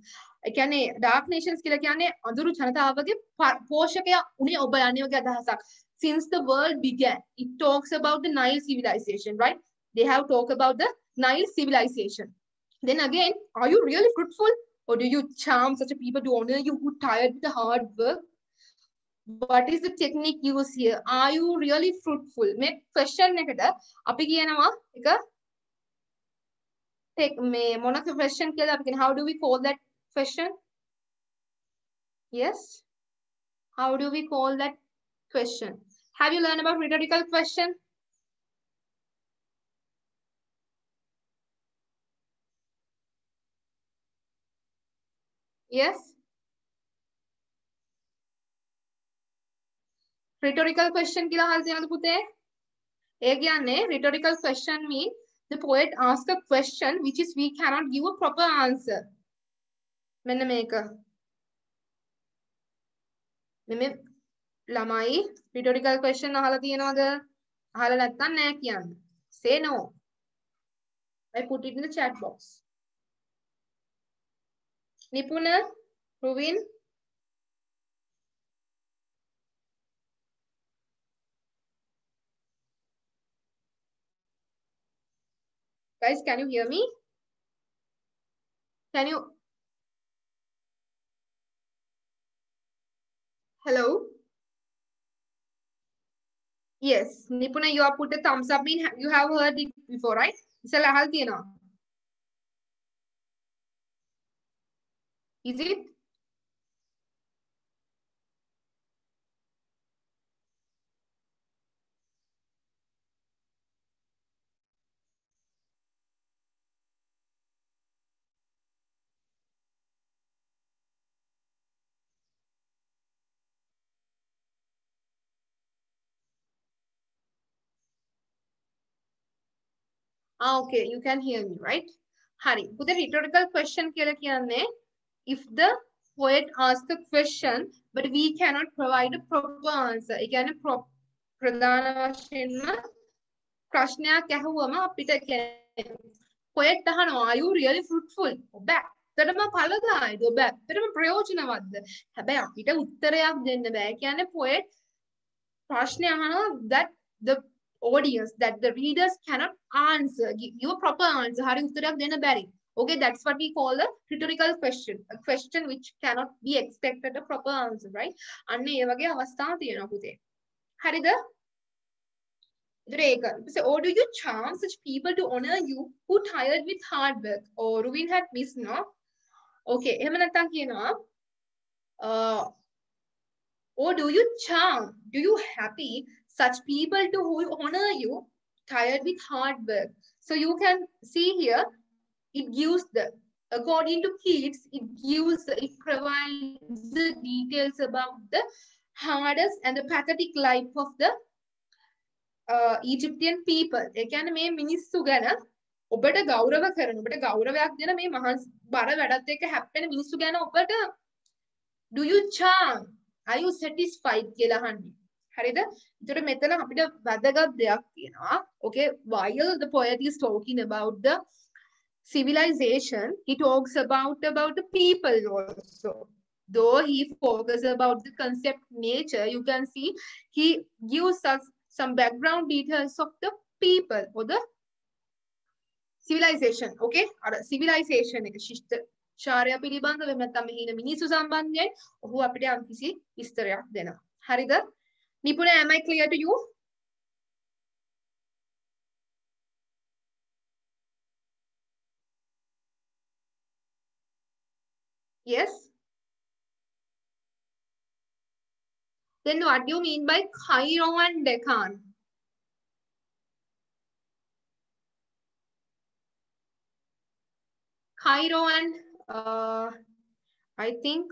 Speaker 1: ඒ කියන්නේ dark nations කියලා කියන්නේ අඳුරු ජනතාවගේ පෝෂකයා උනේ ඔබ යන්නේ වගේ අදහසක්. Since the world began, it talks about the Nile civilization, right? They have talked about the Nile civilization. Then again, are you really fruitful? Or do you charm such a people to honor you who tired with the hard work? What is the technique used here? Are you really fruitful? මේ question එකට අපි කියනවා එක මේ මොන question කියලා අපි කියන how do we call that question? Yes? How do we call that question? Have you learned about rhetorical question? Yes? Rhetorical question කියලා අහලා තියෙනවද පුතේ? ඒ කියන්නේ rhetorical question mean the poet asks a question which is we cannot give a proper answer. මෙන්න මේක. මේ ළමයි rhetorical question අහලා තියෙනවද? අහලා නැත්නම් නෑ කියන්න. Say no. I put it in the chat box. Nipuna, Ruvin. Guys, can you hear me? Can you? Hello? Yes, Nipuna, you have put a thumbs up in. You have heard it before, right? Isala ahal tiyena. Is it? Ah, okay, you can hear me, right? Hari, with the rhetorical question කියලා කියන්නේ if the poet asks a question but we cannot provide a proper answer. ඒ කියන්නේ ප්‍රධාන වශයෙන්ම ප්‍රශ්නයක් ඇහුවම අපිට poet අහනවා are you really fruitful? ඔබ ඇත්තටම ඵලදායීද? ඔබ ඇත්තටම ප්‍රයෝජනවත්ද? හැබැයි අපිට උත්තරයක් දෙන්න බෑ. කියන්නේ poet ප්‍රශ්නය අහනවා that the audience, that the readers cannot answer, give a proper answer. හරි උත්තරයක් දෙන්න බැරි. Okay, that's what we call a rhetorical question. A question which cannot be expected a proper answer, right? අන්න ඒ වගේ අවස්ථා තියෙනවා පුතේ. හරිද? So, or do you charm such people to honor you who tired with hard work? Or Ruvin had missed, no? Okay, එහෙම නැත්නම් කියනවා or do you charm, do you happy such people to who honor you tired with hard work? So you can see here, it gives the, according to Keats, it provides the details about the hardest and the pathetic life of the Egyptian people. ඒ කියන්නේ මේ මිනිස්සු ගැන ඔබට ගෞරව කරන, ඔබට ගෞරවයක් දෙන මේ මහත් බර වැඩත් එක්ක හැප්පෙන මිනිස්සු ගැන ඔබට do you charm? Are you satisfied කියලා අහන්නේ. හරිද? ඒතර මෙතන අපිට වැදගත් දෙයක් තියෙනවා. Okay, while the poet is talking about the civilization, he talks about the people also. Though he focuses about the concept nature, you can see he gives us some background details of the people or the civilization. Okay, civilization එක ශාරය පිළිබඳව නැත්නම් මෙහි ඉන්න මිනිස්සු සම්බන්ධයෙන් ඔහු අපිට යම්කිසි විස්තරයක් දෙනවා. හරිද? නිපුණ, am I clear to you? Yes? Then what do you mean by Cairo and Deccan? Cairo and I think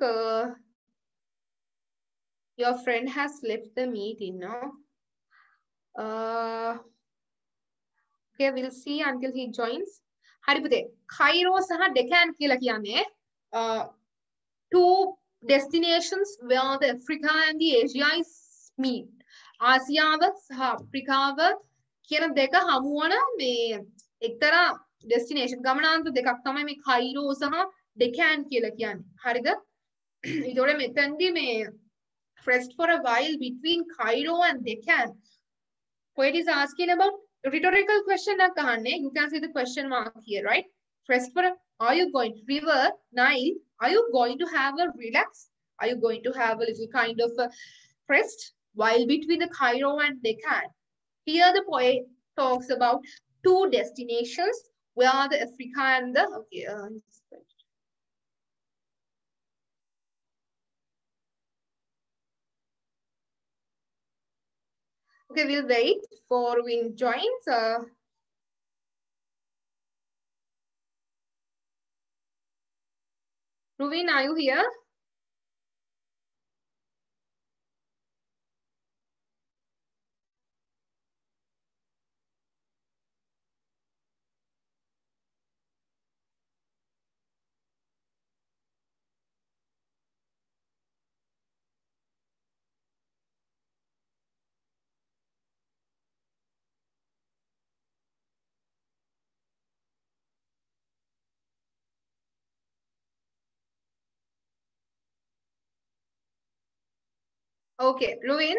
Speaker 1: your friend has left the meeting, no? Okay, we'll see until he joins. Hari පුතේ, Cairo සහ Deccan කියලා කියන්නේ two destinations where the Africa and the Asia is meet. ආසියාව සහ අප්‍රිකාව කියන දෙක හමු වන මේ එක්තරා destination ගමනාන්ත දෙකක් තමයි මේ Cairo සහ Deccan කියලා කියන්නේ. හරිද? ඒතකොට මෙතනදී මේ rest for a while between Cairo and Deccan. Poet is asking about rhetorical question. You can see the question mark here, right? Rest for a, are you going to river Nile? Are you going to have a relax? Are you going to have a little kind of a rest while between the Cairo and Deccan? Here the poet talks about two destinations where the Africa and the okay, we'll wait for Win joins. Ruvin, are you here? Okay, Ruvin,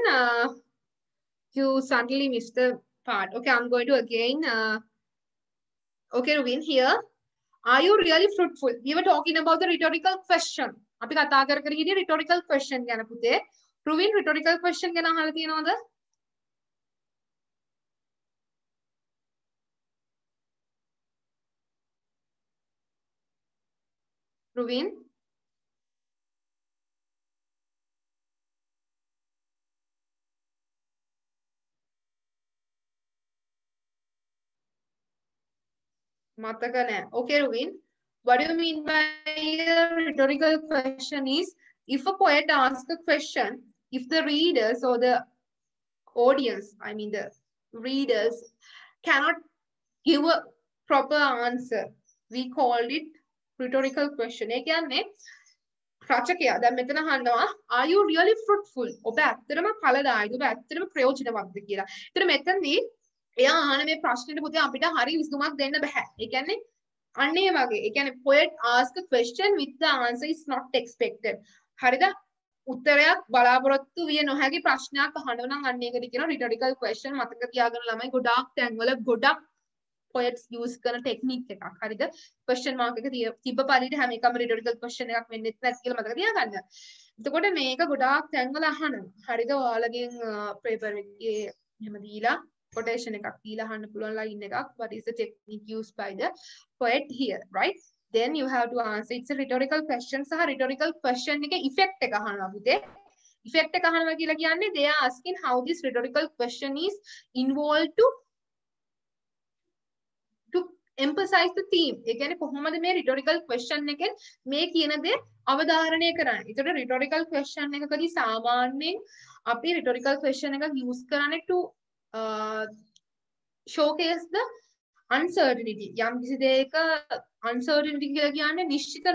Speaker 1: you suddenly missed the part. Okay, I'm going to again. Okay, Rubin, here. Are you really fruitful? We were talking about the rhetorical question. අපි කතා කර කර හිටියේ rhetorical question ගැන පුතේ. Rubin, rhetorical question ගැන අහලා තියෙනවද? Rubin? මතක නැහැ. Okay, Rubin. What do you mean by a rhetorical question is if a poet asks a question, if the readers or the audience, I mean the readers, cannot give a proper answer, we called it rhetorical question. ඒ කියන්නේ රචකයා දැන් මෙතන අහනවා are you really fruitful? ඔබ ඇත්තටම ඵලදායීද? ඔබ ඇත්තටම ප්‍රයෝජනවත්ද කියලා. ඒතර මෙතනදී එයා අහන මේ ප්‍රශ්නෙට පුතේ අපිට හරි විසඳුමක් දෙන්න බෑ. ඒ කියන්නේ අන්න ඒ වගේ. ඒ කියන්නේ poet ask a question with the answer is not expected. හරිද? උත්තරයක් බලාපොරොත්තු විය නොහැකි ප්‍රශ්නයක් අහනවා නම් අන්න ඒකට කියනවා rhetorical question. මතක තියාගන්න ළමයි ගොඩාක් තැන්වල ගොඩක් poets use කරන ටෙක්නික් එකක්. හරිද? question mark එක තිබ්බ පරිදි හැම එකම rhetorical question එකක් වෙන්නෙත් නැත් කියලා මතක තියාගන්න. එතකොට මේක ගොඩාක් තැන්වල අහනවා. හරිද? ඔයාලගෙන් paper එකේ එහෙම දීලා quotation එකක් දීලා අහන්න පුළුවන් line එකක්. What is the technique used by the poet here, right? Then you have to answer. It's a rhetorical question. සහ rhetorical question එකේ effect එක අහනවා පුතේ. effect එක අහනවා කියලා කියන්නේ they are asking how this rhetorical question is involved to emphasize the theme. ඒ කියන්නේ කොහොමද මේ rhetorical question එකෙන් මේ කියන දේ අවධාරණය කරන්නේ. ඒතකොට rhetorical question එකකදී සාමාන්‍යයෙන් අපි rhetorical question එකක් use කරන්නේ to showcase the uncertainty. යම් කිසි දෙයක uncertainty කියලා කියන්නේ නිශ්චිත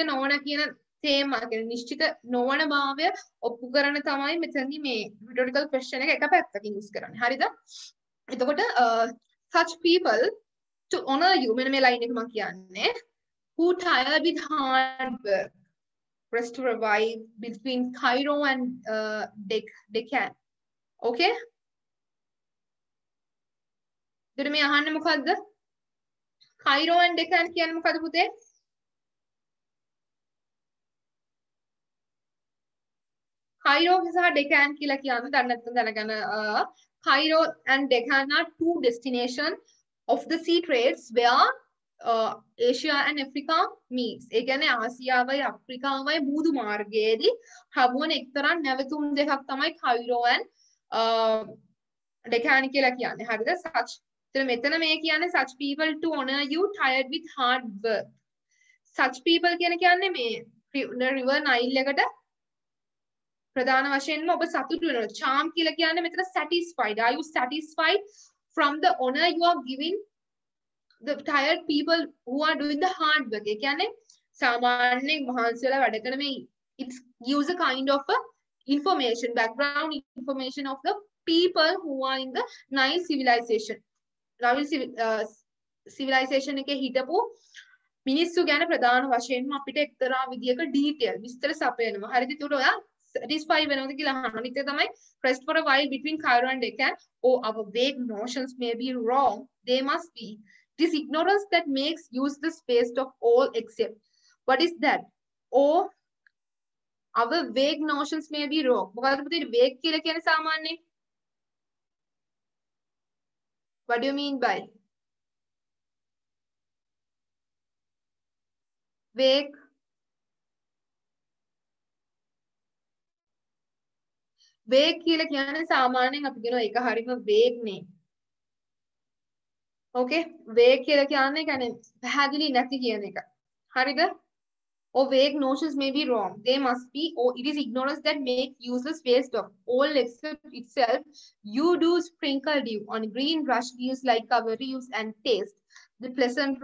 Speaker 1: නොවන කියන තේමා කියන්නේ නිශ්චිත නොවන භාවය ඔප්පු කරන තමයි මෙතනදී මේ rhetorical question එක පැත්තකින් use කරන්නේ. හරිද? එතකොට such people to honor you මෙන්න මේ line එක මම කියන්නේ who tired with hard work rest to revive between Cairo and Deccan. Okay? එතකොට මේ අහන්නේ මොකද්ද? Cairo and Deccan කියන්නේ මොකද්ද පුතේ? Cairo සහ Deccan කියලා කියන්නේ දන්නේ නැත්නම් දැනගන්න Cairo and Deccan are two destinations of the sea trades where Asia and Africa meets. ඒ කියන්නේ ආසියාවයි අප්‍රිකාවයි බුදු මාර්ගයේදී හමුවන එක්තරා නැවතුම් දෙකක් තමයි Cairo and Deccan කියලා කියන්නේ. හරිද? such මෙතන මේ කියන්නේ such people to honor you tired with hard work. such people කියන්නේ මේ river Nile එකට ප්‍රධාන වශයෙන්ම ඔබ සතුටු වෙනවා. charm කියලා කියන්නේ මෙතන satisfied. Are you satisfied from the honor you are giving the tired people who are doing the hard work? ඒ කියන්නේ සාමාන්‍යයෙන් මහන්සි වෙලා වැඩ කරන මේ it gives a kind of a information, background information of the people who are in the Nile civilization. Nile civilization එකේ හිටපු මිනිස්සු ගැන ප්‍රධාන වශයෙන්ම අපිට එක්තරා විදියක detail විස්තර සපයනවා. හරිද? ඒකට ඔයා satisfy වෙනවද කියලා අහනවා. ඊට තමයි rest for a while between Cairo and Deccan. Oh, our vague notions may be wrong. They must be. This ignorance that makes useless waste of all except. What is that? Oh, our vague notions may be wrong. මොකද්ද පුතේ vague කියලා කියන්නේ සාමාන්‍යයෙන්? What do you mean by vague? vague කියලා කියන්නේ සාමාන්‍යයෙන් අපි කියනවා ඒක හරියම vague නේ. Okay? vague කියලා කියන්නේ පැහැදිලි නැති කියන එක. හරිද? Or vague notions may be wrong. They must be, or it is ignorance that make useless waste of all except itself. You do sprinkle dew on green rush leaves like cover leaves and taste the pleasant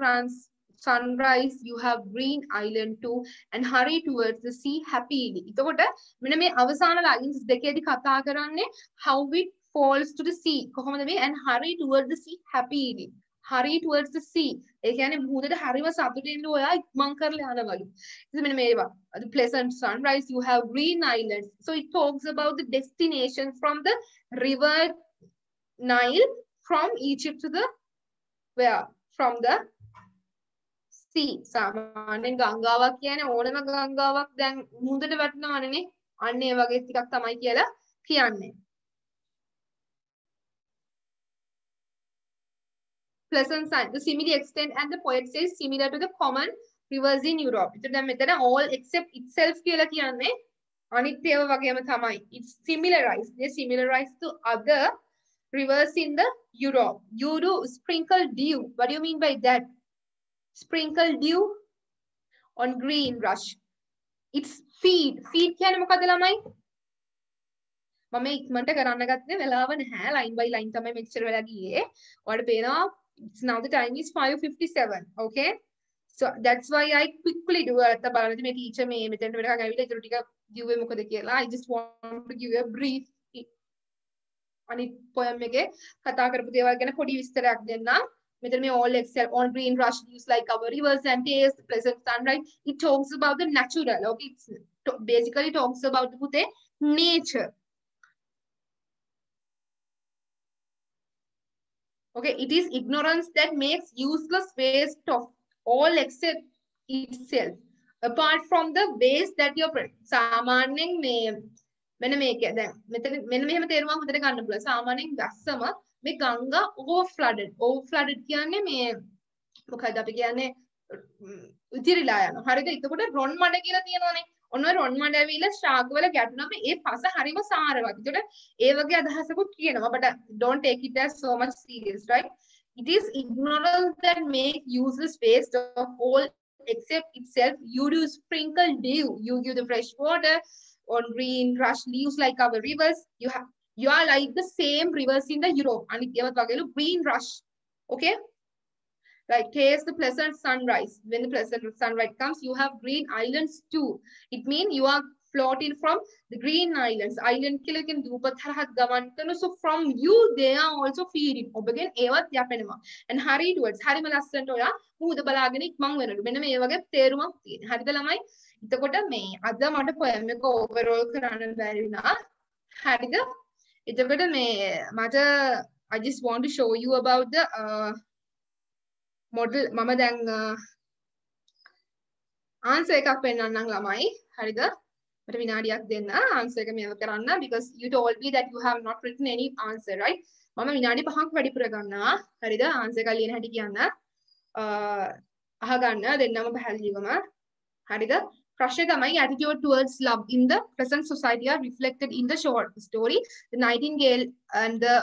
Speaker 1: sunrise. You have green island too and hurry towards the sea happily. එතකොට මෙන්න මේ අවසාන lines දෙකේදී කතා කරන්නේ how it falls to the sea. කොහොමද මේ and hurry towards the sea happily. hurry towards the sea. ඒ කියන්නේ මුහුදට හරිම සතුටින් ඔයා ඉක්මන් කරලා යනවලු. ඉතින් මෙන්න මේවා. The pleasant sunrise, you have green islands. So it talks about the destination from the river Nile from Egypt to the where from the sea. සාමාන්‍යයෙන් ගංගාවක් කියන්නේ ඕනම ගංගාවක් දැන් මුහුදට වැටෙනවනේ. අන්න ඒ වගේ ටිකක් තමයි කියලා කියන්නේ. Pleasant sign. The simile extend and the poet says similar to the common rivers in Europe. ඒතර දැන් මෙතන all except itself කියලා කියන්නේ අනිත් ඒවා වගේම තමයි. It's similarized. They similarized to other rivers in the Europe. You do sprinkle dew. What do you mean by that? Sprinkle dew on green rush. It's feed. Feed කියන්නේ මොකද ළමයි? මම ඉක්මනට කරන්න ගත්තේ වෙලාව නැහැ. line by line තමයි මෙච්චර වෙලා ගියේ. ඔයාලට පේනවා it's now the time is 5:57. Okay? So that's why I quickly do it. බලන්න මේ teacher මේ මෙතෙන්ට වෙනකන් ඇවිල්ලා ඉතුරු ටික කිව්වේ මොකද කියලා. I just want to give you a brief අනිත් poem එකේ කතා කරපු දේවල් ගැන පොඩි විස්තරයක් දෙන්නම්. මෙතන මේ all excel on green rush leaves like our rivers and taste the pleasant sunrise. It talks about the natural. Okay, it's basically talks about the nature. Okay, it is ignorance that makes useless waste of all except itself. Apart from the waste that you're සාමාන්‍යයෙන් මේ මෙන්න මේක දැන් මෙතන මෙන්න මෙහෙම තේරුමක් හොඳට ගන්න පුළුවන්. සාමාන්‍යයෙන් දැස්සම මේ ගංගා over flooded කියන්නේ මේ මොකද අපි කියන්නේ ඉතිරිලා යනවා. හරිද? එතකොට රොන් මඩ කියලා තියෙනවනේ. ඔන්න රොන් මඩ ඇවිල්ලා ශාග වල ගැටුනම ඒ පස හරිම සාරවත්. එතකොට ඒ වගේ අදහසකුත් කියනවා. But don't take it as so much serious, right? It is ignorance that makes useless waste of all except itself. You do sprinkle dew. You give the fresh water on green rush leaves like our rivers. You are like the same rivers in the Europe. And green rush. Okay? Like taste the pleasant sunrise. When the pleasant sunrise comes, you have green islands too. It means you are floating from the green islands. Island kilakin dupatharahat gawantanu. So from you, they are also feeding. Again, evat yapenema. And hurry towards Harima Lasantoya, who the balagonic mang when me ever teruma. Harida lamai. Itakota may other mother poem overall Karanan Barina. Harida. Itakota may matter. I just want to show you about the model mama දැන් answer එකක් පෙන්නන්නම් ළමයි හරිද මට විනාඩියක් දෙන්න answer එක මේව කරන්න because you told me that you have not written any answer right මම විනාඩි 5ක් වැඩිපුර ගන්නවා හරිද answer එක ලියන හැටි කියන්න අහගන්න දෙන්නම පැහැදිලිවම හරිද ප්‍රශ්නේ තමයි attitude towards love in the present society are reflected in the short story the Nightingale and the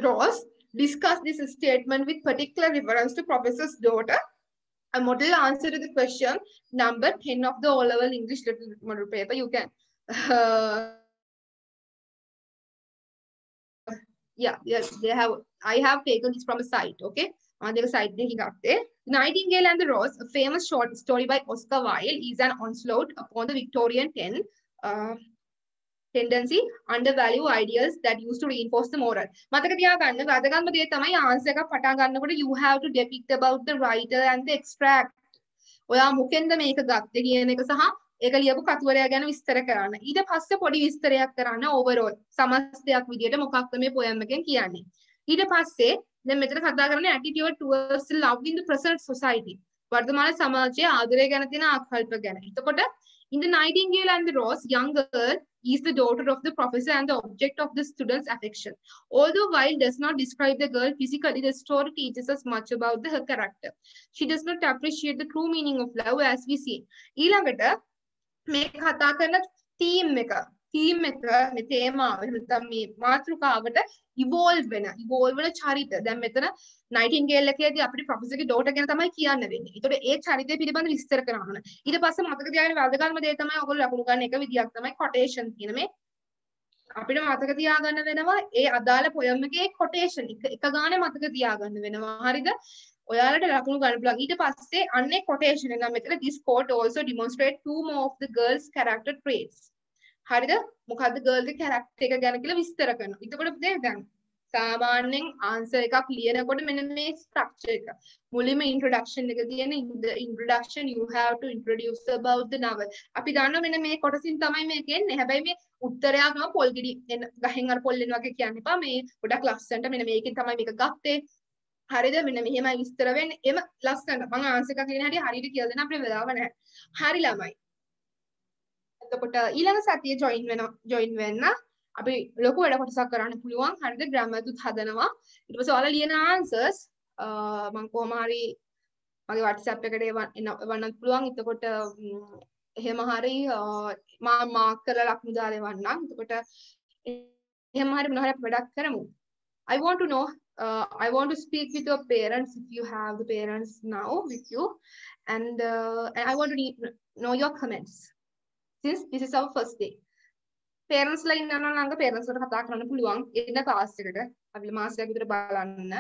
Speaker 1: Ross discuss this statement with particular reference to professor's daughter. A model answer to the question number 10 of the O-level English literature model paper. You can, yes, they have. I have taken this from a site. Okay, on the site they got there. Nightingale and the Rose, a famous short story by Oscar Wilde, is an onslaught upon the Victorian tendency undervalue ideas that used to reinforce the moral. මතක තියාගන්න වැදගත්ම දේ තමයි answer එකක් පටන් ගන්නකොට you have to depict about the writer and the extract. ඔයා මොකෙන්ද මේක ගත්තේ කියන එක සහ ඒක ලියපු කතුවරයා ගැන විස්තර කරන්න. ඊට පස්සේ පොඩි විස්තරයක් කරන්න overall සමස්තයක් විදියට මොකක්ද මේ poem එකෙන් කියන්නේ. ඊට පස්සේ දැන් මෙතන කතා කරන්නේ attitude towards love in the present society. වර්තමාන සමාජයේ ආදරය ගැන තියෙන ආකල්ප ගැන. එතකොට in the Nightingale and the Rose, young girl is the daughter of the professor and the object of the student's affection. Although Wilde does not describe the girl physically, the story teaches us much about her character. She does not appreciate the true meaning of love as we see. ඊළඟට මේ කතා කරන theme එක මේ තේමාව නැත්නම් මේ මාතෘකාවට evolve වෙන චරිත. දැන් මෙතන Nightingale එකේදී අපිට ප්‍රොෆෙසර්ගේ daughter ගැන තමයි කියන්න වෙන්නේ. ඒතකොට ඒ චරිතය පිළිබඳව විස්තර කරනවා. ඊට පස්සේ මතක තියාගන්න වැදගත්ම දේ තමයි ඔයගොල්ලෝ ලකුණු ගන්න එක විදියක් තමයි quotation කියන මේ අපිට මතක තියාගන්න වෙනවා ඒ අදාළ poem එකේ quotation එක ගානේ මතක තියාගන්න වෙනවා. හරිද? ඔයාලට ලකුණු ගන්න පුළුවන්. ඊට පස්සේ අන්නේ quotation එක මෙතන this quote also demonstrate two more of the girl's character traits. හරිද? මොකද්ද girl ගේ character එක ගැන කියලා විස්තර කරනවා. එතකොට දැන් සාමාන්‍යයෙන් answer එකක් ලියනකොට මෙන්න මේ structure එක. මුලින්ම introduction එක තියෙන in the introduction you have to introduce about the novel. අපි දන්නවා මෙන්න මේ කොටසින් තමයි මේක එන්නේ. හැබැයි මේ උත්තරයක් නම පොල් ගෙඩි ගහෙන් අර පොල් එන වගේ කියන්න එපා. මේ ගොඩක් ලස්සනට මෙන්න මේකෙන් තමයි මේක ගත්තේ. හරිද? මෙන්න මෙහෙමයි විස්තර වෙන්නේ. එම ලස්සනට මම answer එකක් ලියන හැටි හරියට කියලා දෙන්න අපේ වෙලාව නැහැ. හරි ළමයි. එතකොට ඊළඟ සතියේ join වෙන්න අපි ලොකු වැඩ කොටසක් කරන්න පුළුවන්. හරිද? grammar තුත් හදනවා. ඊට පස්සේ ඔයාලා ලියන answers මම කොහොම හරි මගේ WhatsApp එකට එවන්නත් පුළුවන්. එතකොට එහෙම හරි මම මාක් කරලා ලකුණු දාලා එවන්නම්. එතකොට එහෙම හරි මොනවා හරි අපි වැඩක් කරමු. I want to know I want to speak with your parents if you have the parents now with you and I want to know your comments since this is our first day. Parents ලා ඉන්නවනම් ළඟ parents වලට කතා කරන්න පුළුවන් එන්න class එකට. අපි මාසයක් විතර බලන්න.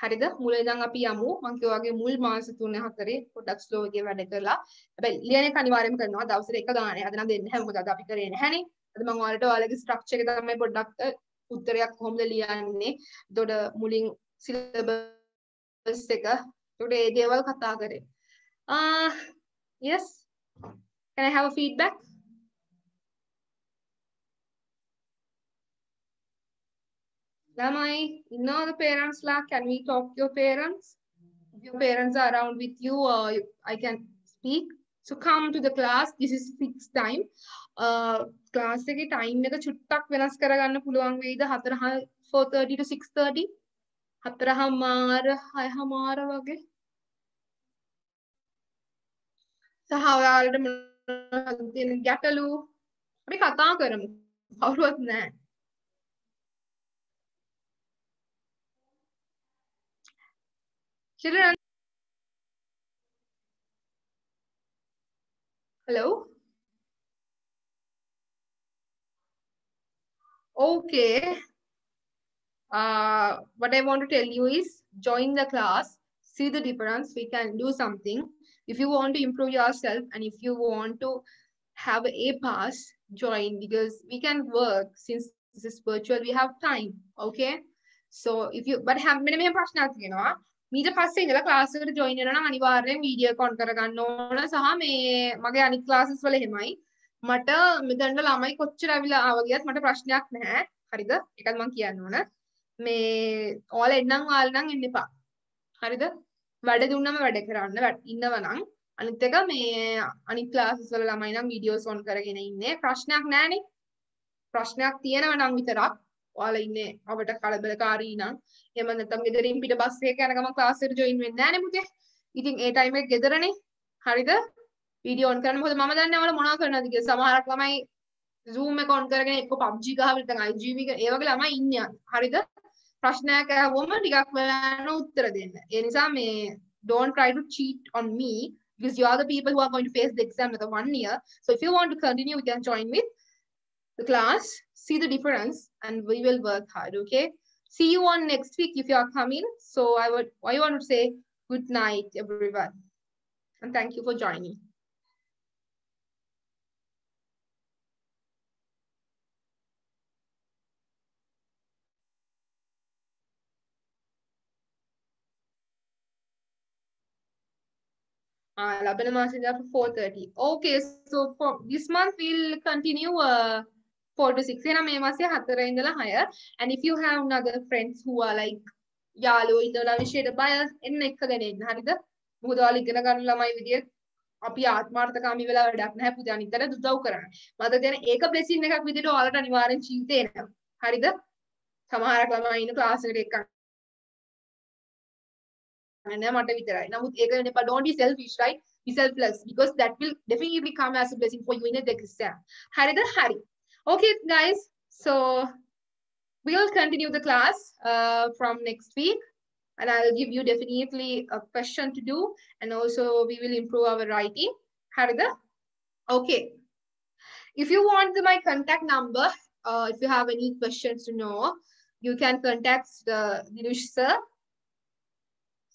Speaker 1: හරිද? මුලින් ඉඳන් අපි යමු. මම කිව්වා වගේ මුල් මාස 3-4 පොඩ්ඩක් slow එකේ වැඩ කරලා. හැබැයි ලියන එක අනිවාර්යයෙන්ම කරනවා. දවසට එක ගානේ. අද නම් දෙන්නේ නැහැ. මොකද අද අපි කරේ නැහැනේ. අද මම ඔයාලට ඔයාලගේ structure එක තමයි පොඩ්ඩක් උත්තරයක් කොහොමද ලියන්නේ. එතකොට මුලින් syllabus එක. එතකොට ඒ දේවල් කතා කරේ. Yes. Can I have a feedback? Lamai, you know the parents la, can we talk to your parents? If your parents are around with you, I can speak. So come to the class. This is fixed time. Class එකේ time එක චුට්ටක් වෙනස් කරගන්න පුළුවන් වෙයිද? 4:30 to 6:30. 4:00 වගේ. සහ ඔයාලට මොනවද තියෙන ගැටලු? අපි කතා කරමු. කවුරුවත් නැහැ. Children. Hello. Okay. What I want to tell you is join the class, see the difference. We can do something. If you want to improve yourself and if you want to have a pass, join because we can work since this is virtual. We have time. Okay. So if you but have many ප්‍රශ්නයක් තියෙනවා. ඊට පස්සේ ඉඳලා class එකට join වෙනවා නම් අනිවාර්යෙන් video call කරගන්න ඕන සහ මේ මගේ අනිත් ක්ලාසස් වල එහෙමයි මට මෙතනට ළමයි කොච්චර අවිලා ආව ගියත් මට ප්‍රශ්නයක් නැහැ හරිද ඒකත් මම කියන්න ඕන මේ ඔයාලා එන්නම් ඔයාලා නම් එන්න එපා හරිද වැඩ දුන්නම වැඩ කරන්න ඉන්නවනම් අනිත් එක මේ අනිත් ක්ලාසස් වල ළමයි නම් වීඩියෝස් ඔන් කරගෙන ඉන්නේ ප්‍රශ්නයක් නැහනේ ප්‍රශ්නයක් තියෙනවා නම් විතරක් ඔයාලා ඉන්නේ අපිට කලබලකාරී නම් එහෙම නැත්නම් ගෙදරින් පිට බස් එකක යන ගමන් ක්ලාස් එකට ජොයින් වෙන්නේ නැහැ නේ පුතේ. ඉතින් ඒ ටයිම් එක ගෙදරනේ. හරිද? වීඩියෝ ඔන් කරන්න මොකද මම දන්නේ ඔයාලා මොනවා කරනවද කියලා. සමහරක් ළමයි Zoom එක ඔන් කරගෙන එක්ක PUBG ගහලා නැත්නම් IGV එක ඒ වගේ ළමයි ඉන්නේ. හරිද? ප්‍රශ්නයක් අහුවම ටිකක් වෙලාන උත්තර දෙන්න. ඒ නිසා මේ don't try to cheat on me because you are the people who are going to face the exam for 1 year. So if you want to continue, you can join with the class, see the difference, and we will work hard, okay? See you on next week if you are coming. So I want to say good night, everyone. And thank you for joining. Labana Masida for 4:30. Okay, so for this month we'll continue 4 to 6. එන මේ මාසේ 4 ඉඳලා 6. And if you have other friends who are like යාළුවෝ ඉඳලා විශේෂ බය එන්න එක්කගෙන එන්න. හරිද? මොකද ඔයාලා ඉගෙන ගන්න ළමයි විදියට අපි ආත්මార్థකාමී වෙලා වැඩක් නැහැ පුතේ අනිත්තර උදව් කරන්න. මට දැන් ඒක බ්ලෙසින් එකක් විදියට ඔයාලට අනිවාර්යෙන් ජීවිතේ එනවා. හරිද? සමහරක් ළමයි ඉන්න ක්ලාස් එකට එක්ක නෑ මට විතරයි. නමුත් ඒක වෙන්න එපා. Don't be selfish, right? Be selfless because that will definitely come as a blessing for you in the exam. හරිද? හරි. Okay, guys. So we'll continue the class from next week. And I'll give you definitely a question to do. And also we will improve our writing. Harida? Okay. If you want my contact number, if you have any questions to know, you can contact Dinush sir,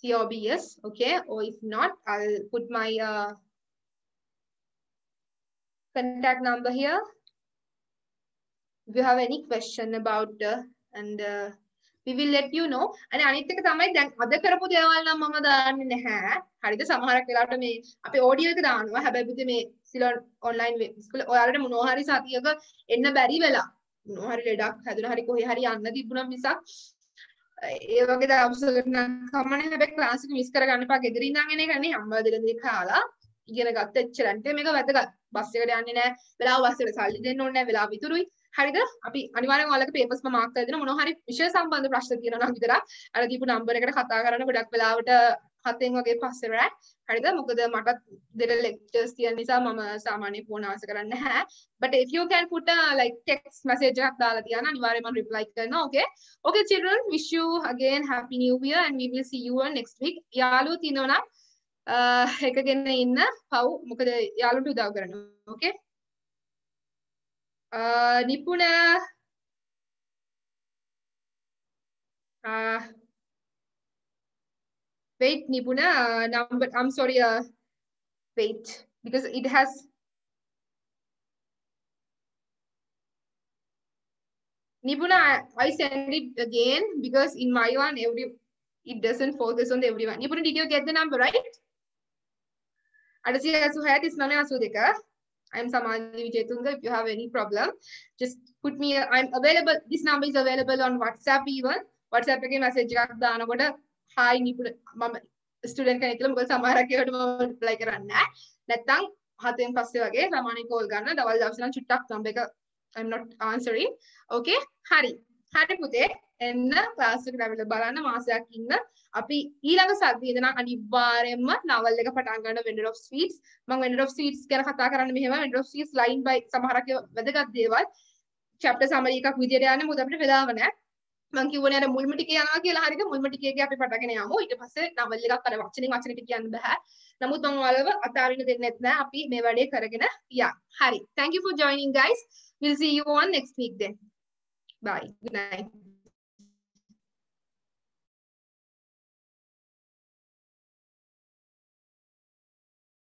Speaker 1: COBS, okay? Or if not, I'll put my contact number here. If you have any question about we will let you know. අනේ අනිත් එක තමයි දැන් අද කරපු දේවල් නම් මම දාන්නේ නැහැ. හරිද? සමහරක් වෙලාවට මේ අපේ ඔඩියෝ එක දානවා. හැබැයි පුතේ මේ සිලොන් ඔන්ලයින් ස්කූල් ඔයාලට මොනවා හරි සතියක එන්න බැරි වෙලා මොනවා හරි ලෙඩක් හැදුණා හරි කොහේ හරි යන්න තිබුණා මිසක් ඒ වගේ දවසකට නම් කමන්නේ හැබැයි ක්ලාස් එක මිස් කරගන්න එපා. ගෙදර ඉඳන් එන එක නේ අම්මා දෙලදී කාලා ඉගෙන ගත්ත එච්චරන්ට මේක වැදගත්. බස් එකට යන්නේ නැහැ. වෙලාව බස් එකට සල්ලි දෙන්න ඕනේ නැහැ. වෙලාව විතරුයි. හරිද? අපි අනිවාර්යෙන් ඔයාලගේ papers ම මාක් කරලා දෙන මොනවා හරි විෂය සම්බන්ධ ප්‍රශ්න තියෙනවා නම් විතරක් අර දීපු නම්බර් එකට කතා කරන්න ගොඩක් වෙලාවට 7න් වගේ පස්සේ රැ. හරිද? මොකද මටත් දෙන lectures තියෙන නිසා මම සාමාන්‍ය ෆෝන් ආස කරන්නේ නැහැ. But if you can put a like text message එකක් දාලා තියන්න අනිවාර්යෙන්ම මම reply කරනවා. Okay? Okay children, wish you again happy new year and we will see you on next week. යාළුවෝ තියෙනවා නම් එකගෙන ඉන්න පව් මොකද යාළුවන්ට උදව් කරනවා. Okay? Nipuna wait Nipuna number I'm sorry wait because it has Nipuna I send it again because in my one it doesn't focus on everyone. Nipuna, did you get the number right? Adasiya Suhayat is Nana Asudeka. I'm Samadhi Vijayatunga. If you have any problem, just put me. I'm available. This number is available on WhatsApp even. WhatsApp पे message दाना कोड़ा hi निपुण मम student का निकलम कोई Samara के what मम reply करना है. नतंग हाथें फंसे वगे सामान्य call करना दवाल जावसे ना चुट्टा नंबर का I'm not answering. Okay, hari පුතේ එන්න class එකට ඇවිල්ලා බලන්න මාසයක් ඉන්න. අපි ඊළඟ සතියේ ඉඳන් අනිවාර්යයෙන්ම novel එක පටන් ගන්න vendor of sweets. මම vendor of sweets ගැන කතා කරන්න මෙහෙම vendor of sweets line by සමහරක් වැදගත් දේවල් chapter summary එකක් විදියට යන්නේ මොකද අපිට වෙලාව නැහැ. මම කිව්වනේ අර මුල්ම ටිකේ යනවා කියලා හරියද මුල්ම ටිකේදී අපි පටගෙන යමු. ඊට පස්සේ novel එකක් අර වචනෙට කියන්න බෑ. නමුත් මම ඔයාලව අතාරින්න දෙන්නෙත් නැහැ. අපි මේ වැඩේ කරගෙන යන්න. හරි. Thank you for joining guys. We'll see you on next week then. Bye. Good night.